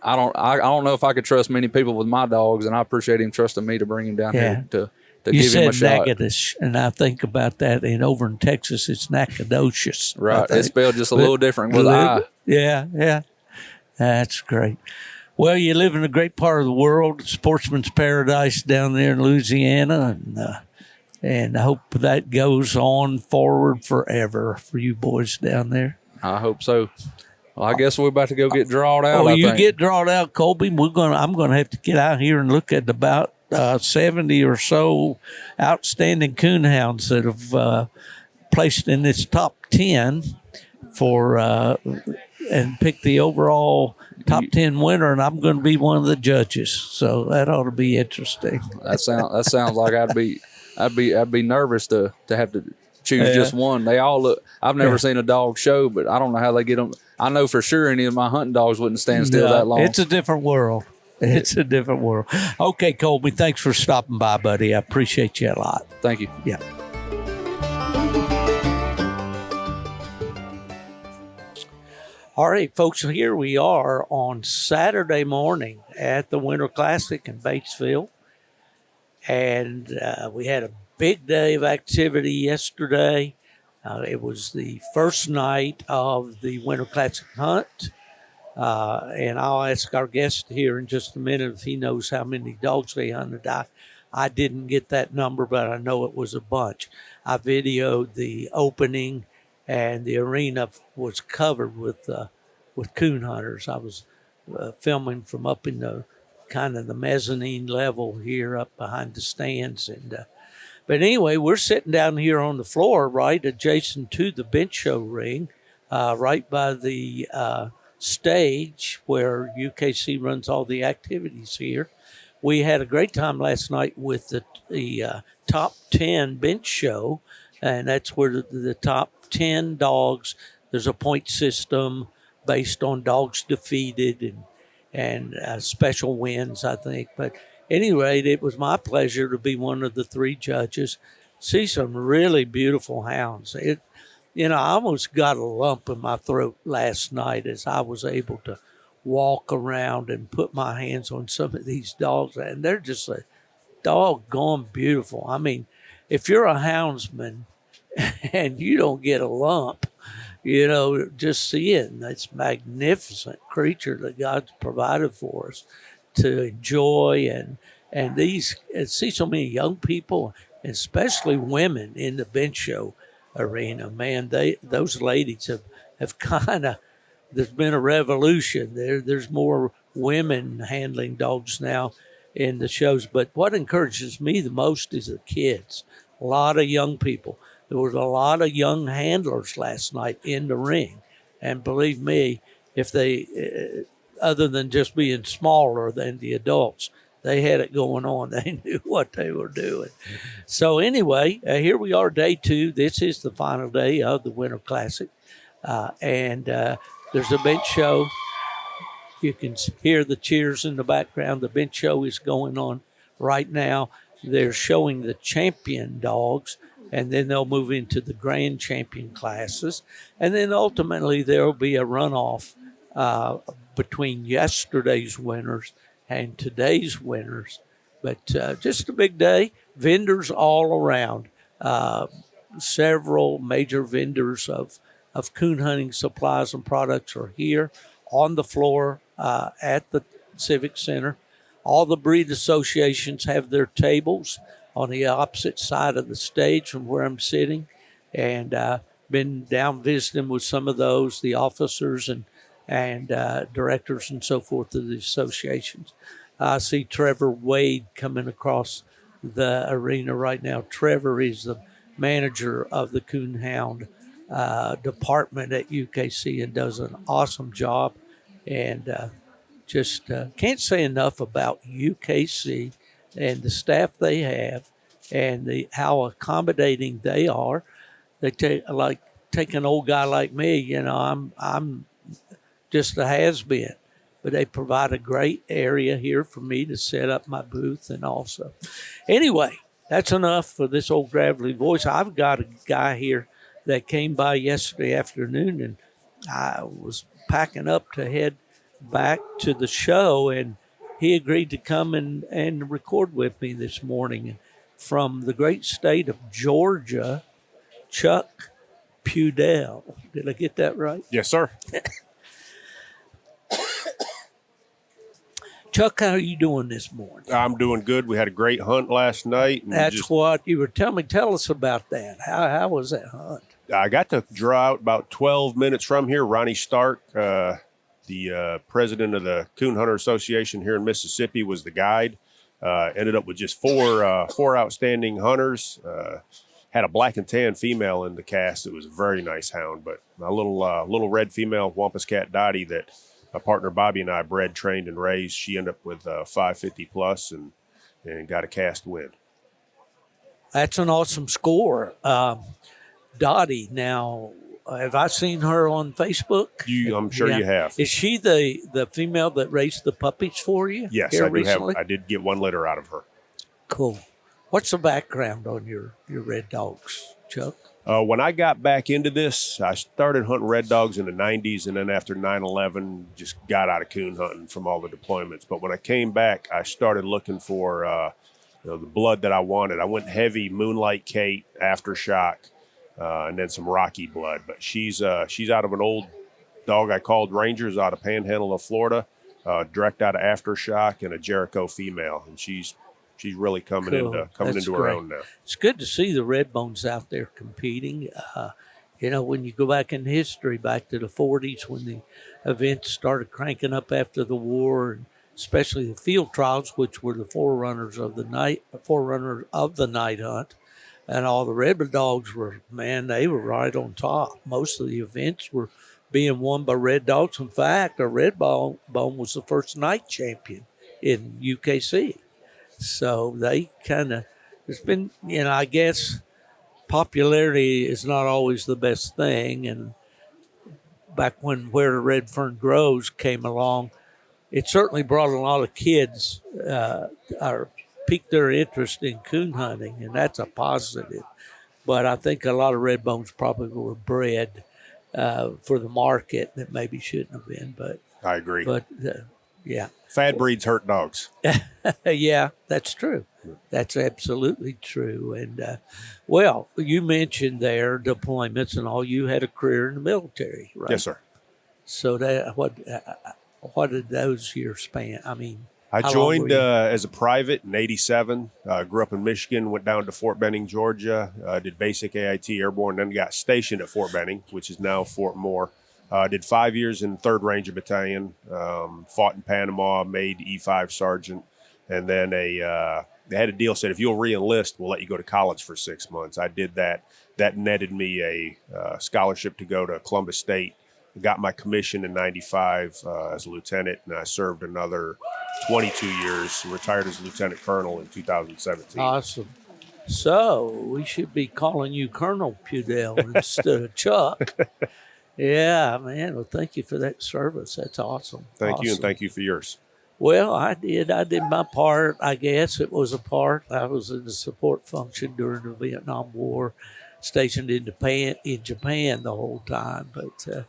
[SPEAKER 7] I don't know if I could trust many people with my dogs, and I appreciate him trusting me to bring him down here to give him a shot.
[SPEAKER 2] Natchitoches, and I think about that. And over in Texas, it's Nacogdoches.
[SPEAKER 7] Right, it's spelled just a little different with an I.
[SPEAKER 2] Yeah, that's great. Well, you live in a great part of the world, sportsman's paradise down there in Louisiana, and I hope that goes on forward forever for you boys down there.
[SPEAKER 7] I hope so. Well, I guess we're about to go get drawed out.
[SPEAKER 2] Oh, you get drawed out, Colby. I'm going to have to get out here and look at about 70 or so outstanding coonhounds that have placed in this top 10 and pick the overall top 10 winner, and I'm going to be one of the judges. So that ought to be interesting.
[SPEAKER 7] That sounds like I'd be nervous to have to choose just one. They all look. I've never seen a dog show, but I don't know how they get them. I know for sure any of my hunting dogs wouldn't stand still that long.
[SPEAKER 2] It's a different world. It's a different world. Okay, Colby, thanks for stopping by, buddy. I appreciate you a lot.
[SPEAKER 7] Thank you.
[SPEAKER 2] Yeah. All right, folks, here we are on Saturday morning at the Winter Classic in Batesville. And we had a big day of activity yesterday. It was the first night of the Winter Classic hunt. And I'll ask our guest here in just a minute if he knows how many dogs they hunted. I didn't get that number, but I know it was a bunch. I videoed the opening, and the arena was covered with coon hunters. I was filming from up in the kind of the mezzanine level here up behind the stands. But anyway, we're sitting down here on the floor right adjacent to the bench show ring, right by the stage where UKC runs all the activities here. We had a great time last night with the top 10 bench show, and that's where the top 10 dogs, there's a point system based on dogs defeated and special wins, I think. But at any rate, it was my pleasure to be one of the three judges, see some really beautiful hounds. I almost got a lump in my throat last night as I was able to walk around and put my hands on some of these dogs, and they're just a doggone beautiful. I mean, if you're a houndsman and you don't get a lump, just see it. And that's magnificent creature that God's provided for us to enjoy. And see so many young people, especially women in the bench show arena. Man, those ladies have kind of, there's been a revolution. There's more women handling dogs now in the shows. But what encourages me the most is the kids. A lot of young people. There was a lot of young handlers last night in the ring. And believe me, if they, other than just being smaller than the adults, they had it going on. They knew what they were doing. So anyway, here we are, day 2. This is the final day of the Winter Classic. And there's a bench show. You can hear the cheers in the background. The bench show is going on right now. They're showing the champion dogs, and then they'll move into the grand champion classes. And then ultimately there will be a runoff between yesterday's winners and today's winners. But just a big day. Vendors all around. several major vendors of coon hunting supplies and products are here on the floor at the Civic Center. All the breed associations have their tables on the opposite side of the stage from where I'm sitting, and been down visiting with some of those, the officers and directors and so forth of the associations. I see Trevor Wade coming across the arena right now. Trevor is the manager of the Coon Hound department at UKC and does an awesome job. And just can't say enough about UKC and the staff they have and how accommodating they are. They take an old guy like me, you know, I'm just a has-been, but they provide a great area here for me to set up my booth and also. Anyway, that's enough for this old gravelly voice. I've got a guy here that came by yesterday afternoon, and I was packing up to head back to the show, and he agreed to come and record with me this morning. From the great state of Georgia, Chuck Pudell. Did I get that right?
[SPEAKER 8] Yes, sir.
[SPEAKER 2] Chuck, how are you doing this morning?
[SPEAKER 8] I'm doing good. We had a great hunt last night. And
[SPEAKER 2] That's what you were telling me. Tell us about that. How was that hunt?
[SPEAKER 8] I got to draw out about 12 minutes from here. Ronnie Stark, the president of the Coon Hunter Association here in Mississippi, was the guide. Ended up with just four outstanding hunters. Had a black and tan female in the cast. It was a very nice hound, but a little red female, Wampus Cat Dottie, that my partner Bobby and I bred, trained, and raised. She ended up with 550 plus and got a cast win.
[SPEAKER 2] That's an awesome score. Dottie, now, have I seen her on Facebook?
[SPEAKER 8] I'm sure you have.
[SPEAKER 2] Is she the female that raised the puppies for you?
[SPEAKER 8] Yes,
[SPEAKER 2] here
[SPEAKER 8] I do
[SPEAKER 2] recently?
[SPEAKER 8] have. I did get one litter out of her.
[SPEAKER 2] Cool. What's the background on your red dogs, Chuck?
[SPEAKER 8] When I got back into this, I started hunting red dogs in the 90s, and then after 9/11, just got out of coon hunting from all the deployments. But when I came back, I started looking for the blood that I wanted. I went heavy Moonlight Kate, Aftershock, and then some Rocky blood. But she's out of an old dog I called Rangers out of Panhandle of Florida, direct out of Aftershock, and a Jericho female, and she's really coming into her own now.
[SPEAKER 2] It's good to see the red bones out there competing. When you go back in history, back to the 40s, when the events started cranking up after the war, and especially the field trials, which were the forerunners of the night hunt, and all the red dogs they were right on top. Most of the events were being won by red dogs. In fact, a red bone was the first night champion in UKC. So they it's been, I guess popularity is not always the best thing. And back when Where the Red Fern Grows came along, it certainly brought a lot of kids, piqued their interest in coon hunting, and that's a positive. But I think a lot of red bones probably were bred for the market that maybe shouldn't have been. But
[SPEAKER 8] I agree.
[SPEAKER 2] But yeah.
[SPEAKER 8] Fad breeds hurt dogs.
[SPEAKER 2] Yeah, that's true. That's absolutely true. And, you mentioned their deployments and all. You had a career in the military, right?
[SPEAKER 8] Yes, sir.
[SPEAKER 2] So what did those years span? I mean,
[SPEAKER 8] I joined as a private in '87. Grew up in Michigan, went down to Fort Benning, Georgia, did basic AIT airborne, then got stationed at Fort Benning, which is now Fort Moore. Did 5 years in 3rd Ranger Battalion, fought in Panama, made E5 sergeant, and then they had a deal, said, if you'll re-enlist, we'll let you go to college for 6 months. I did that. That netted me a scholarship to go to Columbus State. Got my commission in '95 as a lieutenant, and I served another 22 years, retired as a lieutenant colonel in 2017.
[SPEAKER 2] Awesome. So we should be calling you Colonel Pudell instead of Chuck. Yeah, man. Well, thank you for that service. That's awesome.
[SPEAKER 8] Thank you, and thank you for yours.
[SPEAKER 2] Well, I did my part. I guess it was a part. I was in the support function during the Vietnam War, stationed in Japan the whole time. But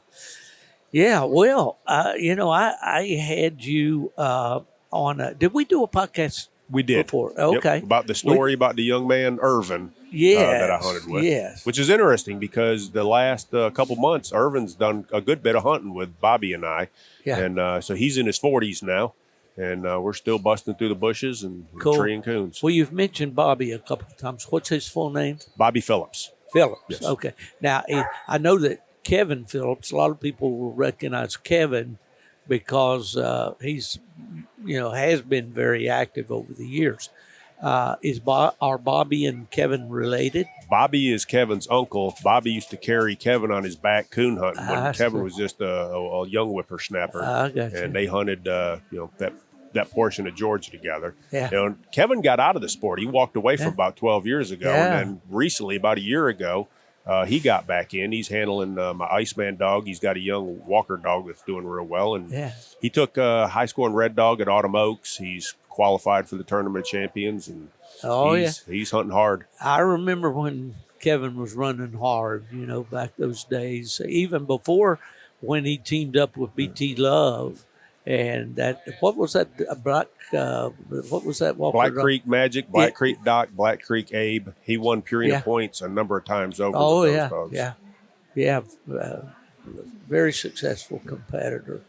[SPEAKER 2] I had you on. Did we do a podcast
[SPEAKER 8] We did.
[SPEAKER 6] Before. Okay.
[SPEAKER 8] Yep. About the story about the young man, Irvin, that I hunted with.
[SPEAKER 6] Yes.
[SPEAKER 8] Which is interesting because the last couple months, Irvin's done a good bit of hunting with Bobby and I.
[SPEAKER 6] Yeah.
[SPEAKER 8] And so he's in his 40s now. And we're still busting through the bushes and treeing coons.
[SPEAKER 6] Well, you've mentioned Bobby a couple of times. What's his full name?
[SPEAKER 8] Bobby Phillips.
[SPEAKER 6] Phillips.
[SPEAKER 8] Yes.
[SPEAKER 6] Okay. Now, I know that Kevin Phillips, a lot of people will recognize Kevin because he's, has been very active over the years. Are Bobby and Kevin related?
[SPEAKER 8] Bobby is Kevin's uncle. Bobby used to carry Kevin on his back coon hunting when Kevin was just a young whippersnapper.
[SPEAKER 6] I got you.
[SPEAKER 8] And they hunted, that portion of Georgia together.
[SPEAKER 6] Yeah.
[SPEAKER 8] Kevin got out of the sport. He walked away from about 12 years ago.
[SPEAKER 6] Yeah.
[SPEAKER 8] And then recently, about a year ago, he got back in. He's handling my Iceman dog. He's got a young Walker dog that's doing real well. And he took a high-scoring red dog at Autumn Oaks. He's qualified for the Tournament of Champions. And he's hunting hard.
[SPEAKER 6] I remember when Kevin was running hard, back those days, even before when he teamed up with BT Love. And what was that? What was that?
[SPEAKER 8] Black Creek Magic, Black Creek Doc, Black Creek Abe. He won Purina points a number of times over. Those dogs.
[SPEAKER 6] Yeah. Very successful competitor.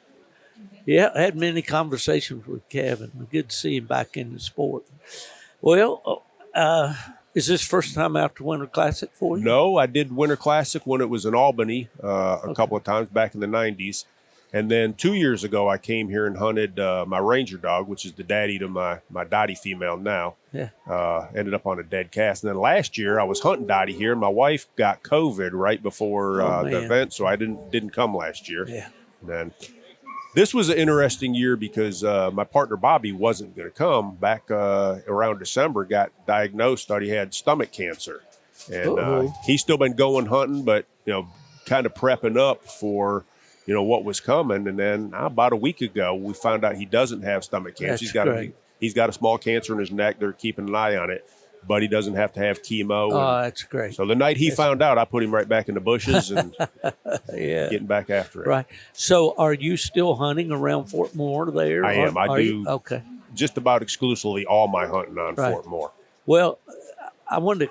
[SPEAKER 6] Yeah, I had many conversations with Kevin. Good to see him back in the sport. Well, is this first time out to Winter Classic for you?
[SPEAKER 8] No, I did Winter Classic when it was in Albany a couple of times back in the 90s. And then 2 years ago, I came here and hunted my Ranger dog, which is the daddy to my Dottie female now.
[SPEAKER 6] Yeah.
[SPEAKER 8] Ended up on a dead cast. And then last year, I was hunting Dottie here. My wife got COVID right before the event, so I didn't come last year.
[SPEAKER 6] Yeah.
[SPEAKER 8] And then this was an interesting year because my partner Bobby wasn't going to come. Back around December, got diagnosed, thought he had stomach cancer. And he's still been going hunting, but, kind of prepping up for what was coming. And then about a week ago, we found out he doesn't have stomach cancer. He's got a small cancer in his neck. They're keeping an eye on it, but he doesn't have to have chemo.
[SPEAKER 6] That's great.
[SPEAKER 8] So the night he found out, I put him right back in the bushes and getting back after it.
[SPEAKER 6] Right. So are you still hunting around Fort Moore there?
[SPEAKER 8] I am. I do
[SPEAKER 6] okay.
[SPEAKER 8] just about exclusively all my hunting on Fort Moore.
[SPEAKER 6] Well, I wanted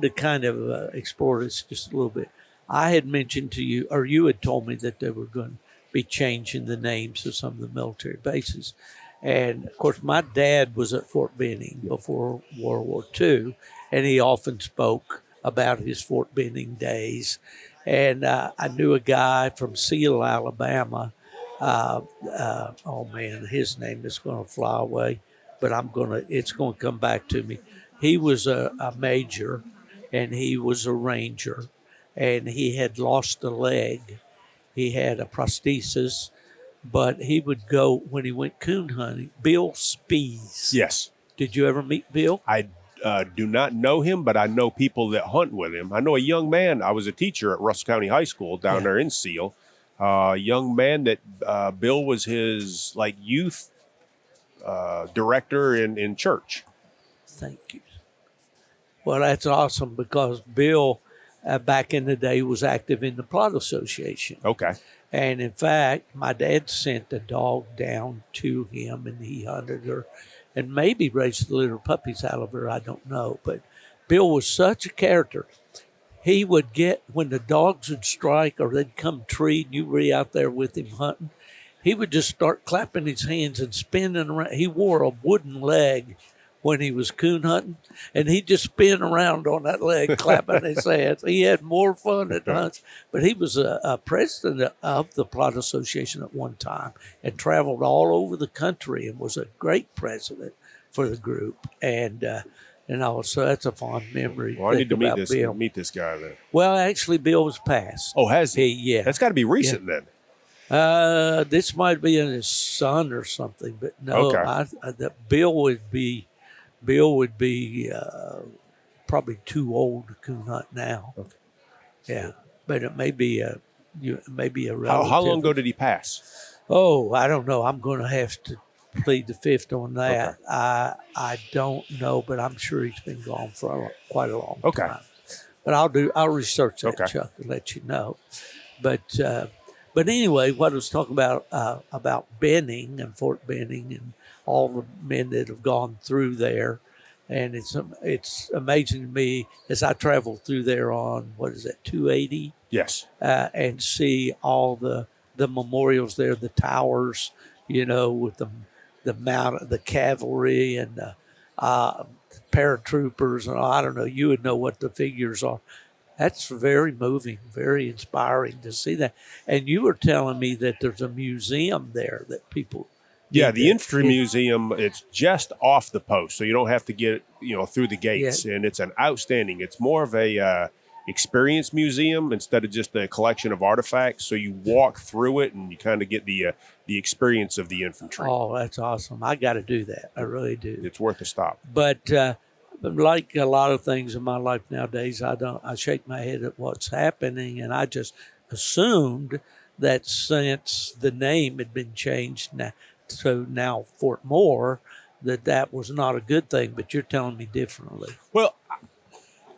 [SPEAKER 6] to kind of explore this just a little bit. I had mentioned to you, or you had told me that they were going to be changing the names of some of the military bases. And, of course, my dad was at Fort Benning before World War II, and he often spoke about his Fort Benning days. And I knew a guy from Seal, Alabama. His name is going to fly away, but it's going to come back to me. He was a major, and he was a ranger. And he had lost a leg. He had a prosthesis, but he would go, when he went coon hunting, Bill Spees.
[SPEAKER 8] Yes.
[SPEAKER 6] Did you ever meet Bill?
[SPEAKER 8] I do not know him, but I know people that hunt with him. I know a young man. I was a teacher at Russell County High School down there in Seal. A young man that Bill was his youth director in church.
[SPEAKER 6] Thank you. Well, that's awesome because Bill, back in the day, was active in the Plot Association.
[SPEAKER 8] Okay.
[SPEAKER 6] And in fact, my dad sent a dog down to him, and he hunted her and maybe raised the litter puppies out of her. I don't know. But Bill was such a character. He would get, when the dogs would strike or they'd come treat, and you were out there with him hunting, he would just start clapping his hands and spinning around. He wore a wooden leg when he was coon hunting, and he'd just spin around on that leg, clapping his hands. He had more fun at hunts. But he was a president of the Plot Association at one time and traveled all over the country and was a great president for the group. So that's a fond memory.
[SPEAKER 8] Well, I need to meet this guy then.
[SPEAKER 6] Well, actually, Bill was passed.
[SPEAKER 8] Oh, has he?
[SPEAKER 6] Yeah.
[SPEAKER 8] That's got to be recent then.
[SPEAKER 6] This might be in his son or something, but no, Bill would be probably too old to coon hunt now. Okay. Yeah, but it may be a relative.
[SPEAKER 8] How long ago did he pass?
[SPEAKER 6] Oh, I don't know. I'm going to have to plead the fifth on that. Okay. I don't know, but I'm sure he's been gone for quite a long time. But I'll research that, Chuck, and let you know. But
[SPEAKER 2] But anyway, what I was talking about Benning and Fort Benning and all the men that have gone through there, and it's amazing to me as I travel through there on what is that 280,
[SPEAKER 8] Yes.
[SPEAKER 2] and see all the memorials there, the towers, with the mount, the cavalry and the paratroopers, and I don't know. You would know what the figures are. That's very moving, very inspiring to see that. And you were telling me that there's a museum there that people.
[SPEAKER 8] Yeah, the Infantry Museum, it's just off the post, so you don't have to get, through the gates. Yeah. And it's an outstanding, it's more of a experience museum instead of just a collection of artifacts. So you walk through it and you kind of get the experience of the infantry.
[SPEAKER 2] Oh, that's awesome. I got to do that. I really do.
[SPEAKER 8] It's worth a stop.
[SPEAKER 2] But like a lot of things in my life nowadays, I shake my head at what's happening, and I just assumed that since the name had been changed now Fort Moore, that was not a good thing, but you're telling me differently.
[SPEAKER 8] Well,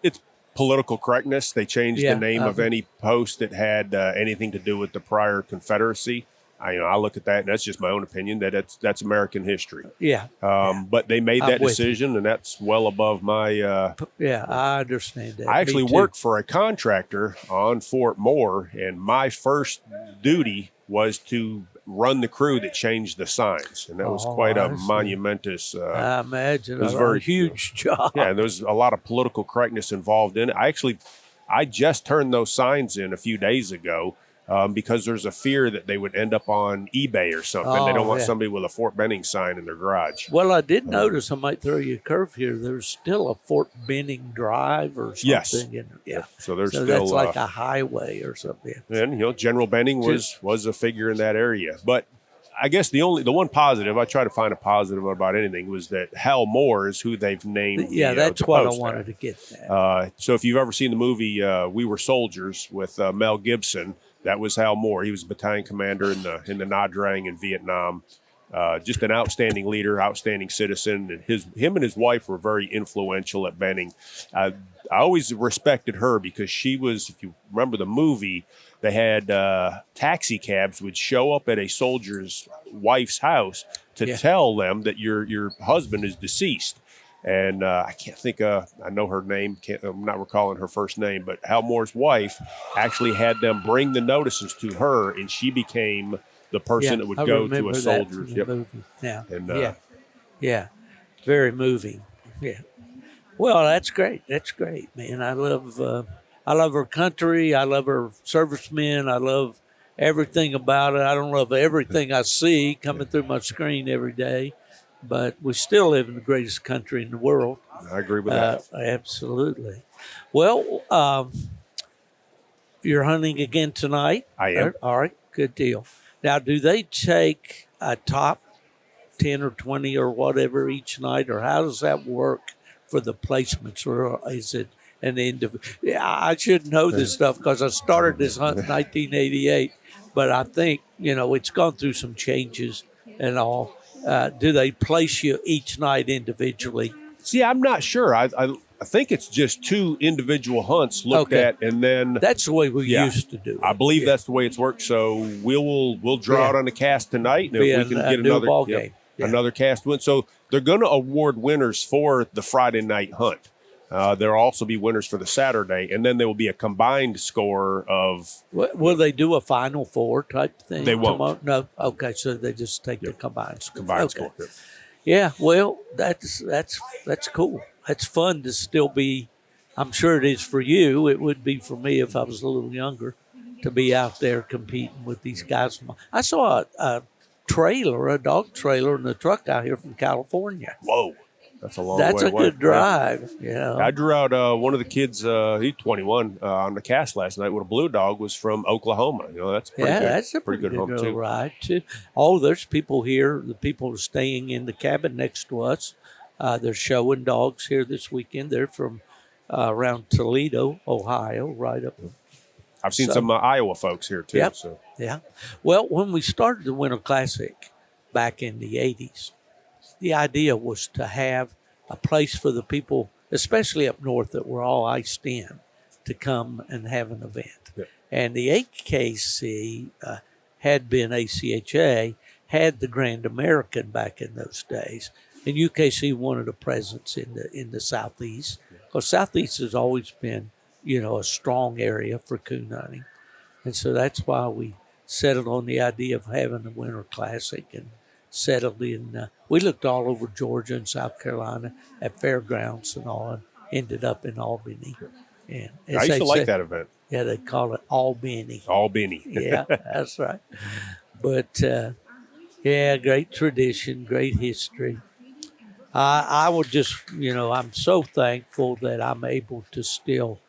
[SPEAKER 8] it's political correctness. They changed the name of any post that had anything to do with the prior Confederacy. I look at that, and that's just my own opinion, that's American history.
[SPEAKER 2] Yeah.
[SPEAKER 8] But they made that decision, and that's well above my...
[SPEAKER 2] yeah, I understand that.
[SPEAKER 8] I actually worked for a contractor on Fort Moore, and my first duty was to run the crew that changed the signs, and that was quite a monumentous...
[SPEAKER 2] I imagine.
[SPEAKER 8] It was a very
[SPEAKER 2] huge job.
[SPEAKER 8] Yeah, and there was a lot of political correctness involved in it. I just turned those signs in a few days ago, because there's a fear that they would end up on eBay or something. They don't want somebody with a Fort Benning sign in their garage.
[SPEAKER 2] Well, I did notice, I might throw you a curve here, there's still a Fort Benning Drive or something.
[SPEAKER 8] Yes.
[SPEAKER 2] Yeah.
[SPEAKER 8] So there's still...
[SPEAKER 2] that's like a highway or something.
[SPEAKER 8] And, General Benning was a figure in that area. But I guess the one positive, I try to find a positive about anything, was that Hal Moore is who they've named.
[SPEAKER 2] Yeah, that's what I wanted to get at.
[SPEAKER 8] So if you've ever seen the movie We Were Soldiers with Mel Gibson, that was Hal Moore. He was a battalion commander in the Nha Trang in Vietnam. Just an outstanding leader, outstanding citizen. And him and his wife were very influential at Benning. I always respected her because she was, if you remember the movie, they had taxi cabs would show up at a soldier's wife's house to tell them that your husband is deceased. And I can't think I know her name. I'm not recalling her first name, but Hal Moore's wife actually had them bring the notices to her, and she became the person that would go to a soldier's.
[SPEAKER 2] Movie. Yeah.
[SPEAKER 8] And,
[SPEAKER 2] yeah. Very moving. Yeah. Well, that's great. That's great, man. I love our country. I love our servicemen. I love everything about it. I don't love everything I see coming through my screen every day. But we still live in the greatest country in the world.
[SPEAKER 8] I agree with that.
[SPEAKER 2] Absolutely. Well, you're hunting again tonight?
[SPEAKER 8] I am.
[SPEAKER 2] All right, good deal. Now, do they take a top 10 or 20 or whatever each night, or how does that work for the placements, or is it an individual? Yeah, I should know this stuff because I started this hunt in 1988, but I think, it's gone through some changes and all. Do they place you each night individually?
[SPEAKER 8] See, I'm not sure. I think it's just 2 individual hunts looked at, and then
[SPEAKER 2] that's the way we used to do it.
[SPEAKER 8] I believe that's the way it's worked. So we'll draw it on the cast tonight, and if we can get another cast win. So they're going to award winners for the Friday night hunt. There'll also be winners for the Saturday, and then there will be a combined score of...
[SPEAKER 2] Will they do a Final Four type thing?
[SPEAKER 8] They won't.
[SPEAKER 2] Tomorrow? No? Okay, so they just take the combined score.
[SPEAKER 8] Combined score.
[SPEAKER 2] Yeah, well, that's cool. That's fun to still be... I'm sure it is for you. It would be for me if I was a little younger, to be out there competing with these guys. I saw a dog trailer in the truck out here from California.
[SPEAKER 8] Whoa. That's a long way.
[SPEAKER 2] That's a good drive. Yeah.
[SPEAKER 8] I drew out one of the kids, he's 21, on the cast last night with a blue dog, was from Oklahoma. That's pretty good.
[SPEAKER 2] That's a pretty good home too. Ride too. Oh, there's people here. The people are staying in the cabin next to us. They're showing dogs here this weekend. They're from around Toledo, Ohio, right up.
[SPEAKER 8] I've seen some Iowa folks here too.
[SPEAKER 2] Yep. So. Yeah. Well, when we started the Winter Classic back in the 80s, the idea was to have a place for the people, especially up north that were all iced in, to come and have an event.
[SPEAKER 8] Yeah.
[SPEAKER 2] And the AKC had been ACHA, had the Grand American back in those days. And UKC wanted a presence in the Southeast, because Southeast has always been, a strong area for coon hunting. And so that's why we settled on the idea of having the Winter Classic and settled in. We looked all over Georgia and South Carolina at fairgrounds and all, and ended up in Albany. And
[SPEAKER 8] I used to like that event.
[SPEAKER 2] Yeah, they call it Albany.
[SPEAKER 8] Albany.
[SPEAKER 2] Yeah, that's right. But yeah, great tradition, great history. I would just, I'm so thankful that I'm able to still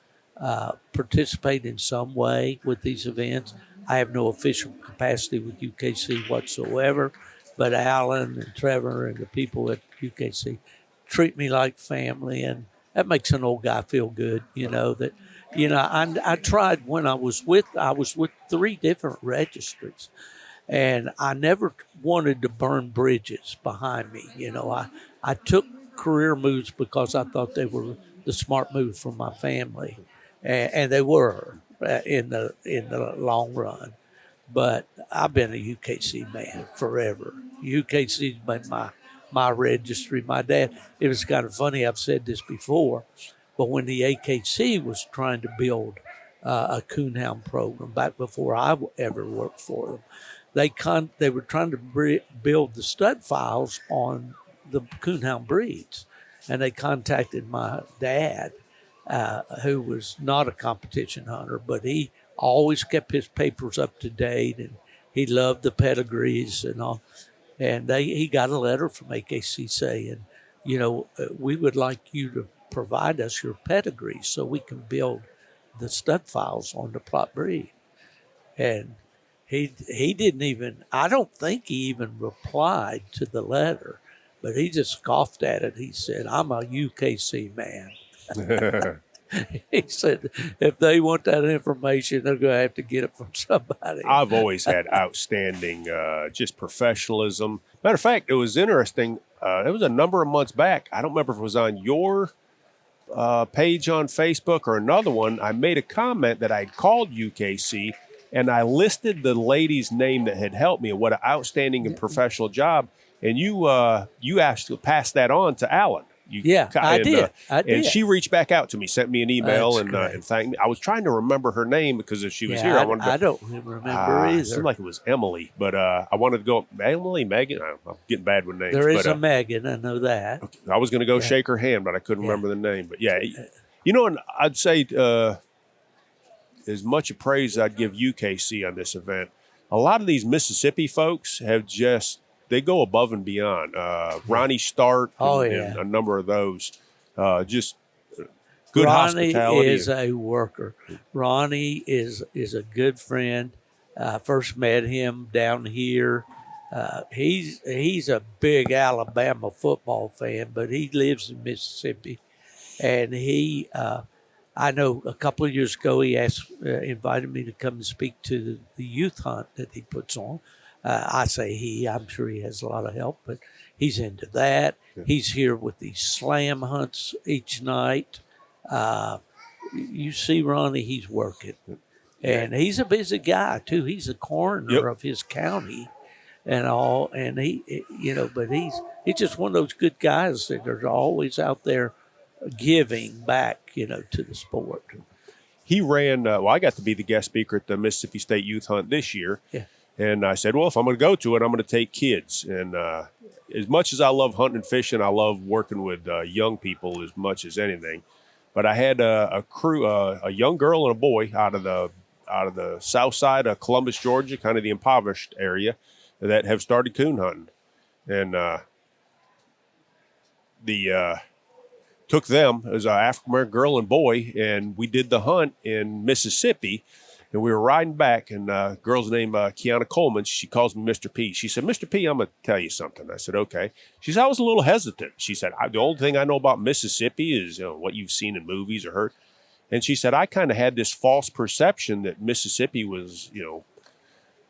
[SPEAKER 2] participate in some way with these events. I have no official capacity with UKC whatsoever, but Alan and Trevor and the people at UKC treat me like family, and that makes an old guy feel good. I tried when I was with 3 different registries, and I never wanted to burn bridges behind me. I took career moves because I thought they were the smart move for my family, and they were in the long run. But I've been a UKC man forever. UKC's been my registry. My dad. It was kind of funny. I've said this before, but when the AKC was trying to build a coonhound program back before I ever worked for them, they were trying to build the stud files on the coonhound breeds, and they contacted my dad, who was not a competition hunter, but he always kept his papers up to date, and he loved the pedigrees and all. And he got a letter from AKC saying, we would like you to provide us your pedigree so we can build the stud files on the plot breed. And he didn't even, I don't think he even replied to the letter, but he just scoffed at it. He said, I'm a UKC man. He said, if they want that information, they're going to have to get it from somebody.
[SPEAKER 8] I've always had outstanding just professionalism. Matter of fact, it was interesting. It was a number of months back. I don't remember if it was on your page on Facebook or another one. I made a comment that I'd called UKC, and I listed the lady's name that had helped me and what an outstanding and professional job. And you asked to pass that on to Alan.
[SPEAKER 2] I did.
[SPEAKER 8] And she reached back out to me, sent me an email, and thanked me. I was trying to remember her name because if she was here,
[SPEAKER 2] I don't remember either.
[SPEAKER 8] It seemed like it was Emily, but I wanted to go Emily, Megan. I'm getting bad with names.
[SPEAKER 2] There is a Megan, I know that.
[SPEAKER 8] Okay, I was going to go shake her hand, but I couldn't remember the name. But and I'd say as much praise I'd give UKC on this event. A lot of these Mississippi folks have they go above and beyond. Ronnie Stark and a number of those. Just good hospitality.
[SPEAKER 2] Ronnie is a worker. Ronnie is a good friend. I first met him down here. He's a big Alabama football fan, but he lives in Mississippi. And I know a couple of years ago, he invited me to come and speak to the youth hunt that he puts on. I say I'm sure he has a lot of help, but he's into that. Yeah. He's here with these slam hunts each night. You see Ronnie, he's working. And he's a busy guy, too. He's a coroner of his county and all. And but he's just one of those good guys that are always out there giving back, to the sport.
[SPEAKER 8] He ran, I got to be the guest speaker at the Mississippi State Youth Hunt this year. Yeah. And I said, well, if I'm going to go to it, I'm going to take kids. And as much as I love hunting and fishing, I love working with young people as much as anything. But I had a crew, a young girl and a boy out of the south side of Columbus, Georgia, kind of the impoverished area, that have started coon hunting. And took them as an African-American girl and boy, and we did the hunt in Mississippi. And we were riding back, and girl's name, Kiana Coleman, she calls me Mr. P. She said, Mr. P, I'm going to tell you something. I said, okay. She said, I was a little hesitant. She said, the only thing I know about Mississippi is what you've seen in movies or heard. And she said, I kind of had this false perception that Mississippi was,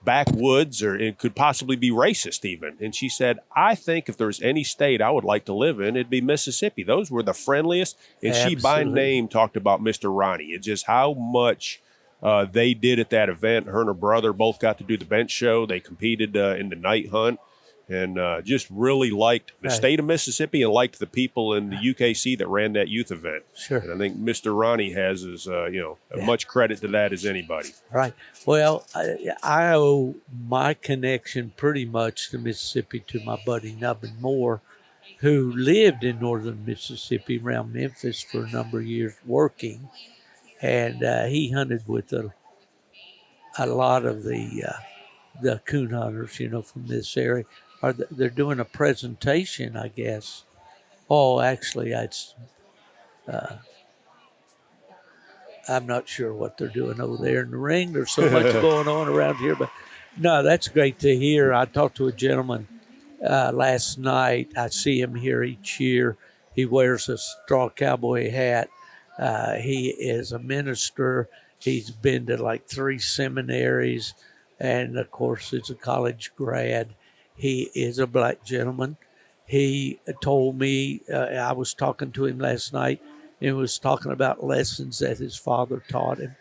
[SPEAKER 8] backwoods, or it could possibly be racist even. And she said, I think if there's any state I would like to live in, it'd be Mississippi. Those were the friendliest. And Absolutely. She by name talked about Mr. Ronnie. It's just how much they did at that event. Her and her brother both got to do the bench show. They competed in the night hunt, and just really liked the state of Mississippi and liked the people in the UKC that ran that youth event.
[SPEAKER 2] Sure.
[SPEAKER 8] And I think Mr. Ronnie has as much credit to that as anybody.
[SPEAKER 2] Right. Well, I owe my connection pretty much to Mississippi to my buddy Nubbin Moore, who lived in northern Mississippi around Memphis for a number of years working. And he hunted with a lot of the coon hunters, from this area. They're doing a presentation, I guess. Oh, actually, I'm not sure what they're doing over there in the ring. There's so much going on around here. But, no, that's great to hear. I talked to a gentleman last night. I see him here each year. He wears a straw cowboy hat. He is a minister. He's been to like 3 seminaries, and of course, is a college grad. He is a black gentleman. He told me, I was talking to him last night, and was talking about lessons that his father taught him.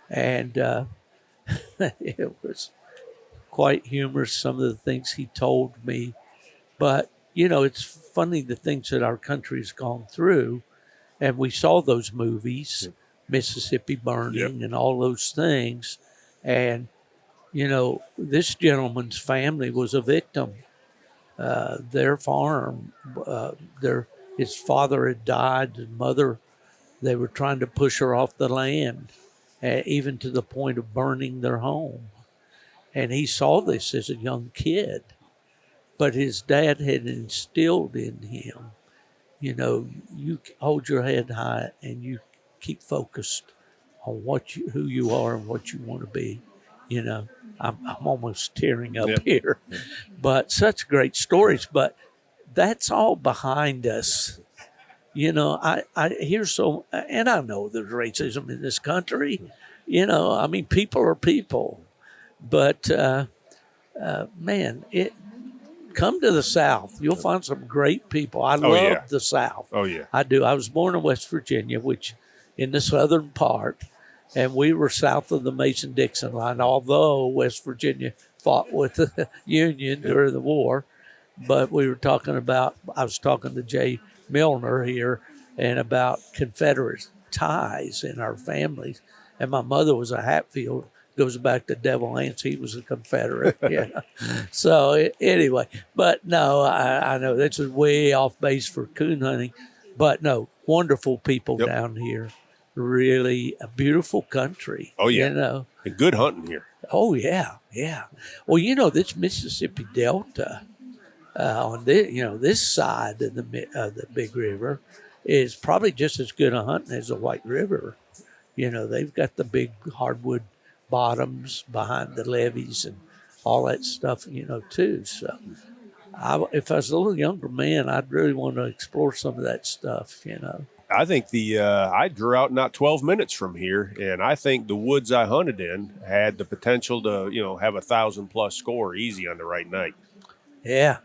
[SPEAKER 2] And it was quite humorous, some of the things he told me. But, it's funny the things that our country's gone through. And we saw those movies, Mississippi Burning and all those things. And, this gentleman's family was a victim. Their farm, his father had died, his mother, they were trying to push her off the land, even to the point of burning their home. And he saw this as a young kid. But his dad had instilled in him, you hold your head high and you keep focused on who you are and what you want to be. I'm almost tearing up here, but such great stories. But that's all behind us. I hear and I know there's racism in this country. People are people, but man, come to the South. You'll find some great people. I love the South.
[SPEAKER 8] Oh, yeah.
[SPEAKER 2] I do. I was born in West Virginia, which in the southern part, and we were south of the Mason-Dixon line, although West Virginia fought with the Union during the war. But I was talking to Jay Milner here, and about Confederate ties in our families. And my mother was a Hatfield. Goes back to Devil Anse. He was a Confederate. So anyway, but no, I know this is way off base for coon hunting, but no, wonderful people down here. Really a beautiful country.
[SPEAKER 8] Oh yeah, and good hunting here.
[SPEAKER 2] Oh yeah. Well, this Mississippi Delta on this side of the Big River is probably just as good a hunting as the White River. They've got the big hardwood bottoms behind the levees and all that stuff, too. So if I was a little younger man, I'd really want to explore some of that stuff,
[SPEAKER 8] I think I drew out not 12 minutes from here, and I think the woods I hunted in had the potential to, have 1,000+ score easy on the right night.
[SPEAKER 2] Yeah.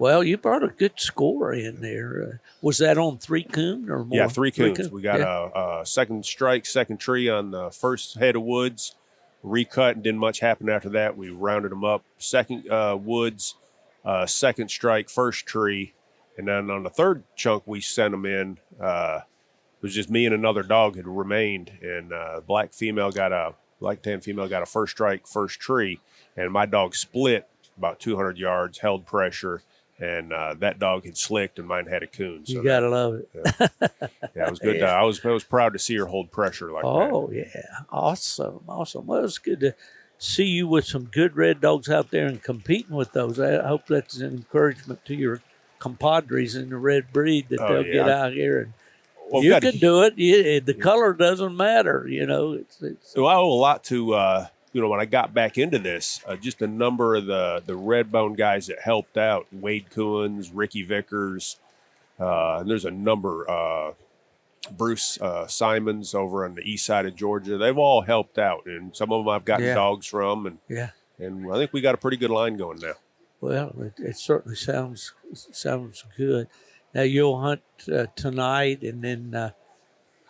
[SPEAKER 2] Well, you brought a good score in there. Was that on 3 coon or more?
[SPEAKER 8] Yeah, 3 coons. We got a second strike, second tree on the first head of woods. Recut, and didn't much happen after that. We rounded them up. Second woods, second strike, first tree. And then on the third chunk we sent them in, it was just me and another dog had remained. And black tan female got a first strike, first tree. And my dog split about 200 yards, held pressure. And that dog had slicked, and mine had a coon. So
[SPEAKER 2] you got to love it.
[SPEAKER 8] Yeah, it was good. I was proud to see her hold pressure like that.
[SPEAKER 2] Oh, yeah. Awesome. Well, it's good to see you with some good red dogs out there and competing with those. I hope that's an encouragement to your compadres in the red breed that they'll get out here. And you can do it. The color doesn't matter,
[SPEAKER 8] So I owe a lot to when I got back into this, just a number of the red bone guys that helped out, Wade Coons, Ricky Vickers, and there's a number, Bruce Simons over on the east side of Georgia. They've all helped out, and some of them I've gotten dogs from, and I think we got a pretty good line going now.
[SPEAKER 2] Well, it certainly sounds good. Now you'll hunt tonight, and then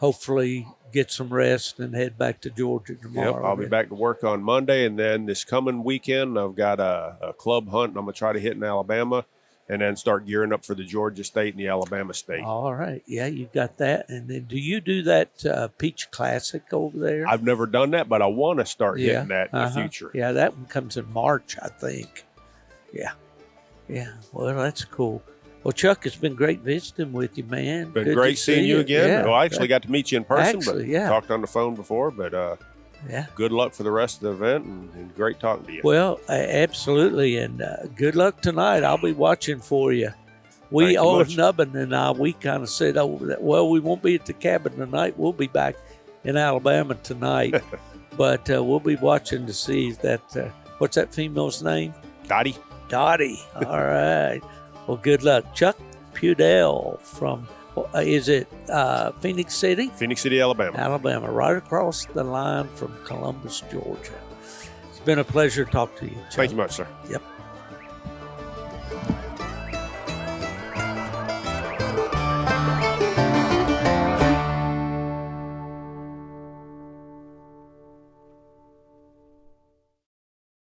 [SPEAKER 2] hopefully get some rest and head back to Georgia tomorrow.
[SPEAKER 8] Yep, I'll be back to work on Monday, and then this coming weekend I've got a club hunt and I'm going to try to hit in Alabama and then start gearing up for the Georgia State and the Alabama State.
[SPEAKER 2] All right. Yeah, you got that. And then do you do that Peach Classic over there?
[SPEAKER 8] I've never done that, but I want to start hitting that in the future.
[SPEAKER 2] Yeah, that one comes in March, I think. Yeah. Yeah. Well, that's cool. Well, Chuck, it's been great visiting with you, man.
[SPEAKER 8] Been
[SPEAKER 2] Good
[SPEAKER 8] great
[SPEAKER 2] to
[SPEAKER 8] seeing
[SPEAKER 2] see
[SPEAKER 8] you again.
[SPEAKER 2] Yeah,
[SPEAKER 8] Well, I actually got to meet you in person, but
[SPEAKER 2] yeah.
[SPEAKER 8] talked on the phone before. But
[SPEAKER 2] yeah,
[SPEAKER 8] good luck for the rest of the event, and great talking to you.
[SPEAKER 2] Well, absolutely, and good luck tonight. I'll be watching for you.
[SPEAKER 8] Thank you much.
[SPEAKER 2] Nubbin and I, we kind of said, well, we won't be at the cabin tonight. We'll be back in Alabama tonight. But we'll be watching to see if that, what's that female's name?
[SPEAKER 8] Dottie.
[SPEAKER 2] Dottie. All right. Well, good luck. Chuck Pudell from, is it Phoenix City?
[SPEAKER 8] Phoenix City, Alabama.
[SPEAKER 2] Alabama, right across the line from Columbus, Georgia. It's been a pleasure to talk to you, Chuck.
[SPEAKER 8] Thank you much, sir.
[SPEAKER 2] Yep.